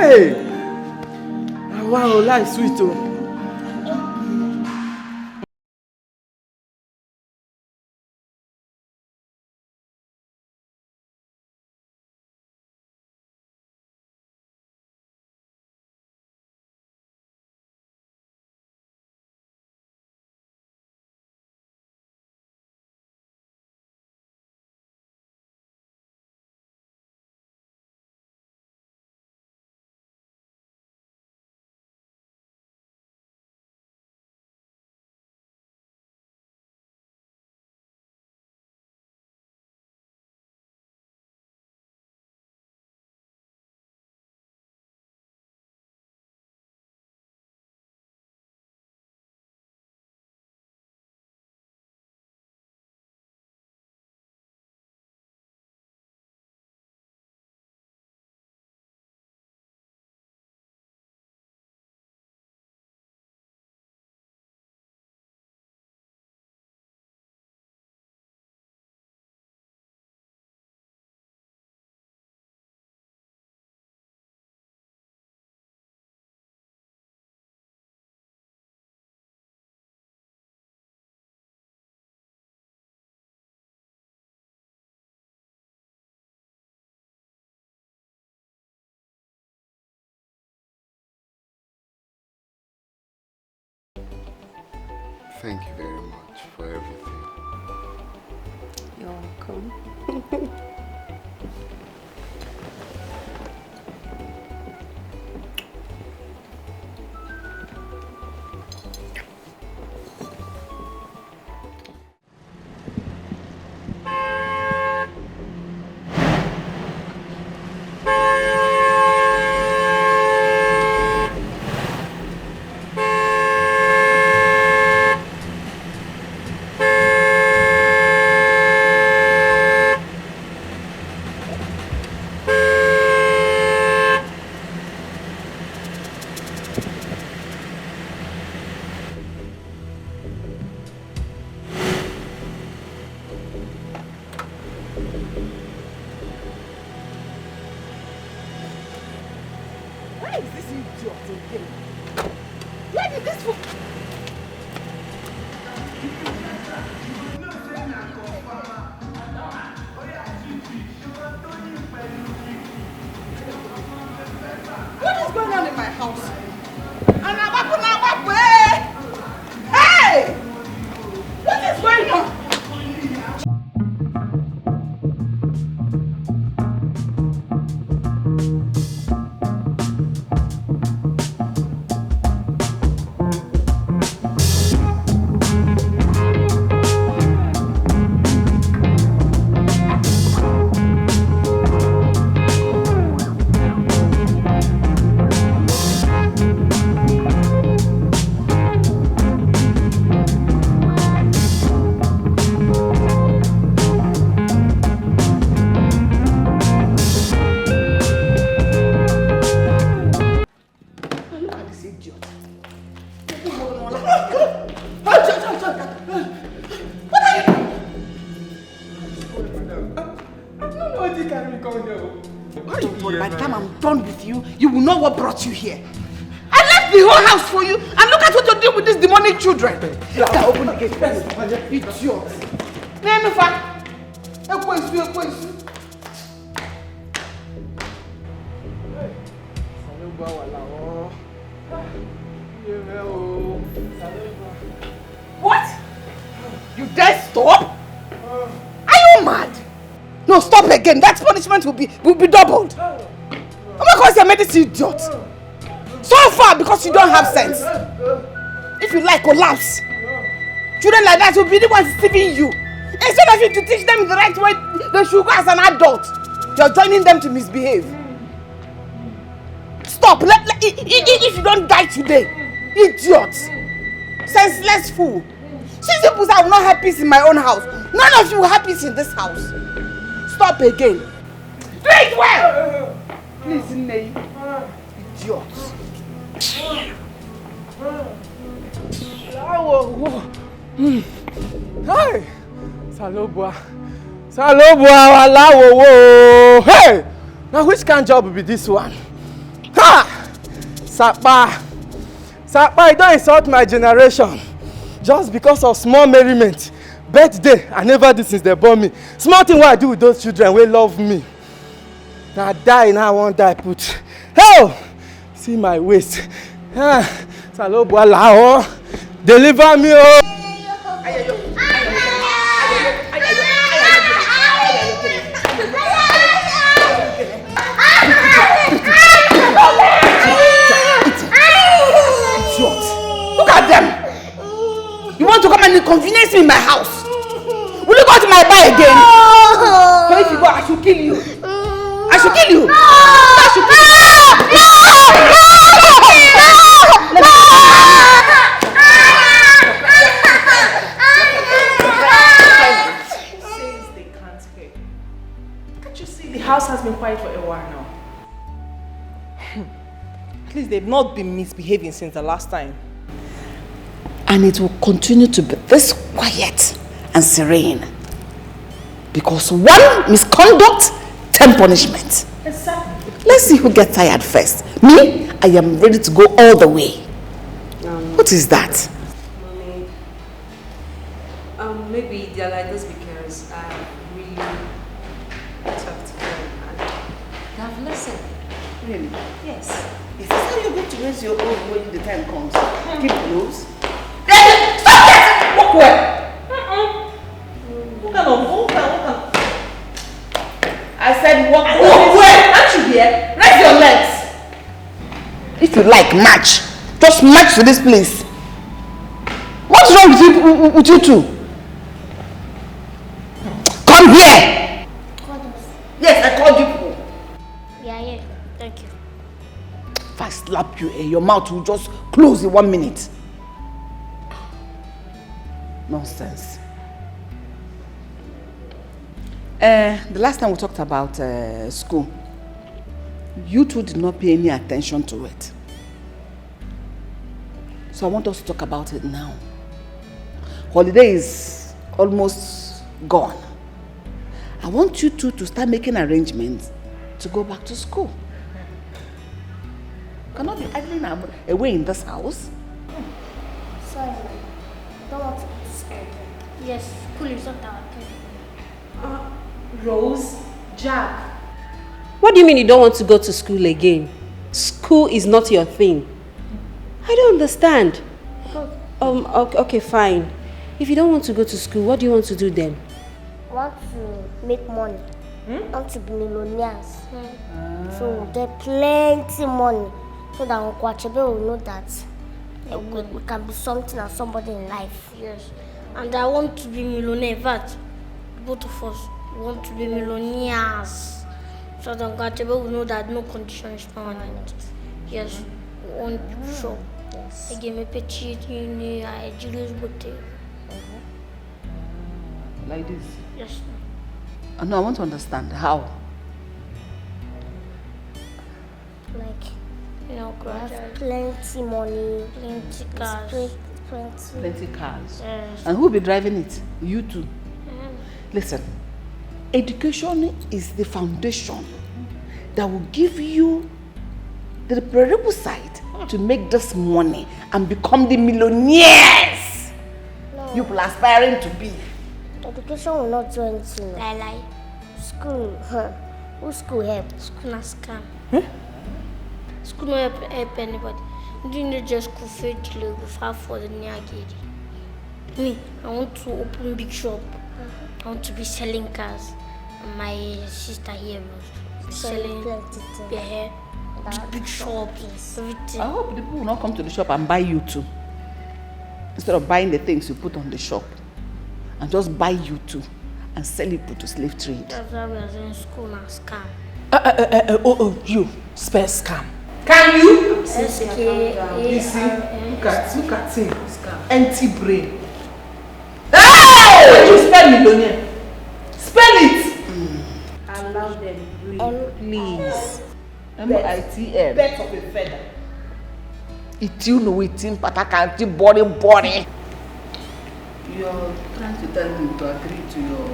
Hey! Wow, life sweet oh. Thank you very much for everything. You're welcome. By the time I'm done with you, you will know what brought you here. I left the whole house for you, and look at what you're doing with these demonic children. Now open the gate first. Idiot. What? You dare stop? Are you mad? No, stop again. That punishment will be doubled. Oh my God, you made this idiot. So far because you don't have sense. If you like, collapse. Children like that will be the ones deceiving you. Instead of you to teach them the right way they should go as an adult, you're joining them to misbehave. Stop. If you don't die today, idiot. Senseless fool. Since you people will not have peace in my own house, none of you will have peace in this house. Stop again. Do it well. Please, Ney. Idiots. Hey! Salobua, Walawo. Hey! Now which kind of job will be this one? Ha! Sapa, you don't insult my generation. Just because of small merriment. Birthday, I never do since they born me. Small thing what I do with those children will love me. Now I die, now I won't die put. Hell! See my waist. Salo boala, deliver me, oh! Look at them! You want to come and inconvenience me in my house? Will you go to my bar again? So if you go, I should kill you. I should kill you. I should kill Says they can't pay. Can't you see the house has been quiet for a while now? At least they've not been misbehaving since the last time. And it will continue to be this quiet and serene. Because one misconduct, 10 punishment. Exactly. Let's see who gets tired first. Me, I am ready to go all the way. What is that? Mommy, maybe they're like this because I really talked to them and they have listened. Really? Yes. Is this how you're going to raise your own when the time comes? Keep close. Stop it! Walk away! I said walk away. Walk away! Aren't you here? Raise your legs! If you like, march. Just march to this place. What's wrong with you two? Come here! Yes, I called you. Yeah, thank you. If I slap you, your mouth will just close in 1 minute. Nonsense. The last time we talked about school, you two did not pay any attention to it. So I want us to talk about it now. Holiday is almost gone. I want you two to start making arrangements to go back to school. You cannot be idling away in this house. Sorry, I don't want to be scared. Yes, school is not our thing. Rose, Jack. What do you mean you don't want to go to school again? School is not your thing. I don't understand. Okay, fine. If you don't want to go to school, what do you want to do then? I want to make money. I want to be millionaires. So get plenty money so that Uncle Achebe will know that we can be something and somebody in life. Yes. And I want to be millionaire. In fact, both of us want to be millionaires. So that Uncle Achebe will know that no condition is permanent. Yes. One shop. Yes. I gave me petite in a Julius Bote. Like this? Yes. No, I want to understand how. Like, you know, We have plenty money, plenty cars. Plenty cars. Yes. And who will be driving it? You two. Listen, education is the foundation that will give you the prerequisite to make this money and become the millionaires you are aspiring to be. Education will not do anything. Lie. School, who school help? School na scam. School no help anybody. You need just go fetch to far for the near gate. Me, I want to open big shop. I want to be selling cars. And my sister here was selling their hair, big shops, everything. I hope the people will not come to the shop and buy you too. Instead of buying the things you put on the shop. And just buy you too and sell it to slave trade. That's why we are in school and scam. You spell scam. Can you? You see, look at him. Empty brain. Hey! When you spell millionaire, spell it. Allow them breathe, please. M-I-T-M. Bet of a feather. It's you know it's in Patakanti body. You're trying to tell him to agree to your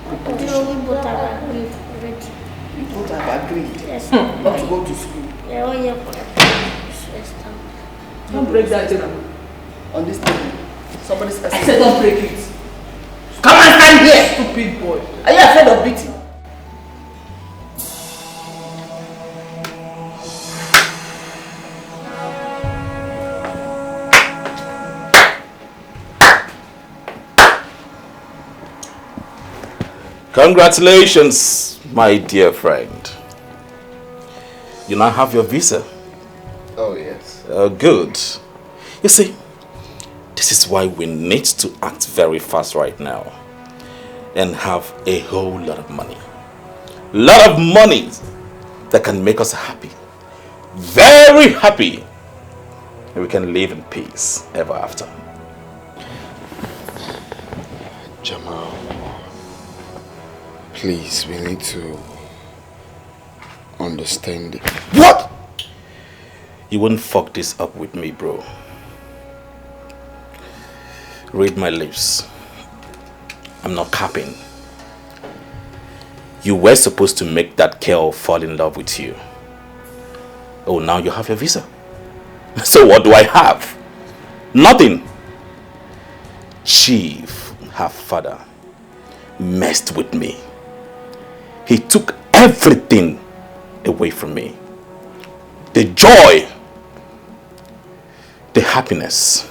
proposition. We both have agreed already. You both have agreed Yes. not to go to school. Yeah, 1 year for that. first time. Don't break that table. On this table. Somebody's asking. I said don't break it. Come and stand here! Stupid boy. Are you afraid of beating? Congratulations, my dear friend. You now have your visa. Oh, yes. Good. You see, this is why we need to act very fast right now and have a whole lot of money. Lot of money that can make us happy. Very happy. And we can live in peace ever after. Jamal, please, we need to understand it. What? You wouldn't fuck this up with me, bro. Read my lips. I'm not capping. You were supposed to make that girl fall in love with you. Oh, now you have your visa. So what do I have? Nothing. Chief, her father, messed with me. He took everything away from me. The joy, the happiness,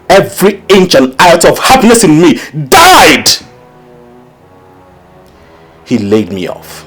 every inch and iota of happiness in me died. He laid me off.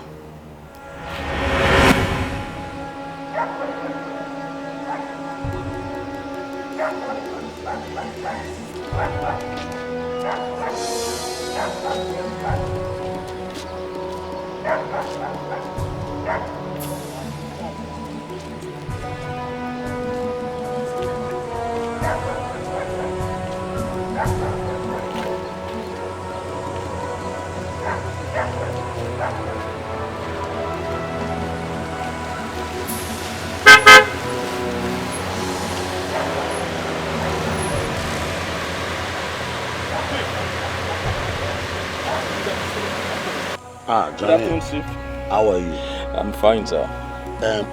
Johnny. Good afternoon, Chief. How are you? I'm fine, sir.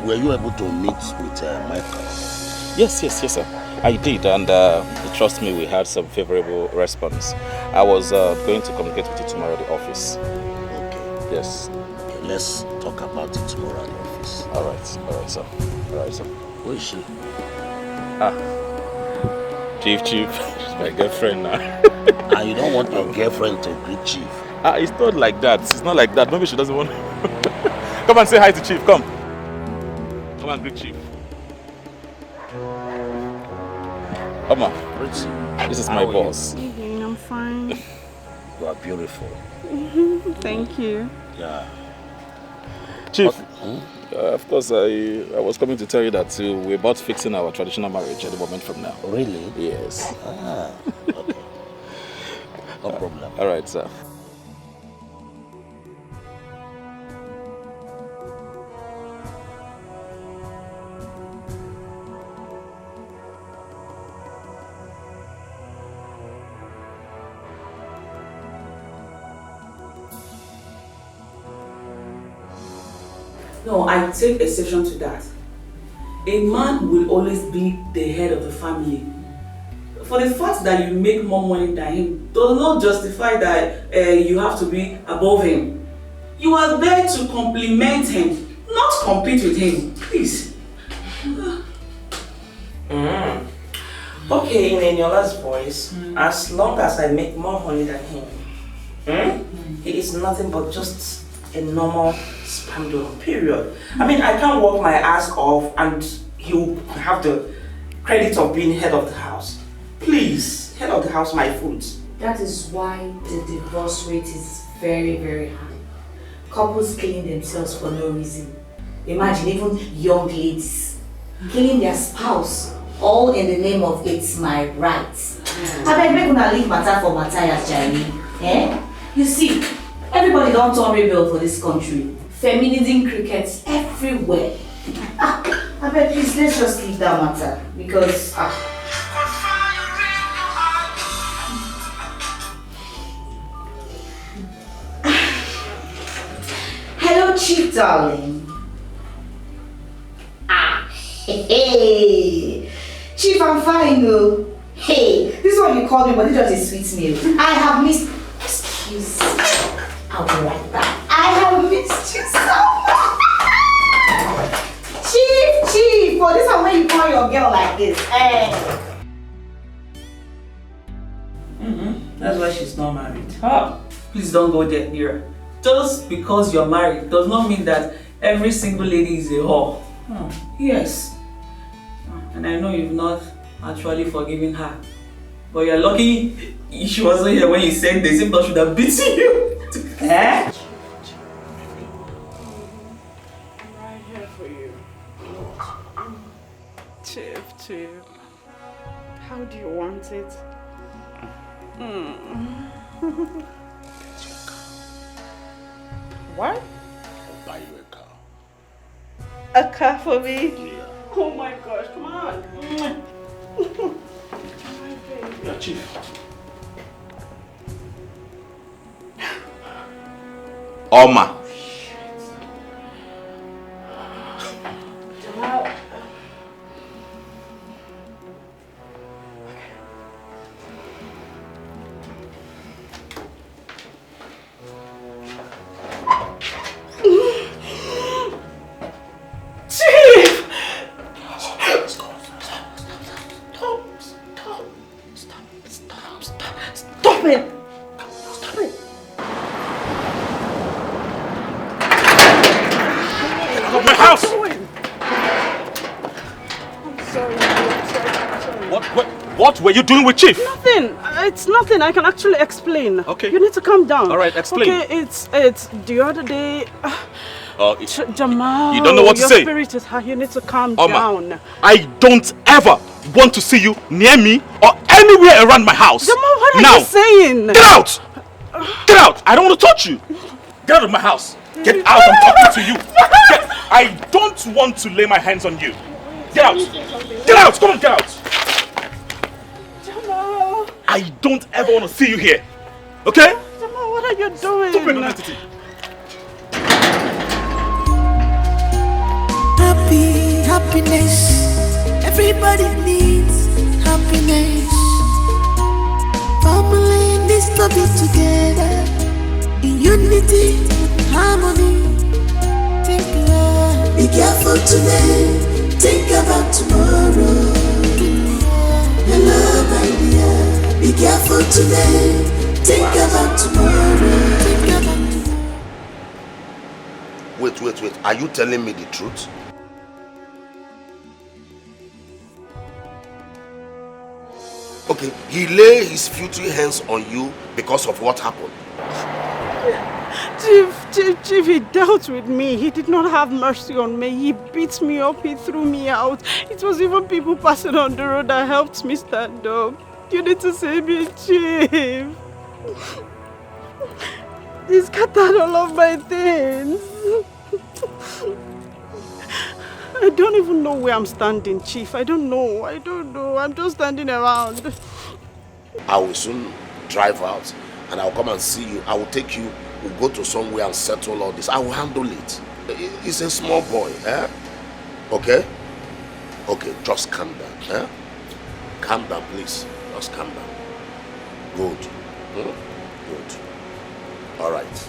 Were you able to meet with Michael? Yes, sir. I did, and trust me, we had some favorable response. I was going to communicate with you tomorrow at the office. Okay. Yes. Okay, let's talk about it tomorrow at the office. All right, sir. Who is she? Chief. She's my girlfriend now. And you don't want your girlfriend to greet Chief? It's not like that. It's not like that. Maybe she doesn't want. Come and say hi to Chief. Come and greet Chief. Oma, this is my boss. I'm fine. You are beautiful. Thank you. Yeah. Chief, of course, I was coming to tell you that we're about fixing our traditional marriage at the moment from now. Really? Yes. Okay. No problem. All right, sir. No, I take exception to that. A man will always be the head of the family. For the fact that you make more money than him does not justify that you have to be above him. You are there to compliment him, not compete with him. Please. Okay, in Eniola's voice, as long as I make more money than him, he is nothing but just a normal spam donor, period. I mean, I can't work my ass off and he'll have the credit of being head of the house. Please, head of the house, my foot. That is why the divorce rate is very, very high. Couples killing themselves for no reason. Imagine even young ladies killing their spouse, all in the name of it's my rights. I beg me gonna leave matter for Matthias, Jerry. You see, everybody don't turn rebel for this country. Feminism crickets everywhere. I beg please, let's just leave that matter because Hello, Chief darling. Hey, Chief, I'm fine, though. Hey, this is what you call me, but it's just a sweet meal. I have missed. Excuse me. I'll be right back. I have missed you so much. Chief, for this one when you call your girl like this. Hey. That's why she's not married. Please don't go there near her. Just because you're married does not mean that every single lady is a whore. Yes. And I know you've not actually forgiven her. But you're lucky she wasn't here when you said this. If not, should have beaten you. Eh? Right here for you. Chief. How do you want it? What? I'll buy you a car. A car for me? Yeah. Oh my gosh, come on. Yeah, Chief. Oma. What were you doing with Chief? Nothing. It's nothing. I can actually explain. Okay. You need to calm down. All right, explain. Okay, it's the other day. Jamal, you don't know what to say. Your spirit is high. You need to calm Oma, down. I don't ever want to see you near me or anywhere around my house. Jamal, what are now, you saying? Get out! Get out! I don't want to touch you. Get out of my house. Get out! I'm talking to you. I don't want to lay my hands on you. Get out! Get out! Come on, get out! Jamal! I don't ever want to see you here. Okay? Jamal, what are you doing? Stupid entity. Happiness. Everybody needs happiness. Family needs to be together in unity, harmony. Be careful today. Think about tomorrow. Hello, my dear. Be careful today. Think about tomorrow. Wait. Are you telling me the truth? Okay, he lay his filthy hands on you because of what happened. Chief, he dealt with me. He did not have mercy on me. He beat me up. He threw me out. It was even people passing on the road that helped me stand up. You need to save me, Chief. He scattered all of my things. I don't even know where I'm standing, Chief. I don't know. I'm just standing around. I will soon drive out and I'll come and see you. I will take you, we'll go to somewhere and settle all this. I will handle it. He's a small boy, eh? Okay? Okay, just calm down, eh? Calm down, please. Just calm down. Good. Good. All right.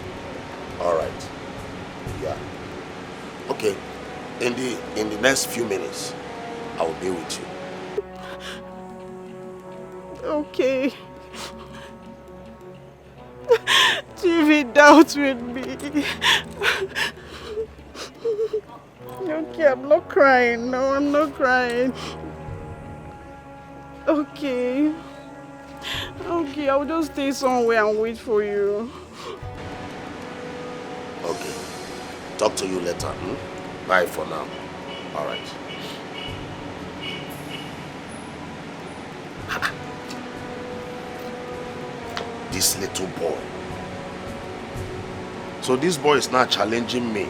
Yeah. Okay. In the next few minutes, I will be with you. Okay. Chief doubts with me. Okay, I'm not crying. No, I'm not crying. Okay, I'll just stay somewhere and wait for you. Okay. Talk to you later. Bye for now. All right. This little boy. So this boy is not challenging me.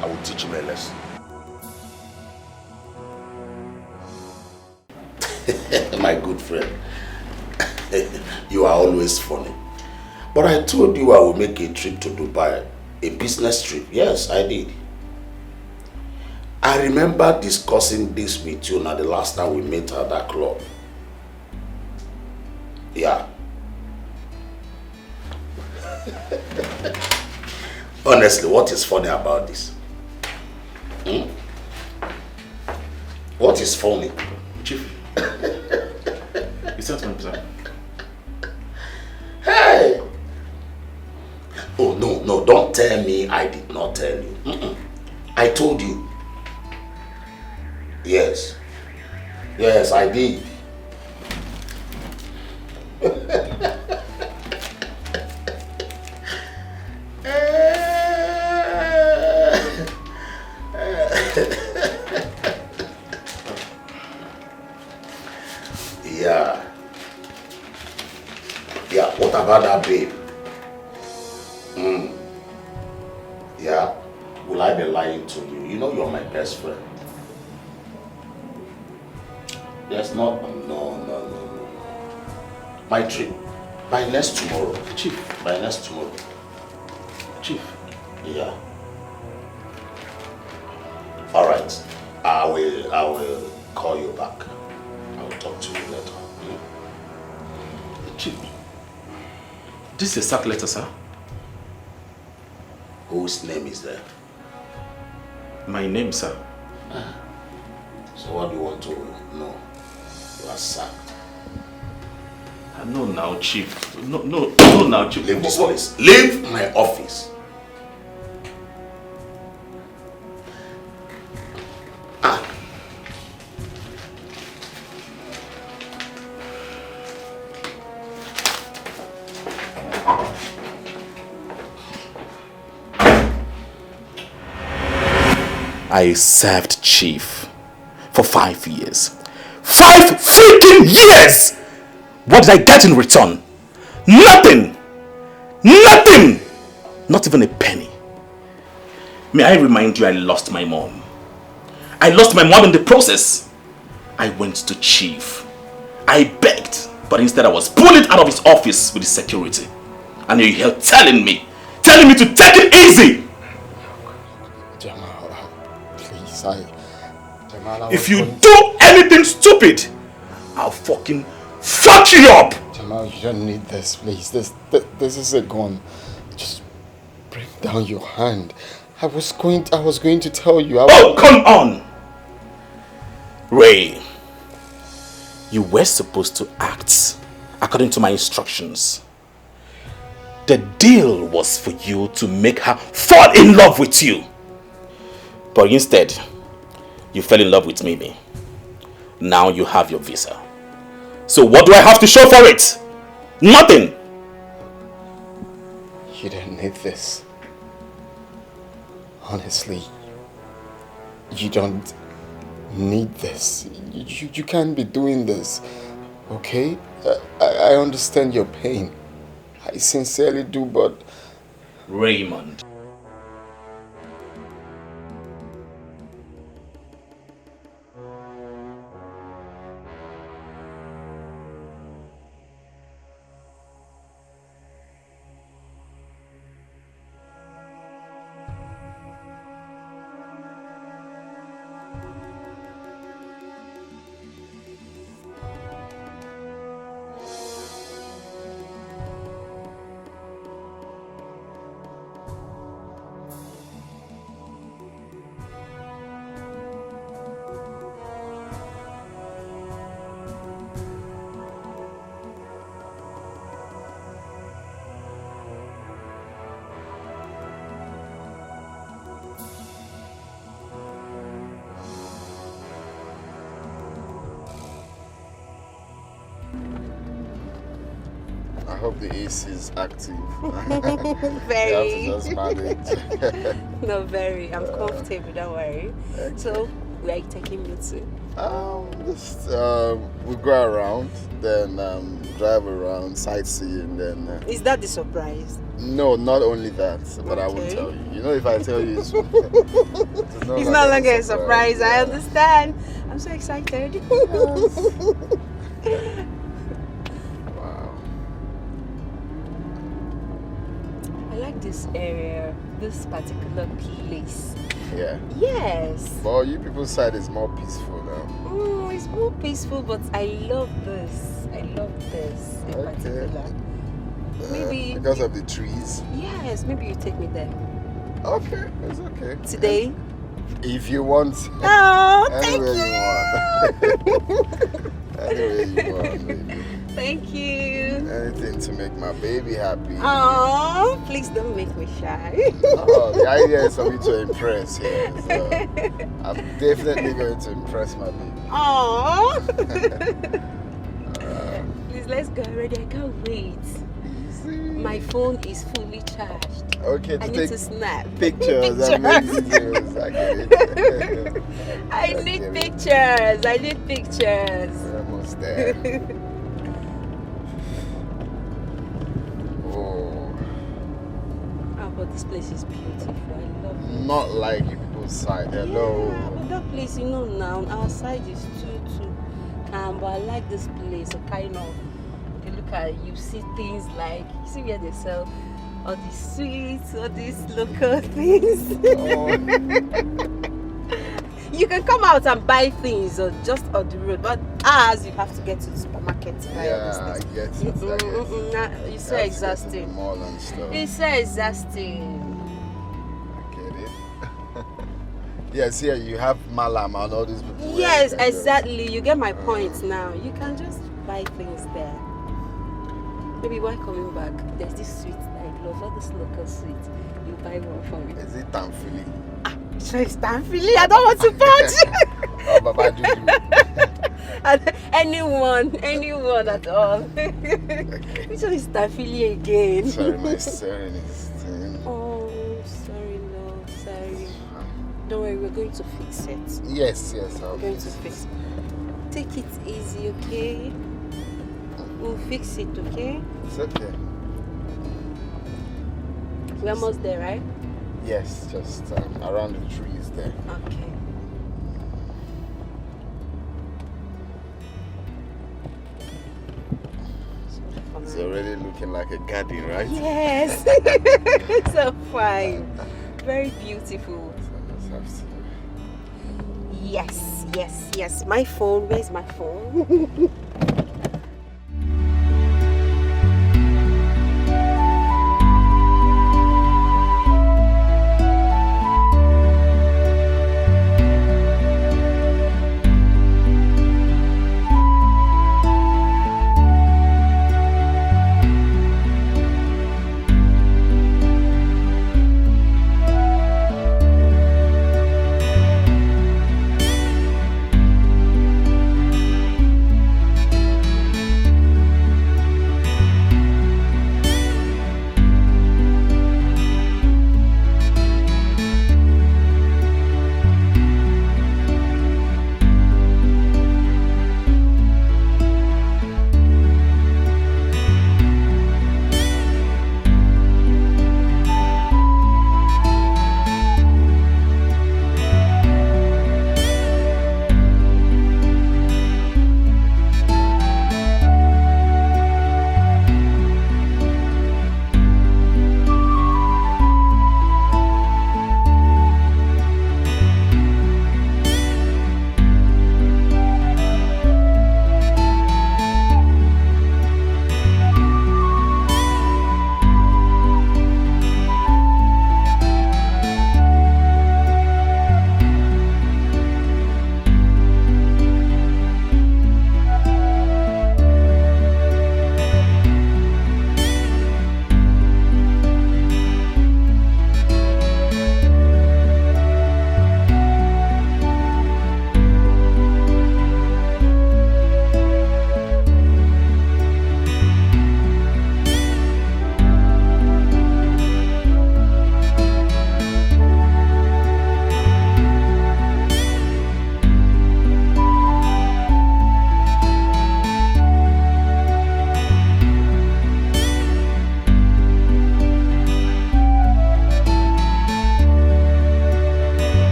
I will teach him a lesson. My good friend. You are always funny. But I told you I will make a trip to Dubai A business trip? Yes, I did. I remember discussing this with you now the last time we met at that club. Yeah. Honestly, what is funny about this? Hmm? What is funny? Chief. It's not 100%. Hey! Oh, no, don't tell me I did not tell you. I told you. Yes. Yes, I did. Yeah. Yeah, what about that babe? Yeah, will I be lying to you? You know you're my best friend. There's not, no. My trip, by next tomorrow. Chief, by next tomorrow. Chief. Yeah. All right, I will call you back. I will talk to you later. Chief, this is a sack letter, sir. Whose name is there? My name, sir. So what do you want to know? You are sacked. No, now, Chief. No, now, Chief. Leave this place. Leave my office. I served Chief for 5 years. 5 freaking years! What did I get in return? Nothing! Nothing! Not even a penny. May I remind you, I lost my mom. I lost my mom in the process. I went to Chief. I begged, but instead I was bullied out of his office with his security. And you're here telling me to take it easy! If you do anything stupid, I'll fucking fuck you up! Jamal, you don't need this, please. This is a gun. Just bring down your hand. I was going to tell you. Oh, come on! Ray, you were supposed to act according to my instructions. The deal was for you to make her fall in love with you. But instead, you fell in love with Mimi. Now you have your visa. So what do I have to show for it? Nothing! You don't need this. Honestly, you don't need this. You can't be doing this, okay? I understand your pain. I sincerely do, but... Raymond. I hope the AC is active. Very. You have to just manage. No, very. I'm comfortable, don't worry. So, where are you taking me to? Just we go around, then drive around, sightseeing, then... Is that the surprise? No, not only that, but I won't tell you. You know, if I tell you, it's It's no longer a surprise. I understand. I'm so excited. Wow. I like the this area, this particular place. Yeah. Yes. Well, you people's side is more peaceful now. It's more peaceful, but I love this. I love this in particular. Maybe because of the trees. Yes, maybe you take me there. Okay, it's okay. Today? If you want. Oh, thank you. Anyway you want, baby. Thank you. Anything to make my baby happy. Oh, please don't make me shy. Oh, the idea is for me to impress here. So I'm definitely going to impress my baby. Oh. Please, let's go already. I can't wait. My phone is fully charged. Okay, I need to snap pictures and make videos. I need pictures. I need pictures. We're almost there. Oh, but this place is beautiful. I love it. Not like you people's side. Hello. Yeah, but that place, you know, now our side is too calm. But I like this place. So kind of, you look at, you see things like, you see where they sell all these sweets, all these local things. Oh. You can come out and buy things or just on the road, but as you have to get to the supermarket to buy all these things. I get it. It's so exhausting. Mall and stuff. It's so exhausting. I get it. Yes, here you have Malam and all these people. Yes, exactly. You get my point now. You can just buy things there. Maybe while coming back, there's this sweet I love, all this local sweet. You buy one for me. Is it Tamfili? So it's Tamfili. I don't want to punch. Oh, Baba Juju. anyone at all. Which one is Tamfili again? Sorry, my serenity. Oh, sorry, no, sorry. Don't worry, we're going to fix it. Yes, we're going to fix it. Take it easy, okay? We'll fix it, okay? It's okay. We're almost there, right? Yes, just around the trees there. Okay. It's already looking like a garden, right? Yes. So fine. Very beautiful. Yes. My phone. Where's my phone?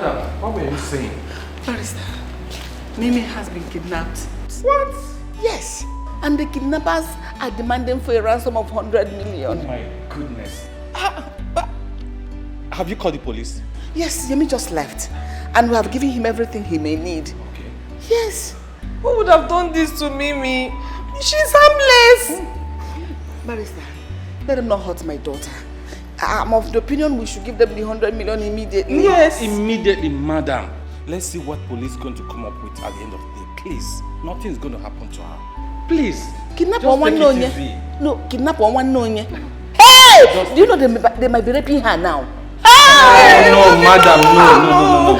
Madam, what were you saying? Barrister, Mimi has been kidnapped. What? Yes. And the kidnappers are demanding for a ransom of 100 million. Oh my goodness. Have you called the police? Yes, Yemi just left. And we have given him everything he may need. Okay. Yes. Who would have done this to Mimi? She's harmless. Barrister, let him not hurt my daughter. I'm of the opinion we should give them the 100 million immediately. Yes. Immediately, madam. Let's see what police is going to come up with at the end of the day. Please, nothing's going to happen to her. Please. Kidnap just one take no it easy. No, kidnap one no. Hey! Do you know they might be raping her now? Hey! No, madam, no.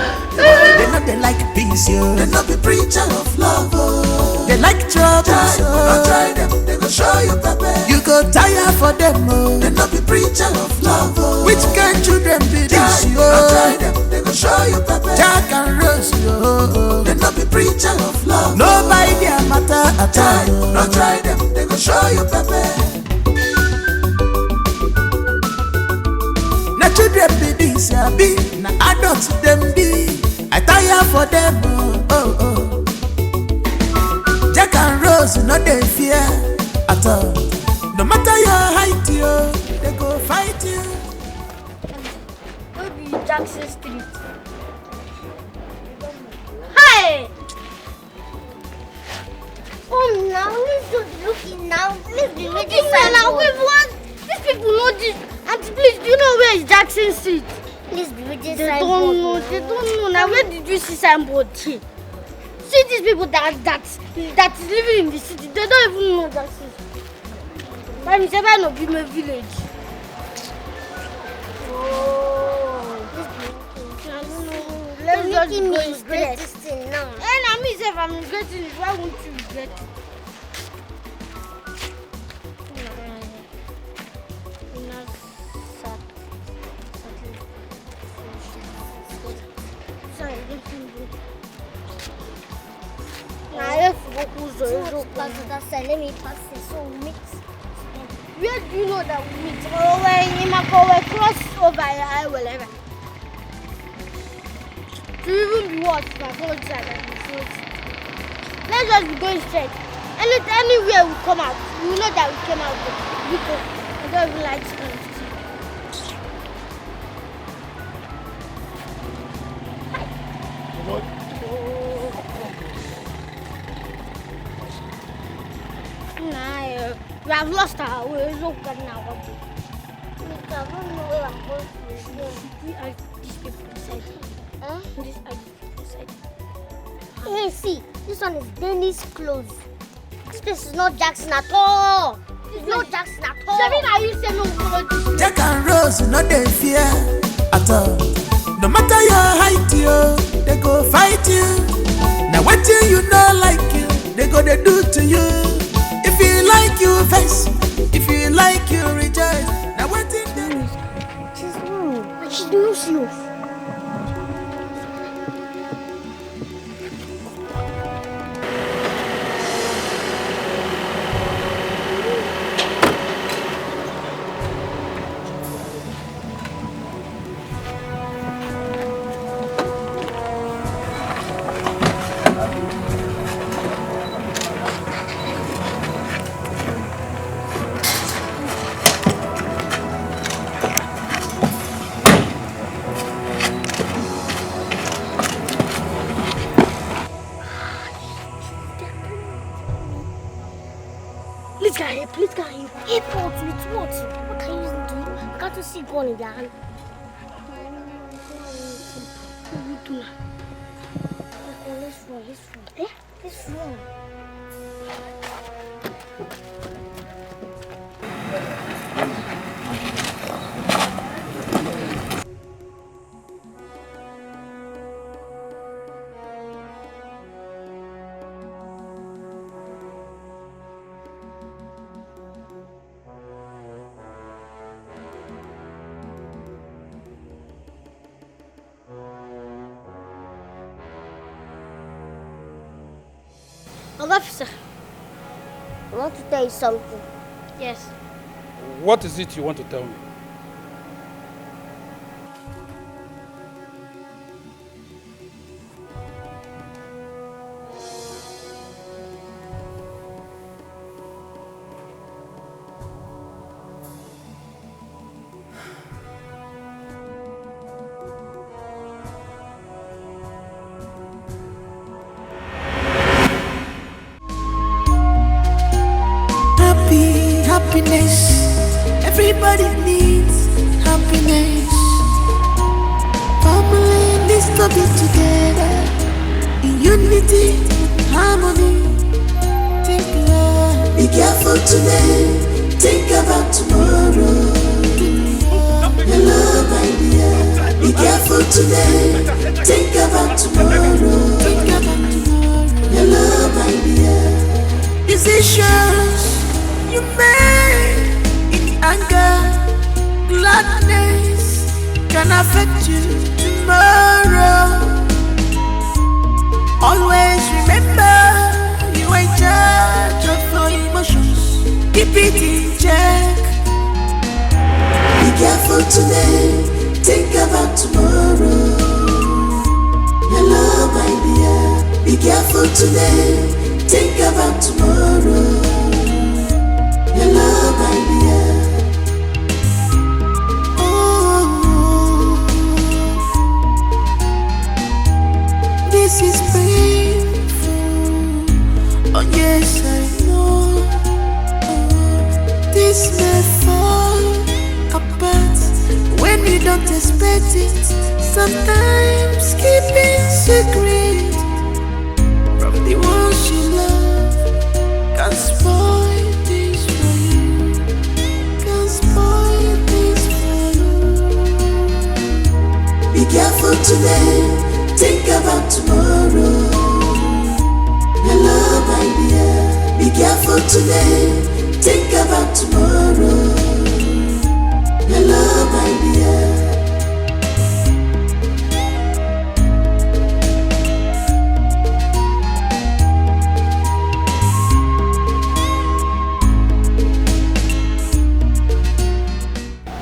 They like peace, yo. They not be preacher of love, oh. They like trouble, so don't try them, they go show you pepper. You go tire for them, oh. They not be preacher of love, oh. Which kind children be this, yo? Don't try them, they go show you pepper. Jack and Rose, yo. They not be preacher of love. Nobody their matter at all. Don't try them, they go show you pepper. Na children be this, ya be. Na adults them be. I tire for them, oh. Jack and Rose, no they fear at all. No matter your height, yo, they go fight you. Where be Jackson Street? Hi! Oh, now let's just looking now. Let's be looking now. Wait, what? These people know this. Auntie, please, do you know where is Jackson Street? Please be with this They signboard. don't know. Now, where did you see signboard here? See these people that is living in the city, they don't even know that city. But it's ever not be my village. Oh, let's just making me go regret stress. this thing now. And I mean, if I'm regretting it, why won't you regret it? Let me pass it so we meet. Where do you know that we meet? We're in Mako, cross over here, whatever. To even be what? Let's just be going straight. Anywhere we come out, we know that we came out good. Because I don't even like spending. We have lost our way. Look at now. I don't know where I'm going to. We are these people inside. Huh? These are these people inside. Hey, see, this one is Dennis clothes. This place is not Jackson at all. It's not Jackson at all. Are you saying no? Jack and Rose, no they fear at all. No matter your height, yo, they go fight you. Now what you know like you, they go they do to you. If you like you vex, if you like you rejoice. Now what in them? She's wrong. But she knows you. Please get him. Airport with what? What can you do? I can't see gun in their hand. Let's run. Eh? Let's run. Officer, I want to tell you something. Yes. What is it you want to tell me? gonna be together in unity, harmony. Be careful today, think about tomorrow. Hello, my dear. Be careful today, think about tomorrow. Hello, my dear. Decisions you make in anger, gladness can affect you tomorrow. Always remember you are in charge of your emotions. Keep it in check. Be careful today, think about tomorrow. Hello, my dear. Be careful today, think about tomorrow. Hello, my dear. Oh, this is painful. Oh yes, I know. This may fall apart when you don't expect it. Sometimes keeping secret from the ones you love can spoil things for you. Can spoil things for you. Be careful today, think about tomorrow. Hello, my dear. Be careful today, think about tomorrow. Hello, my dear.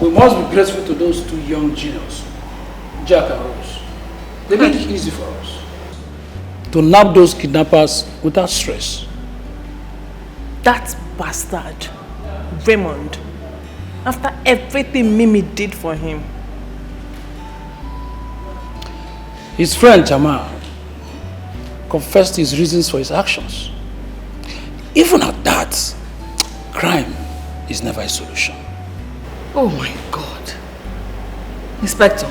We must be grateful to those two young geniuses, Jack and Rose. They made it easy for us to nab those kidnappers without stress. That bastard, Raymond, after everything Mimi did for him. His friend Jamal confessed his reasons for his actions. Even at that, crime is never a solution. Oh my God. Inspector,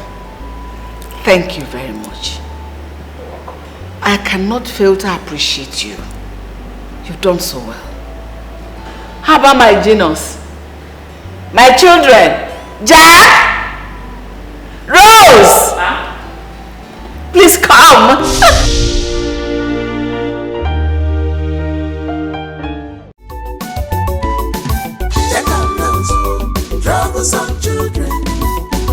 thank you very much. I cannot fail to appreciate you. You've done so well. How about my genius? My children? Jack? Rose? Huh? Please come. Some children,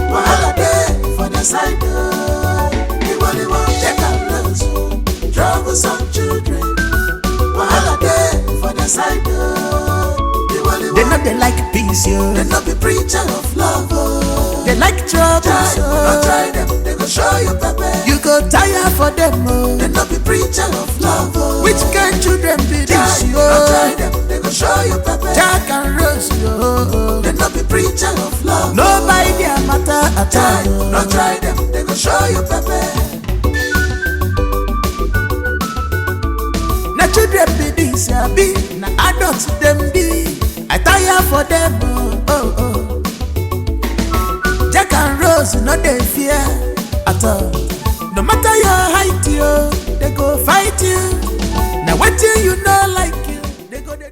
while they for the side, they want take a look. Trouble some children, while they for the side, they know they like peace, yo. They not be preacher of love, oh. They like trouble, so don't try them, they go show you pepper. You go tire for them, oh. They not be preacher of love, oh. Which kind children be this, yo? Don't try them, they go show you pepper. Jack and Rose, yo. They not be preacher of love. Nobody their matter at all. Don't try them, they go show you pepper. Na children be this, ya be. Na adults them be. I tire for them, oh, oh, oh. Jack and Rose, no they fear at all. No matter your height, yo, they go fight you. Now what do you know?